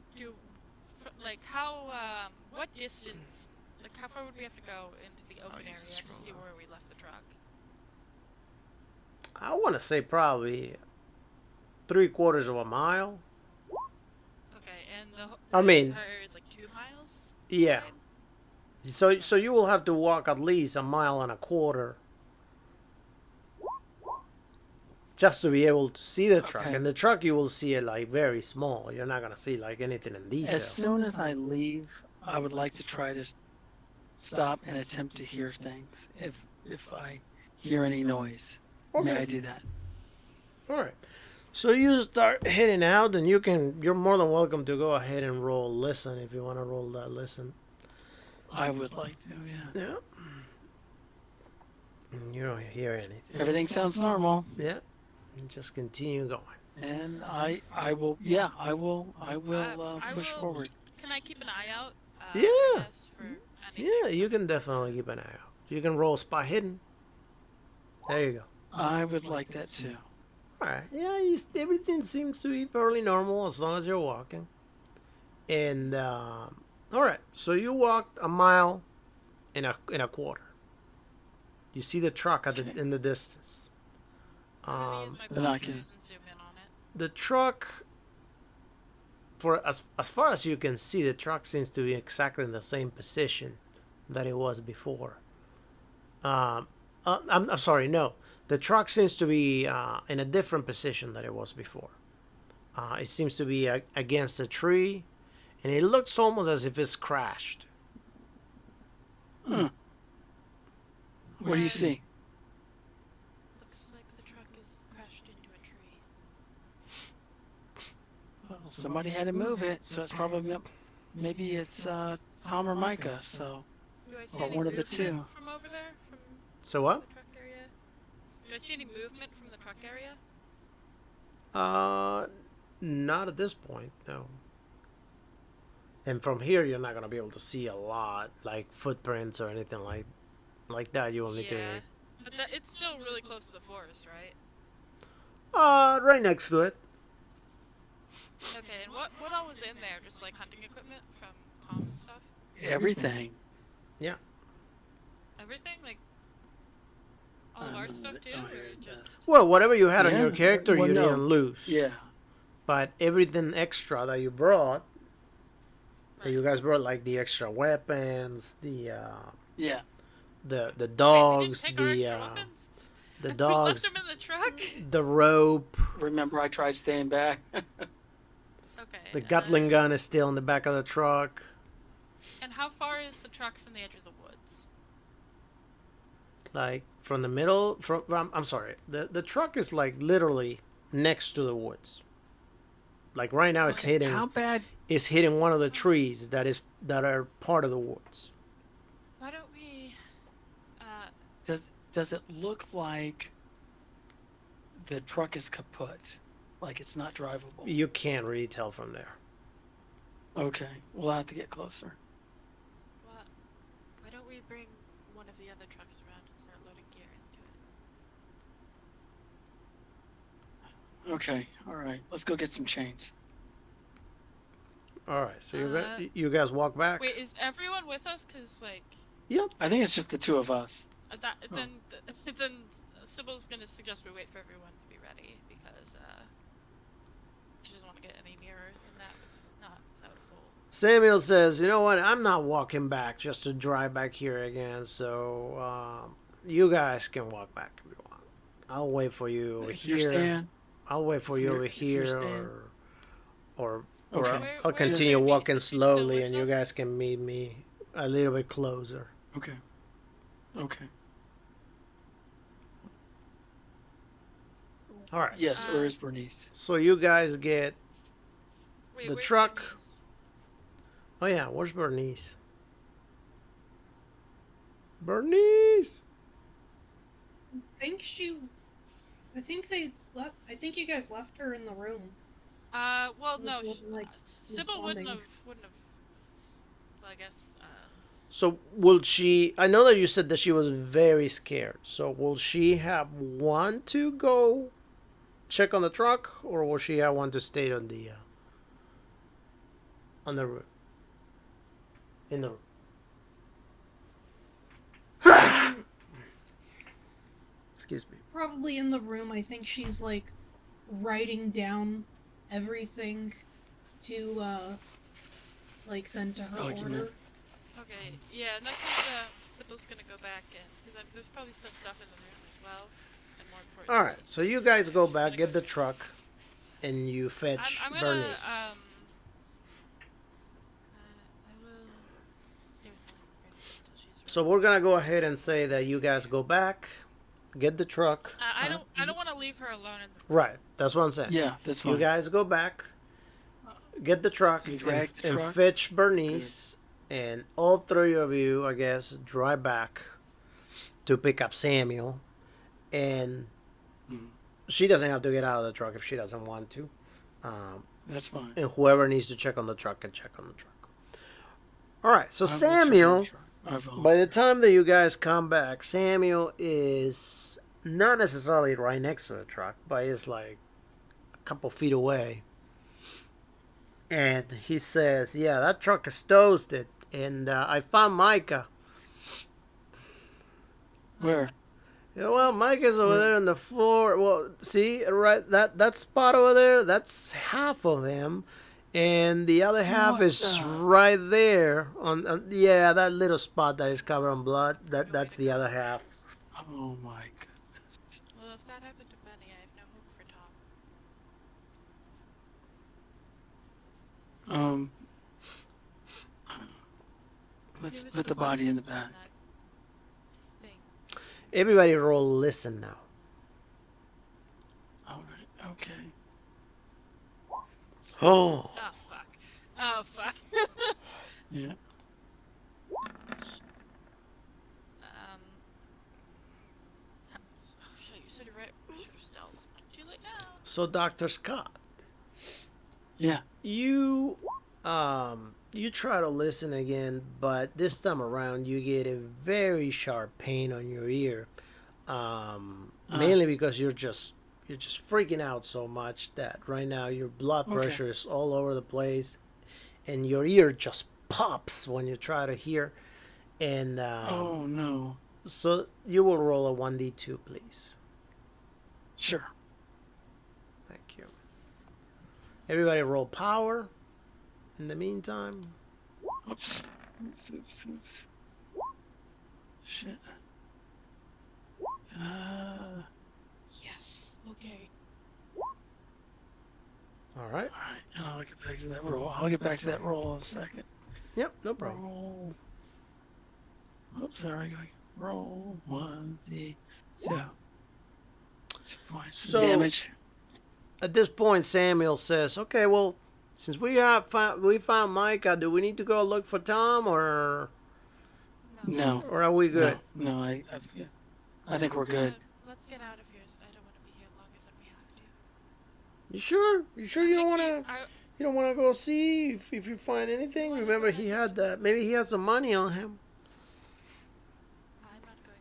what distance, how far would we have to go into the open
you
area to
scroll
see
up.
where we left the truck?
I want to say probably 3/4 of a mile.
Okay, and the
I mean-
entire area is like 2 miles?
Yeah.
wide?
So you will have to walk at least 1.25 miles just to be able to see the truck.
Okay.
And the truck you will see it like very small. You're not gonna see like anything in detail.
As soon as I leave, I would like to try to stop and attempt to hear things. If I hear any noise, may I do that?
All right. So you start heading out, and you're more than welcome to go ahead and roll listen if you want to roll that listen.
I would like to. Yeah.
Yeah. And you don't hear anything.
Everything sounds normal,
Yeah. And just continue going.
and I will. Yeah, I will
I
push
will
forward.
Can I keep an eye out?
Yeah.
I guess, for anything?
Yeah, you can definitely keep an eye out. You can roll spot hidden. There you go.
I would like that too.
All right. Yeah, everything seems to be fairly normal as long as you're walking. And all right. So you walked 1.25 miles. You see the truck in the distance.
I'm gonna use my
then I
binoculars
can-
and zoom in on it.
The truck, for as far as you can see, the truck seems to be exactly in the same position that it was before. I'm sorry, no. The truck seems to be in a different position than it was before. It seems to be against a tree, and it looks almost as if it's crashed.
What do you see?
Looks like the truck is crashed into a tree.
Well, somebody had to move it, so it's probably maybe it's Tom or Micah. So
Do I see
Or
any
one of the
movement
two.
from over there? From
So what?
the truck area? Do I see any movement from the truck area?
Not at this point, no. And from here, you're not gonna be able to see a lot, like footprints or anything like that. You will need
Yeah. But it's still really close to the forest, right?
to. Right next to it.
Okay, and what all was in there? Just like hunting equipment from Tom's stuff?
Everything.
Everything? Like all of our stuff too? Or just
Well, whatever you had on
Yeah,
your character,
well,
you
no.
didn't lose.
Yeah.
But everything extra that you brought, that you
Right.
guys brought, like the extra weapons,
Yeah.
the
Wait, we didn't
dogs,
take our extra weapons?
the
We left
dogs,
them in the truck?
the rope,
Remember, I tried staying back.
Okay.
the Gatling gun is still in the back of the truck.
And how far is the truck from the edge of the woods?
Like from the middle, I'm sorry, the truck is like literally next to the woods. Like right now, it's
Okay,
hitting.
How bad?
It's hitting one of the trees that are part of the woods.
Why don't we
Does it look like the truck is kaput? Like it's not drivable?
You can't really tell from there.
Okay, we'll have to get closer.
why don't we bring one of the other trucks around and start loading gear into it?
Okay, all right. Let's go get some chains.
All right, so
Uh,
you guys walk back.
Wait, is everyone with us? Cause like
I think it's just the two of us.
then then Sybil's gonna suggest we wait for everyone to be ready because she doesn't want to get any nearer than that without a full.
Samuel says, "You know what? I'm not walking back just to drive back here again. So you guys can walk back if you want. I'll wait for you over
If you're
here.
staying,
I'll wait for you over
if you're
here,
staying.
or
Okay.
I'll
Where's
continue
Bernice?
walking
Is she still
slowly,
with
and you
us?
guys can meet me a little bit closer."
Okay. Okay.
All right.
Yes,
Uh,
where is Bernice?
So you guys get.
Wait,
The
where's
truck.
Bernice?
Oh yeah, where's Bernice? Bernice.
I think they left. I think you guys left her in the room.
Well,
It
no,
wasn't, like,
Sybil wouldn't
responding.
have. Well, I guess.
So will she? I know that you said that she was very scared. So will she have one to go check on the truck, or will she have one to stay on the roof? In the room. Excuse me.
Probably in the room. I think she's like writing down everything to like send to her
Document.
order.
Okay, yeah, in that case, Sybil's gonna go back and because there's probably still stuff in the room as well, and more importantly.
All right. So you guys go
she's
back,
gonna
get
go
the
check.
truck, and you fetch
I'm gonna
Bernice.
I will stay with Bernice until she's ready.
So we're gonna go ahead and say that you guys go back, get the truck.
I don't want to leave her alone in the.
Right. That's what I'm saying.
Yeah, that's fine.
You guys go back, get the truck,
You
and,
drag the
and
truck?
fetch Bernice, and all three of you, I guess, drive back to pick up Samuel. And
Mhm.
she doesn't have to get out of the truck if she doesn't want to.
That's fine.
And whoever needs to check on the truck can check on the truck. All right. So
I will check on
Samuel,
the truck. I will.
by the time that you guys come back, Samuel is not necessarily right next to the truck, but he's like a couple feet away. And he says, "Yeah, that truck is toasted, and I found Micah."
Where?
Yeah, well, Micah's over there on the floor. Well, see, right, that spot over there, that's half of him, and the other half
What
is
the-
right there on yeah, that little spot that is covered in blood. That's the other half.
Oh my goodness.
Well, if that happened to Benny, I have no hope for Tom.
Let's
Who was
put the body in the
closest on
back.
that thing?
Everybody roll listen now.
All right. Okay.
Oh,
Oh fuck. Oh fuck.
Yeah.
Oh shit, you said you
So Dr. Scott,
Yeah.
you you try to listen again, but this time around you get a very sharp pain on your ear. Mainly because you're just freaking out so much that right now your blood
Okay.
pressure is all over the place, and your ear just pops when you try to hear. And
Oh no.
so you will roll a 1d2, please.
Sure.
Thank you. Everybody roll power. In the meantime,
Oops. Oops. Shit.
Yes. Okay.
all right.
All right. I'll get back to that roll. I'll get back to that roll in a second.
Yep, no problem.
Roll. Oops, there we go. Roll 1d2. 2 points.
So-
Damage.
At this point, Samuel says, "Okay, well, since we found Micah, do we need to go look for Tom, or
No.
are we good?"
No. Yeah. I think we're good.
Let's get out of here. I don't want to be here longer than we have to.
You sure? You sure you don't want to?
I-
You don't want to go see if you find anything? Remember, he had maybe he had some money on him.
I'm not going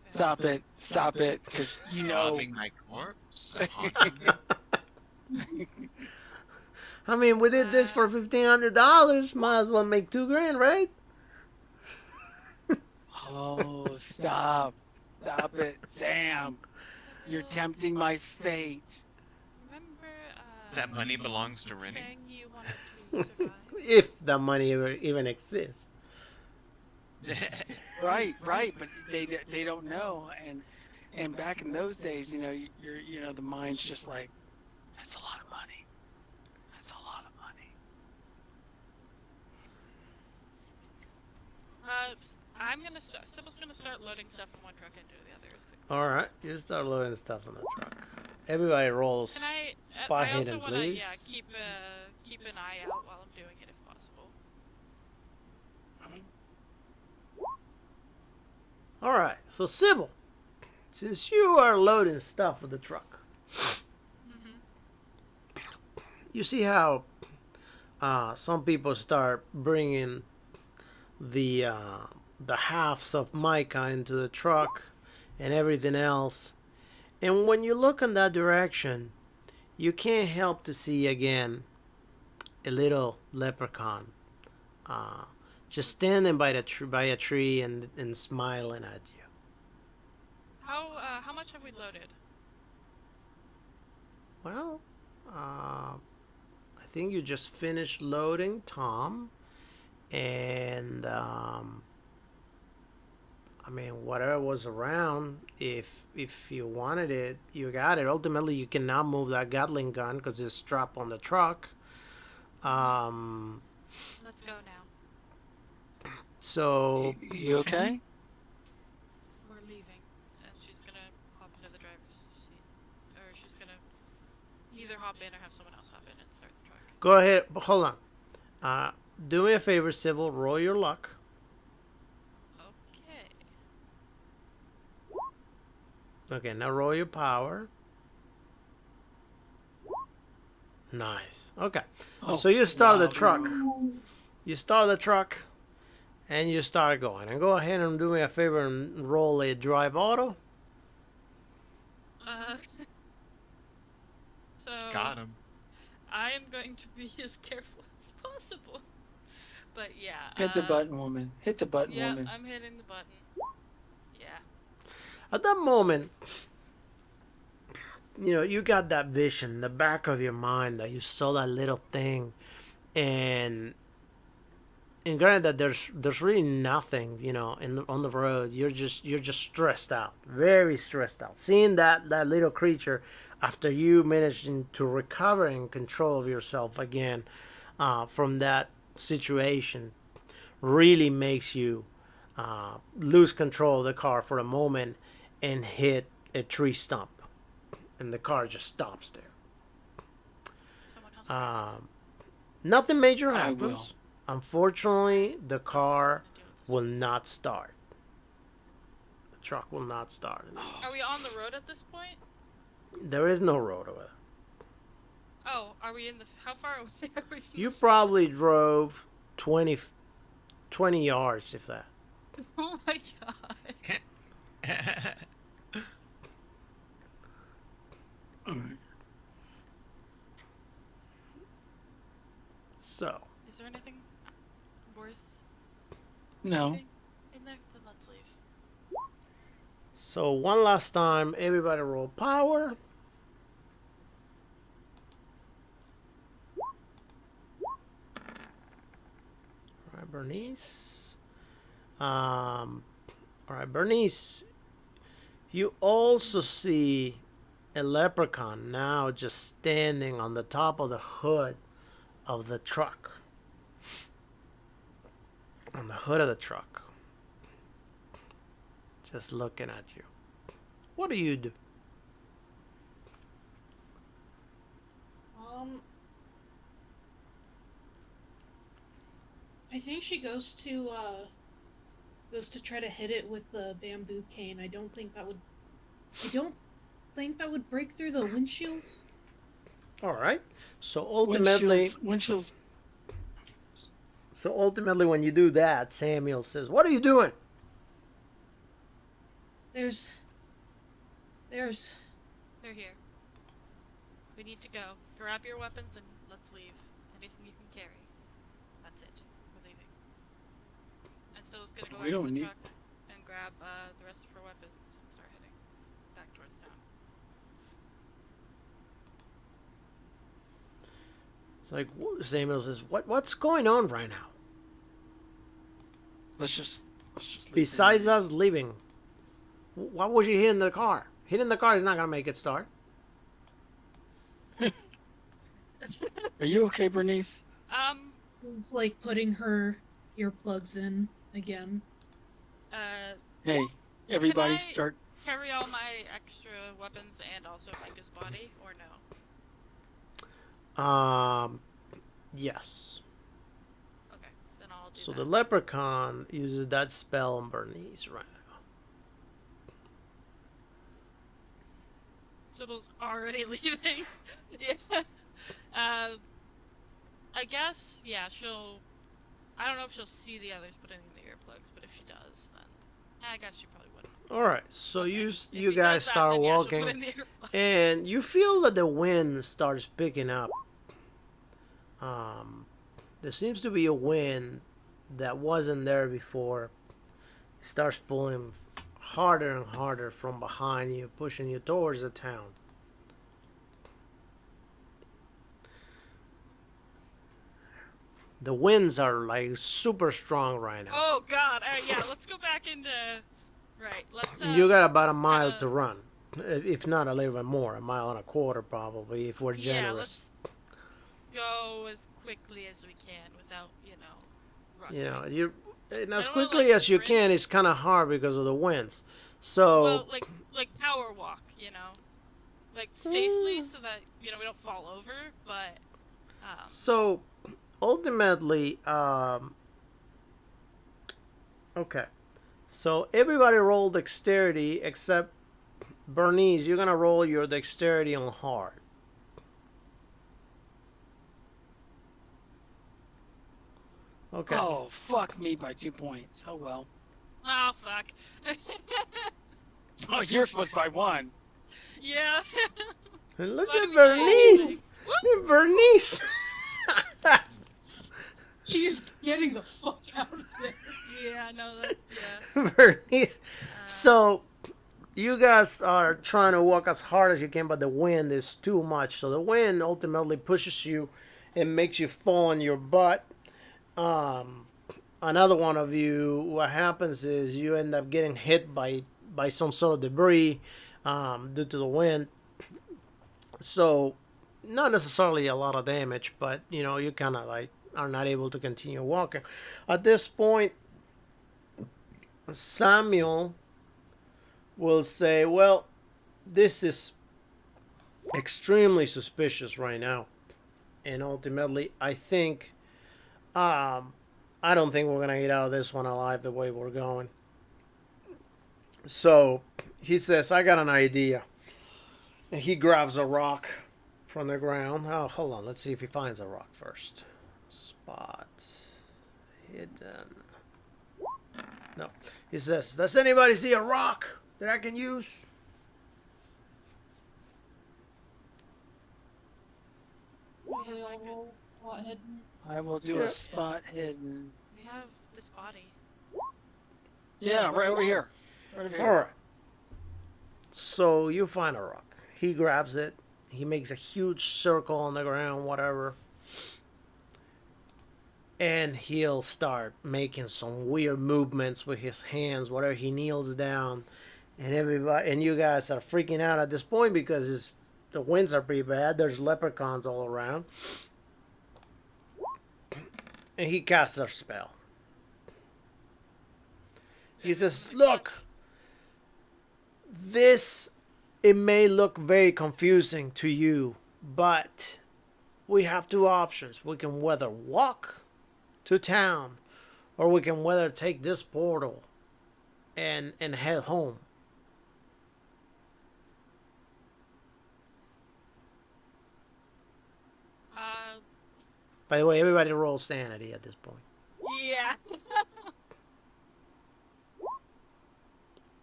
back.
Stop it, because you know.
Robbing my corpse? Haunting me?
I mean, we did this for $1,500. Might as well make $2,000, right?
Oh, stop it, Sam. You're tempting my fate.
Remember,
That money belongs to Rennie.
saying you wanted to survive?
If the money even exists.
Right, but they don't know, and back in those days, the mind's just like, that's a lot of money. That's a lot of money.
I'm gonna start. Sybil's gonna start loading stuff from one truck into the other as quick.
All right, you start loading stuff on the truck. Everybody rolls.
Can I?
Spot
I also
hidden,
wanna,
please.
keep an eye out while I'm doing it if possible.
All right, so Sybil, since you are loading stuff with the truck, you see how some people start bringing the halves of mica into the truck and everything else, and when you look in that direction, you can't help to see again a little leprechaun just standing by a tree and smiling at you.
How much have we loaded?
Well, I think you just finished loading Tom, and I mean, whatever was around, if you wanted it, you got it. Ultimately, you can now move that Gatling gun because it's strapped on the truck.
Let's go now.
So
You okay?
We're leaving, and she's gonna hop into the driver's seat, or she's gonna either hop in or have someone else hop in and start the truck.
go ahead. Hold on. Do me a favor, Sybil. Roll your luck.
Okay.
Okay, now roll your power. Nice. Okay.
Oh,
So you start the
wow.
truck. You start the truck, and you start going. And go ahead and do me a favor and roll a drive auto.
So
Got him.
I am going to be as careful as possible. But yeah.
Hit the button, woman. Hit the button,
Yeah,
woman.
I'm hitting the button. Yeah.
At that moment, you got that vision in the back of your mind that you saw that little thing, and granted that there's really nothing, on the road. You're just stressed out, very stressed out. Seeing that little creature after you managing to recover and control of yourself again from that situation really makes you lose control of the car for a moment and hit a tree stump, and the car just stops there.
Someone else. Drive.
Nothing major
I
happens.
will.
Unfortunately, the car
Gonna deal with this.
will not start. The truck will not start.
Are we on the road at this point?
There is no road over there.
Oh, are we in the? How far away are we from
You
the
probably drove 20 yards, if that.
Oh my god.
Alright.
So,
Is there anything worth
No.
leaving in there? Then let's leave.
so one last time, everybody roll power. All right, Bernice. All right, Bernice. You also see a leprechaun now just standing on the top of the hood of the truck. On the hood of the truck. Just looking at you. What do you do?
I think she goes to try to hit it with the bamboo cane. I don't think that would break through the windshield.
All right. So ultimately,
Windshields.
when you do that, Samuel says, "What are you doing?"
There's
They're here. We need to go. Grab your weapons and let's leave. Anything you can carry. That's it. We're leaving. And so it's gonna go
We
out to
don't
the
need-
truck and grab the rest of her weapons and start heading back towards town.
It's like Samuel says, "What's going on right now?"
Let's just leave.
Besides us leaving, what was you hitting the car? Hitting the car is not gonna make it start.
Are you okay, Bernice?
Who's like putting her earplugs in again.
Hey, everybody,
I-
start.
Carry all my extra weapons and also Micah's body, or no?
Yes.
Okay, then I'll do
So
that.
the leprechaun uses that spell on Bernice right now.
Sybil's already leaving. Yeah. I guess, yeah, I don't know if she'll see the others put in the earplugs, but if she does, then I guess she probably wouldn't.
All right. So
Okay.
you
If
you
he
guys
says that,
start
then yeah, she'll put
walking,
in the earplugs.
and you feel that the wind starts picking up. There seems to be a wind that wasn't there before. It starts pulling harder and harder from behind you, pushing you towards the town. The winds are like super strong right now.
Oh god, yeah, let's go back into... Right, let's...
You got about a mile
kinda-
to run, if not a little bit more, 1.25 miles probably, if we're
Yeah,
generous.
let's go as quickly as we can without, rushing.
You know, you and as
I don't wanna,
quickly
like,
as you
sprint.
can. It's kind of hard because of the winds. So
Well, like power walk, like safely so that we don't fall over. But
so ultimately, okay. So everybody roll dexterity except Bernice. You're gonna roll your dexterity on hard. Okay.
Oh, fuck me by 2 points. Oh well.
oh fuck,
Oh, you're supposed by 1.
yeah.
And look
Why do
at
we say
Bernice.
anything?
Look at Bernice.
She's getting the fuck out of there.
Yeah, no, that yeah.
Bernice. So you guys are trying to walk as hard as you can, but the wind is too much. So the wind ultimately pushes you and makes you fall on your butt. Another one of you, what happens is you end up getting hit by some sort of debris due to the wind. So not necessarily a lot of damage, but you kind of like are not able to continue walking. At this point, Samuel will say, well, this is extremely suspicious right now. And ultimately, I think, I don't think we're going to get out of this one alive the way we're going. So he says, I got an idea. And he grabs a rock from the ground. Oh, hold on. Let's see if he finds a rock first. Spot hidden. No. He says, does anybody see a rock that I can use?
We have,
We all
like,
roll spot hidden.
I will do
Yeah.
a spot hidden.
we have this body.
Yeah, right over here. Right over
All
here.
right. So you find a rock. He grabs it. He makes a huge circle on the ground, whatever. And he'll start making some weird movements with his hands, whatever. He kneels down, and everybody and you guys are freaking out at this point because the winds are pretty bad. There's leprechauns all around, and he casts a spell. He says, "Look, this it may look very confusing to you, but we have two options. We can whether walk to town, or we can whether take this portal and head home." By the way, everybody roll sanity at this point.
Yeah.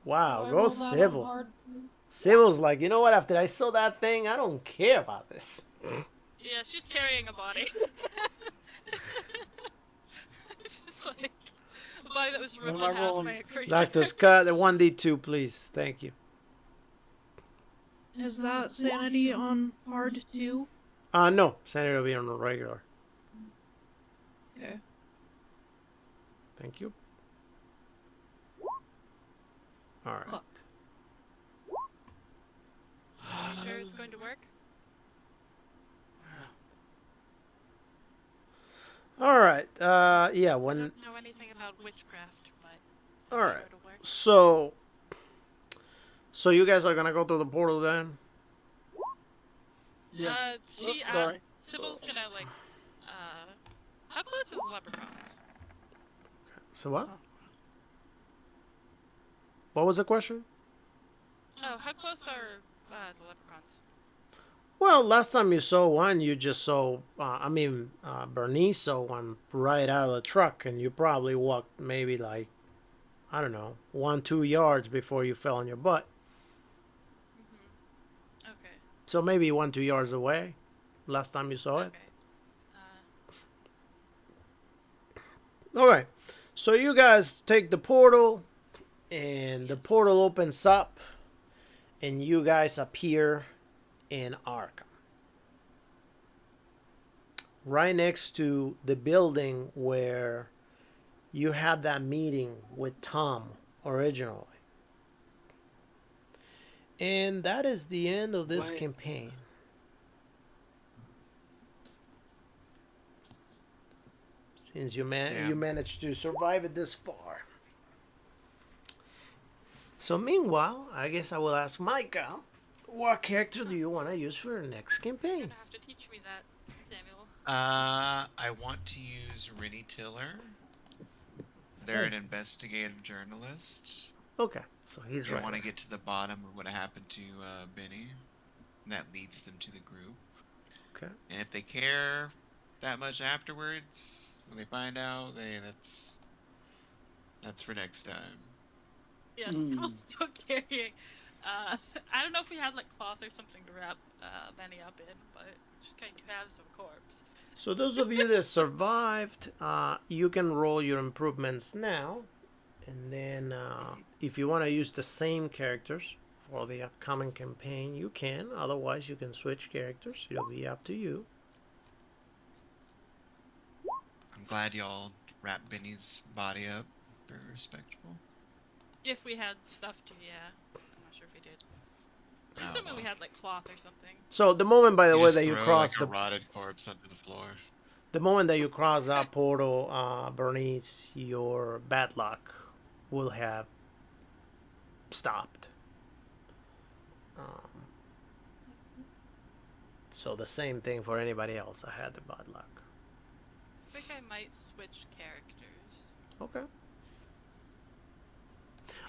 Wow,
I
go
rolled that on
Sybil.
hard.
Sybil's like, you know what? After I saw that thing, I don't care about this.
Yeah, she's carrying a body. It's just like a body that was ripped in
What am I
half
rolling?
by a creature.
Doctor's cut the 1d2, please. Thank you.
Is that sanity on hard too?
No, sanity will be on the regular.
Okay.
Thank you. All right.
Fuck.
Are you sure it's going to work?
All right. Yeah.
I
When
don't know anything about witchcraft, but
all
I'm
right.
sure it'll work.
So you guys are gonna go through the portal then?
Yeah.
She,
Oops, sorry.
Sybil's gonna, like, how close are the leprechauns?
So what? What was the question?
Oh, how close are, the leprechauns?
Well, last time you saw one, you just saw, Bernice saw one right out of the truck, and you probably walked maybe like, I don't know, 1-2 yards before you fell on your butt.
Mm-hmm. Okay.
So maybe 1-2 yards away, last time you saw it.
Okay.
All right. So you guys take the portal, and the portal opens up, and you guys appear in Arkham. Right next to the building where you had that meeting with Tom originally. And that is the end of this
Wait.
campaign. Since you managed to survive it this far. So meanwhile, I guess I will ask Micah, what character do you want to use for your next
You're
campaign?
gonna have to teach me that, Samuel.
I want to use Rennie Tiller. They're an investigative journalist.
Okay, so he's
They
right.
want to get to the bottom of what happened to Benny, and that leads them to the group.
Okay.
And if they care that much afterwards, when they find out, that's for next time.
Yes,
Mm.
I'm still carrying. I don't know if we had, like, cloth or something to wrap Benny up in, but just kind of have some corpse.
So those of you that survived, you can roll your improvements now. And then if you want to use the same characters for the upcoming campaign, you can. Otherwise, you can switch characters. It'll be up to you.
I'm glad y'all wrapped Benny's body up. Very respectable.
If we had stuff to, yeah. I'm not sure if we did. I'm
Oh,
assuming we
well.
had, like, cloth or something.
So the moment, by the way,
just
that you
throw,
cross
like, a rotted corpse onto the floor.
the moment that you cross that portal, Bernice, your bad luck will have stopped. So the same thing for anybody else. I had the bad luck.
I think I might switch characters.
Okay.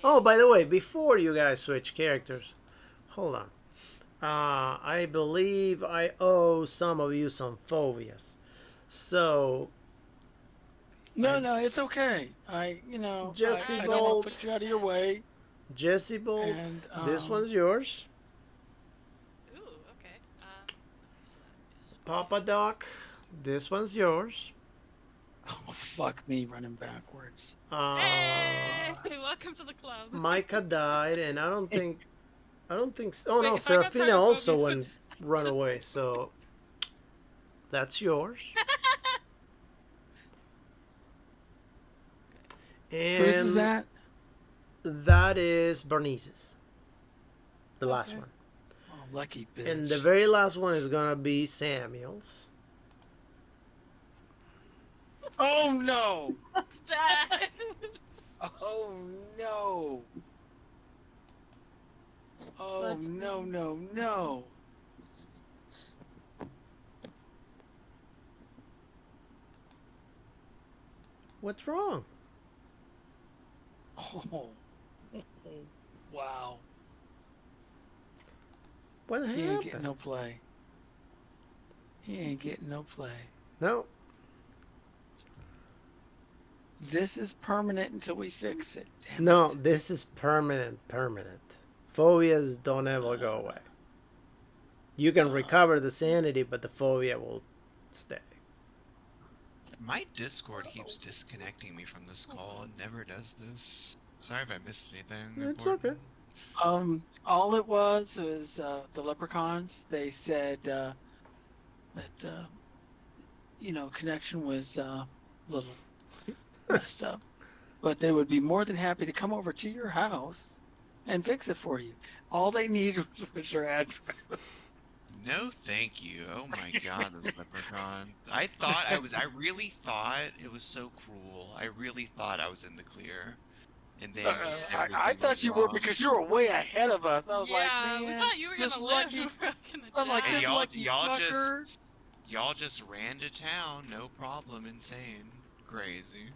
Oh, by the way, before you guys switch characters, hold on. I believe I owe some of you some phobias. So,
No,
I,
no, it's okay.
Jesse
I don't want to
Bolt,
put you out of your way.
Jesse Bolt,
And
this one's yours.
Ooh, okay. Okay, so that is
Papa Doc, this one's yours.
oh fuck me, running backwards.
Uh,
Hey! Welcome to the club.
Micah died, and I don't think. Oh no,
Wait, if I got
Serafina also
pyrophobia,
went run
just-
away. So that's yours.
Whose is
And
that?
that is Bernice's. The last
Okay.
one.
Oh, lucky bitch.
And the very last one is gonna be Samuel's.
Oh no!
It's bad.
Oh no! Oh
Let's
no,
see.
no, no!
What's wrong?
Oh, wow.
What
He ain't getting
happened?
no play. He ain't getting no play.
No.
This is permanent until we fix it. Damn
No,
it.
this is permanent. Phobias don't ever go away. You can recover the sanity, but the phobia will stay.
My Discord keeps disconnecting me from this call. It never does this. Sorry if I missed anything
It's
important.
okay.
All it was the leprechauns. They said that connection was a little messed up, but they would be more than happy to come over to your house and fix it for you. All they need was your address.
No, thank you. Oh my god, those leprechauns. I really thought it was so cruel. I really thought I was in the clear. And then just everything
I thought
went
you were
wrong.
because you were way ahead of us. I was like,
Yeah,
man,
we thought you were
this
gonna live.
lucky.
We were gonna
I was like,
die.
this
And
lucky fucker.
y'all just ran to town, no problem, insane. Crazy.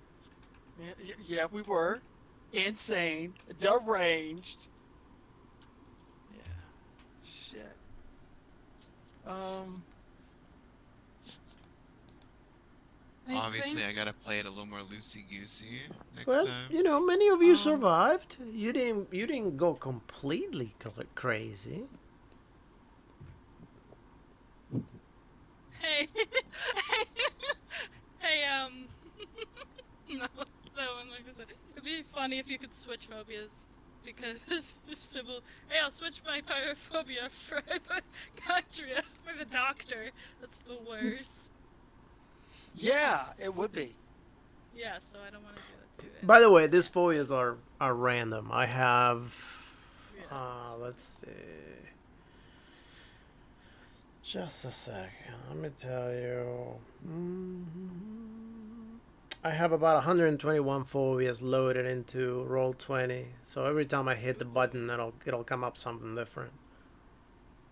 Yeah, we were insane, deranged. Yeah, shit.
I
Obviously,
think
I gotta play it a little more loosey-goosey next
Well,
time.
many of you
Um,
survived. You didn't go completely crazy.
Hey, hey, no, that one, like I said, it'd be funny if you could switch phobias, because Sybil, hey, I'll switch my pyrophobia for hypochondria for the doctor. That's the worst.
yeah, it would be.
Yeah, so I don't want to do that to it.
By the way, these phobias are random. I have.
Yeah.
Let's see. Just a second. Let me tell you. I have about 121 phobias loaded into Roll20. So every time I hit the button, it'll come up something different.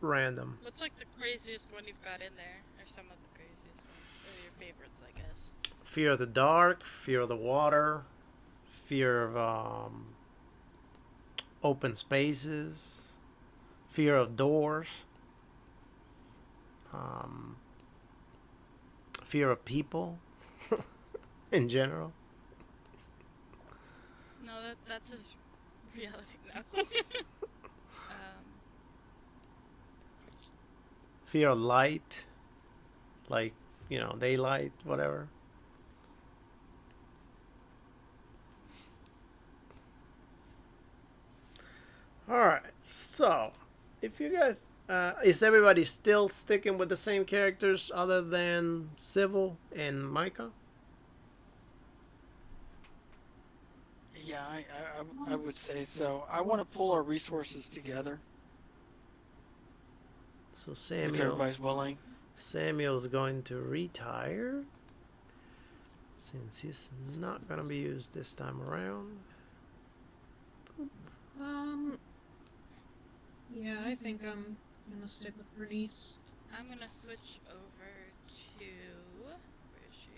Random.
What's like the craziest one you've got in there, or some of the craziest ones, or your favorites, I guess?
Fear of the dark, fear of the water, fear of open spaces, fear of doors, fear of people in general.
No, that's his reality now.
Fear of light, like, daylight, whatever. Alright, so, if you guys, is everybody still sticking with the same characters other than Civil and Micah?
Yeah, I would say so. I want to pull our resources together
So
if everybody's willing.
Samuel's going to retire since he's not going to be used this time around.
yeah, I think I'm gonna stick with Bernice.
I'm gonna switch over to where is she?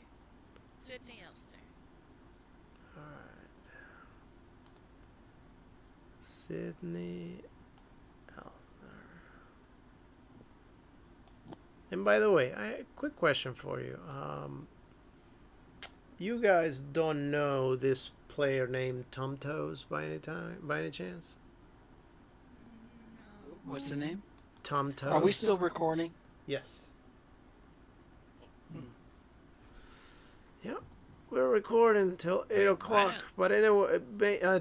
Sydney Elster.
Alright. Sydney Elner. And by the way, quick question for you. You guys don't know this player named Tom Toes by any chance?
No.
What's the name?
Tom Toes.
Are we still recording?
Yes.
Hmm.
Yeah. We're recording until 8 o'clock,
Wow.
but anyway,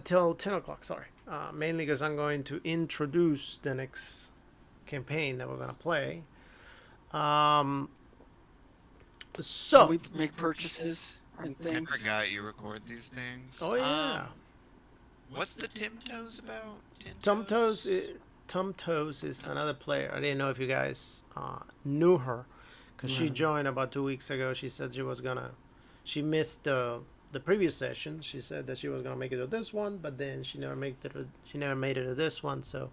till 10 o'clock, sorry. Mainly because I'm going to introduce the next campaign that we're going to play. So.
Can we make purchases and
I
things?
forgot you record these things.
Oh, yeah.
What's the Tim Toes about?
Tom Toes is another player. I didn't know if you guys knew her because she
No.
joined about 2 weeks ago. She said she missed the previous session. She said that she was gonna make it to this one, but then she never made it. She never made it to this one. So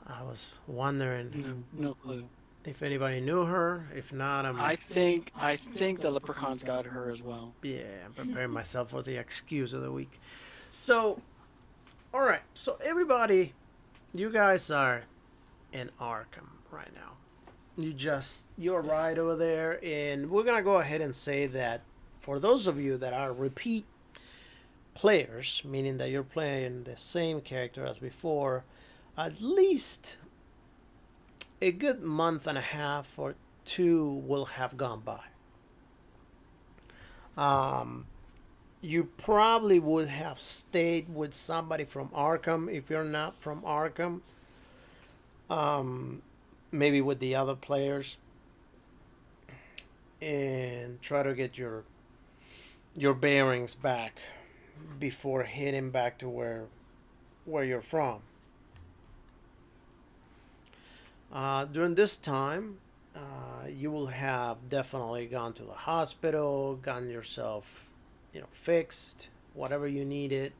I was wondering
No clue.
if anybody knew her. If not,
I think the leprechauns got her as well.
yeah, I'm preparing myself for the excuse of the week. So, all right. So everybody, you guys are in Arkham right now. You're right over there, and we're gonna go ahead and say that for those of you that are repeat players, meaning that you're playing the same character as before, at least a good month and a half or two will have gone by. You probably would have stayed with somebody from Arkham if you're not from Arkham. Maybe with the other players, and try to get your bearings back before heading back to where you're from. During this time, you will have definitely gone to the hospital, gotten yourself, fixed, whatever you needed.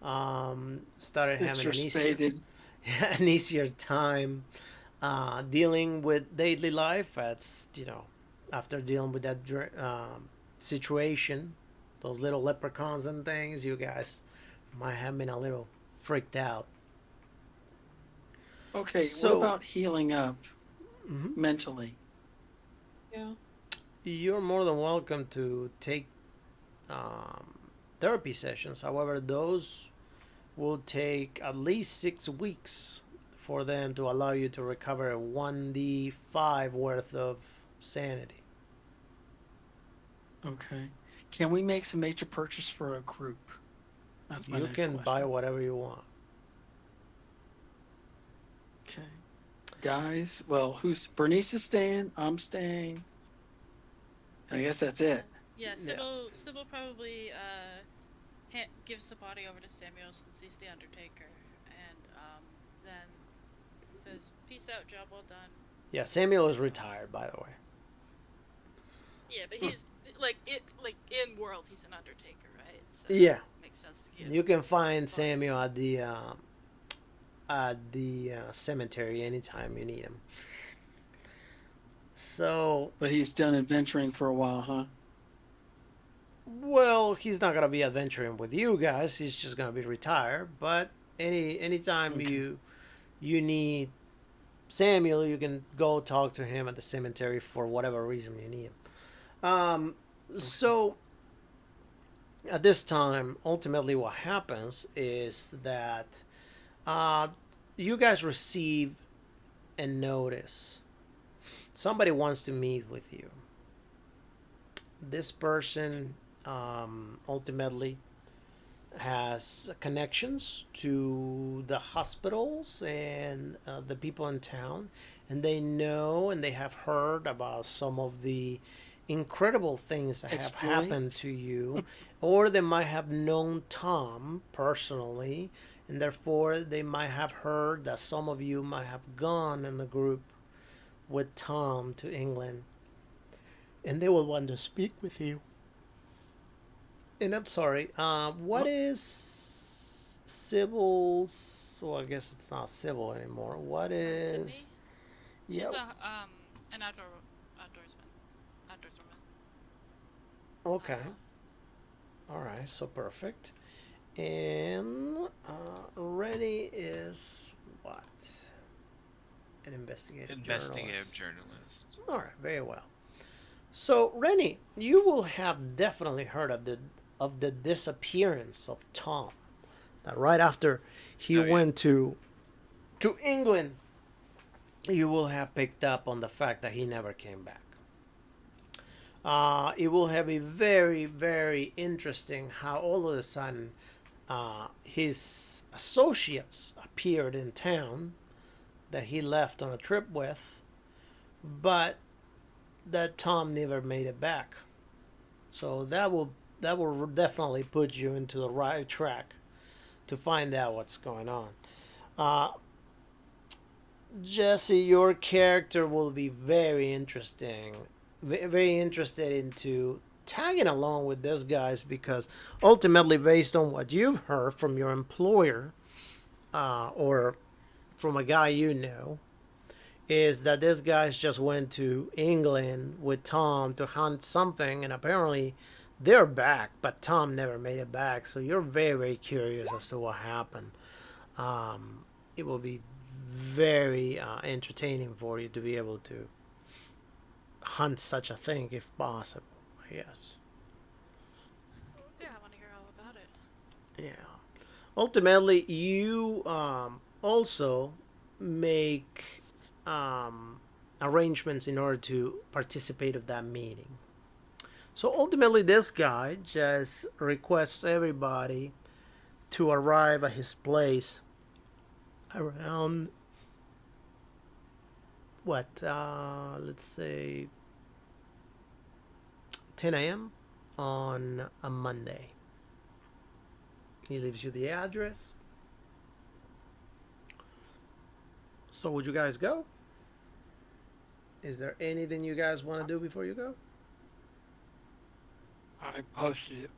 Started having an easier time dealing with daily life. That's after dealing with that situation, those little leprechauns and things, you guys might have been a little freaked out.
Okay,
So-
what about healing up
Mhm.
mentally?
Yeah.
You're more than welcome to take therapy sessions. However, those will take at least 6 weeks for them to allow you to recover a 1d5 worth of sanity.
Okay. Can we make some major purchase for a group? That's my
You
next
can
question.
buy whatever you want.
Okay. Guys, well, who's Bernice is staying? I'm staying. I guess that's it.
Yeah, Sybil probably gives the body over to Samuel since he's the Undertaker, and then says, "Peace out, job well done."
Yeah, Samuel is retired, by the way.
Yeah, but he's like in world he's an Undertaker, right? So
Yeah.
it makes sense to give.
You can find Samuel at the cemetery anytime you need him. So,
But he's done adventuring for a while, huh?
well, he's not gonna be adventuring with you guys. He's just gonna be retired. But anytime
Okay.
you need Samuel, you can go talk to him at the cemetery for whatever reason you need him. So at this time, ultimately, what happens is that you guys receive a notice. Somebody wants to meet with you. This person ultimately has connections to the hospitals and the people in town, and they know and they have heard about some of the incredible things that have happened
Exploits.
to you, or they might have known Tom personally, and therefore they might have heard that some of you might have gone in the group with Tom to England, and they will want to speak with you. And I'm sorry, what is Sybil's? Well, I guess it's not Sybil anymore. What is?
Sydney? She's
Yeah.
an outdoorswoman.
Okay. All right. So perfect. And Rennie is what? An
Investigative journalist.
All right, very well. So, Rennie, you will have definitely heard of the disappearance of Tom. That right after he
Oh, yeah.
went to England, you will have picked up on the fact that he never came back. It will have a very, very interesting how all of a sudden his associates appeared in town that he left on a trip with, but that Tom never made it back. So that will definitely put you into the right track to find out what's going on. Uh, Jesse, your character will be very interesting, very interested into tagging along with these guys because ultimately, based on what you've heard from your employer or from a guy you know, is that these guys just went to England with Tom to hunt something, and apparently they're back, but Tom never made it back. So you're very, very curious as to what happened. It will be very entertaining for you to be able to hunt such a thing if possible, I guess.
Yeah, I want to hear all about it.
Yeah. Ultimately, you also make arrangements in order to participate of that meeting. So ultimately, this guy just requests everybody to arrive at his place around what? Let's say 10 a.m. on a Monday. He leaves you the address. So would you guys go? Is there anything you guys want to do before you go?
I posted it.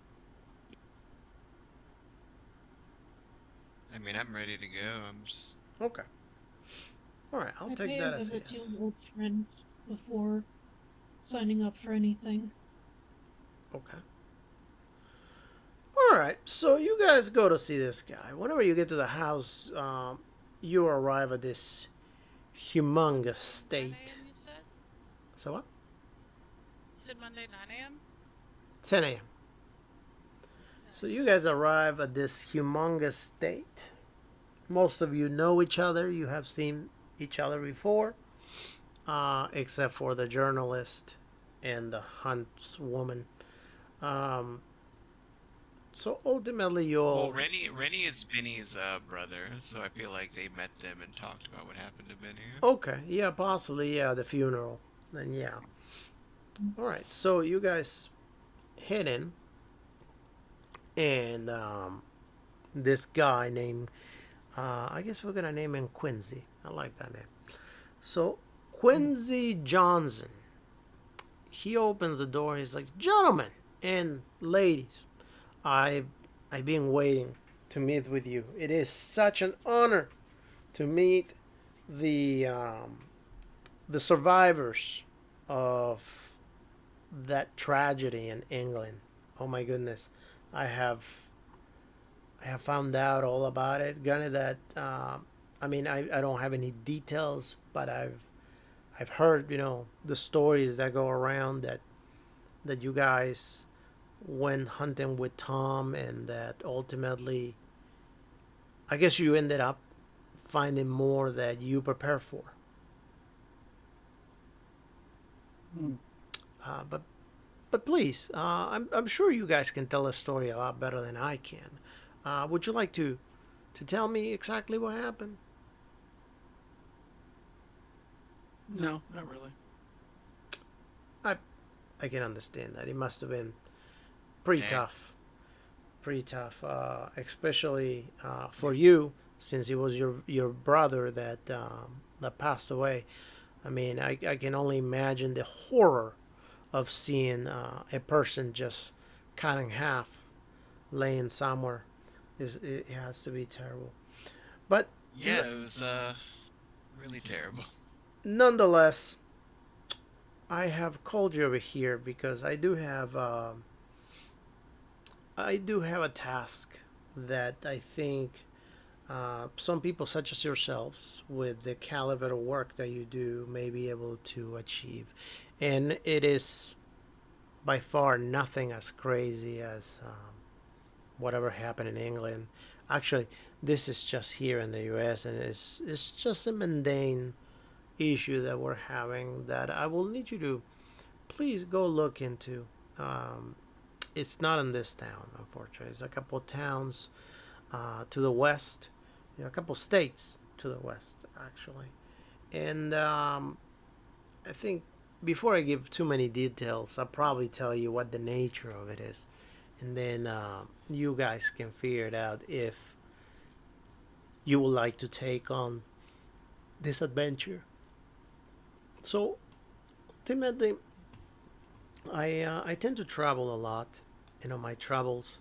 I mean, I'm ready to go. I'm just.
Okay. All right, I'll
I
take
pay
that
a
as a
visit to
yes.
an old friend before signing up for anything.
Okay. All right, so you guys go to see this guy. Whenever you get to the house, you arrive at this humongous
9
state.
a.m. you said?
So what?
You said Monday 9 a.m.?
10 a.m. So you guys arrive at this humongous state. Most of you know each other. You have seen each other before, except for the journalist and the huntswoman. So ultimately,
Well,
you'll.
Rennie is Benny's brother, so I feel like they met them and talked about what happened to Benny.
Okay, yeah, possibly, yeah, the funeral. Then, yeah. All right, so you guys head in, and this guy named, I guess we're gonna name him Quincy. I like that name. So, Quincy Johnson, he opens the door. He's like, "Gentlemen and ladies, I've been waiting to meet with you. It is such an honor to meet the survivors of that tragedy in England. Oh my goodness, I have found out all about it. Granted that I mean I don't have any details, but I've heard the stories that go around that you guys went hunting with Tom, and that ultimately I guess you ended up finding more that you prepare for.
Hmm.
But please, I'm sure you guys can tell a story a lot better than I can. Would you like to tell me exactly what happened?
No, not really.
I can understand that. It must have been pretty
Yeah.
tough. Pretty tough, especially for you, since it was your brother that passed away. I mean, I can only imagine the horror of seeing a person just cut in half, laying somewhere. It has to be terrible. But
Yeah, it was really terrible.
nonetheless, I have called you over here because I do have a task that I think some people, such as yourselves, with the caliber of work that you do, may be able to achieve. And it is by far nothing as crazy as whatever happened in England. Actually, this is just here in the U.S. and it's just a mundane issue that we're having that I will need you to please go look into. Um, it's not in this town, unfortunately. It's a couple of towns to the west, a couple states to the west, actually. And I think before I give too many details, I'll probably tell you what the nature of it is. And then you guys can figure it out if you would like to take on this adventure. So, ultimately, I tend to travel a lot. My travels,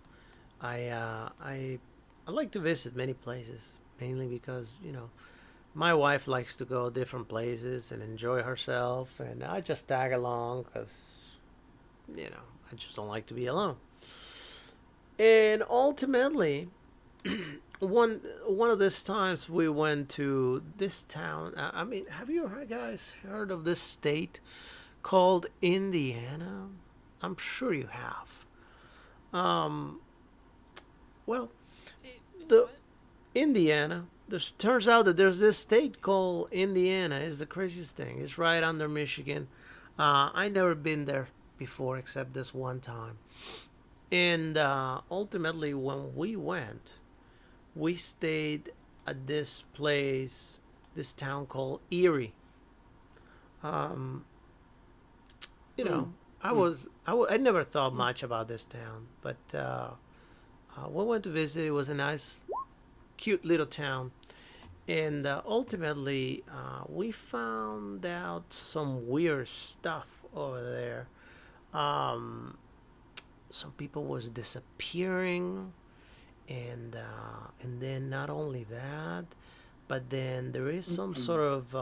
I like to visit many places, mainly because my wife likes to go different places and enjoy herself, and I just tag along because I just don't like to be alone. And ultimately, one of these times we went to this town. I mean, have you guys heard of this state called Indiana? I'm sure you have. Um, well,
See, is
the
what?
Indiana. Turns out that there's this state called Indiana. It's the craziest thing. It's right under Michigan. I never been there before except this one time. And ultimately, when we went, we stayed at this place, this town called Erie. Um, you
Mm,
know,
mm.
I never thought much about this town, but we went to visit. It was a nice, cute little town, and ultimately, we found out some weird stuff over there. Um, some people was disappearing, and then not only that, but then there is some
Mm-mm.
sort of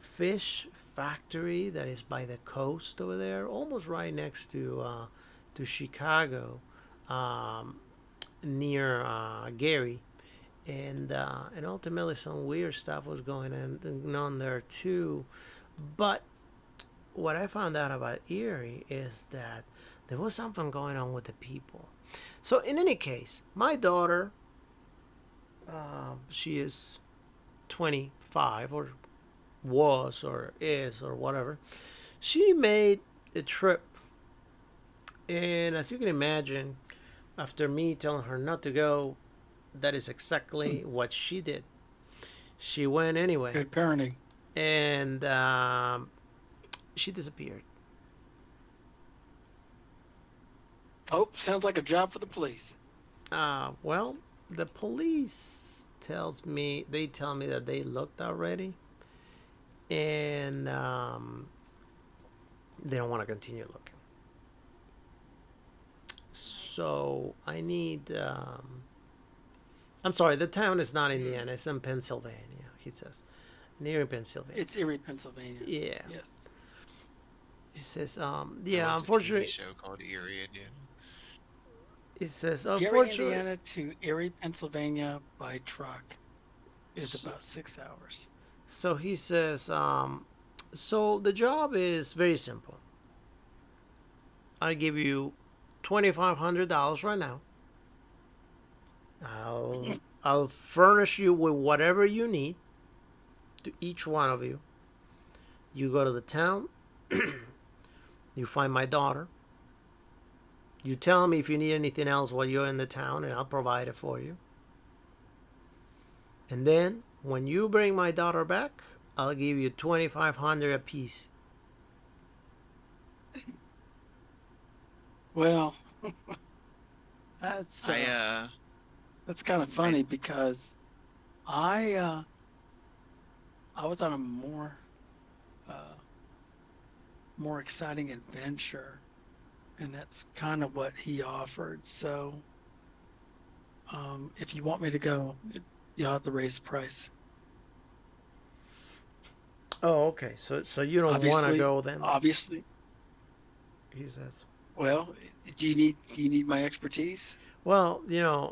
fish factory that is by the coast over there, almost right next to Chicago, um, near Gary, and ultimately some weird stuff was going on there too. But what I found out about Erie is that there was something going on with the people. So in any case, my daughter, she is 25 or was or is or whatever. She made a trip, and as you can imagine, after me telling her not to go, that is exactly what she did. She went anyway,
Good parenting.
and she disappeared.
Oh, sounds like a job for the police.
Well, the police tell me that they looked already, and they don't want to continue looking. So I need. I'm sorry, the town is not Indiana. It's in Pennsylvania. He says near Pennsylvania.
It's Erie, Pennsylvania.
Yeah.
Yes.
He says.
There
Yeah.
was a TV
Unfortunately,
show called Erie, Indiana.
he says.
Gary,
Unfortunately.
Indiana to Erie, Pennsylvania by truck is about 6 hours.
So he says. So the job is very simple. I give you $2,500 right now. I'll furnish you with whatever you need to each one of you. You go to the town, you find my daughter. You tell me if you need anything else while you're in the town, and I'll provide it for you. And then, when you bring my daughter back, I'll give you 2,500 apiece.
Well, that's
I
that's kind of funny because I was on a uh, more exciting adventure, and that's kind of what he offered. So, if you want me to go, you'll have to raise the price.
Oh, okay. So you don't want to
Obviously,
go then?
obviously.
He says.
Well, do you need my expertise?
Well,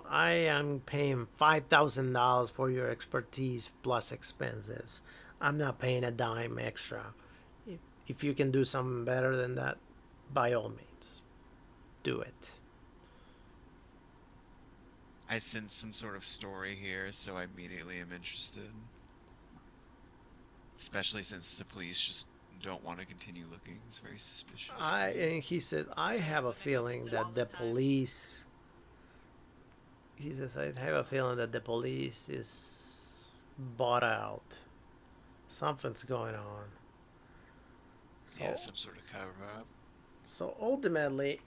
I am paying $5,000 for your expertise plus expenses. I'm not paying a dime extra. If you can do something better than that, by all means, do it.
I sense some sort of story here, so I immediately am interested. Especially since the police just don't want to continue looking. It's very suspicious to me.
And he said, I have a
When it happens
feeling
all
that
the
the
time.
police. He says, I have a feeling that the police is bought out. Something's going on.
Yeah,
So,
some sort of cover up.
so ultimately,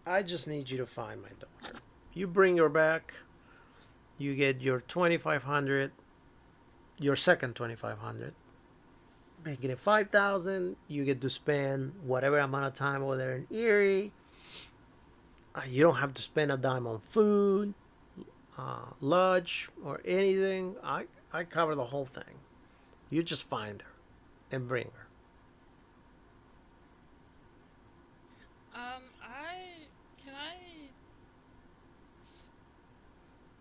I just need you to find my daughter. You bring her back. You get your 2,500, your second 2,500. Making it 5,000. You get to spend whatever amount of time over there in Erie. You don't have to spend a dime on food, lunch, or anything. I cover the whole thing. You just find her and bring her.
I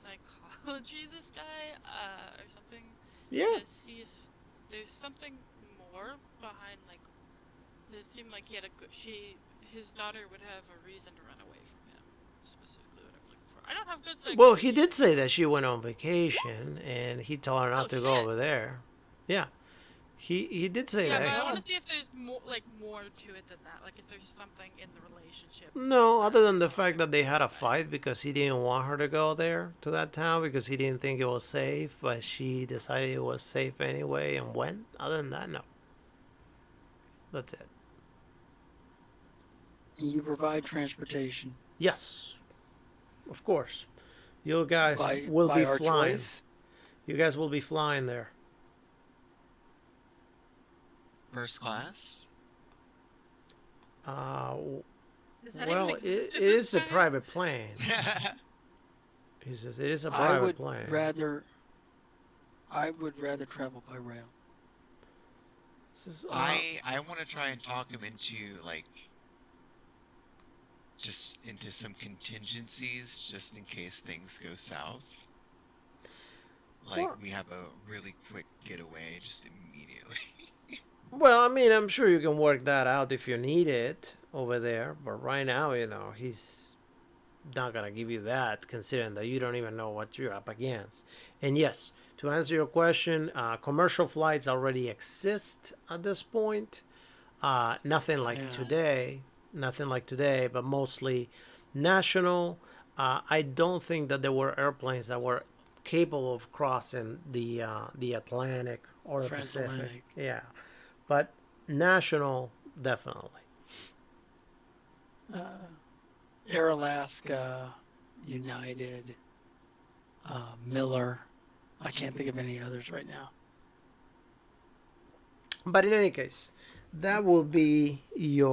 psychology this guy, or something,
Yeah.
to see if there's something more behind, like, it seemed like he had his daughter would have a reason to run away from him. Specifically what I'm looking for. I don't have good psychology.
Well, he did say that she went on vacation and he told her
Oh
not to go
shit.
over there. Yeah. He did say
Yeah,
that.
but I
God.
want to see if there's more to it than that. Like if there's something in the relationship.
No, other than the
that
fact that they had a
wants her to
fight because he didn't want her to go there to that town because he didn't think it was safe, but she decided it was safe anyway and went. Other than that, no. That's it.
You provide transportation
Yes, of course. You guys
by
will
by
be
our
flying.
choice.
You guys will be flying there.
First class?
Uh,
Does that even
well,
exist
it
in this
is a
time?
private plane. He says it is a
I
private
would
plane.
rather. I would rather travel by rail.
He says,
I want to try and talk him into, like, just into some contingencies, just in case things go south. Like,
Well-
we have a really quick getaway just immediately.
Well, I mean, I'm sure you can work that out if you need it over there. But right now, he's not gonna give you that, considering that you don't even know what you're up against. And yes, to answer your question, commercial flights already exist at this point. Nothing like
Yeah.
today, nothing like today, but mostly national. I don't think that there were airplanes that were capable of crossing the Atlantic or the Pacific.
Transatlantic.
Yeah, but national definitely.
Air Alaska, United, Miller. I can't think of any others right now.
But in any case, that will be your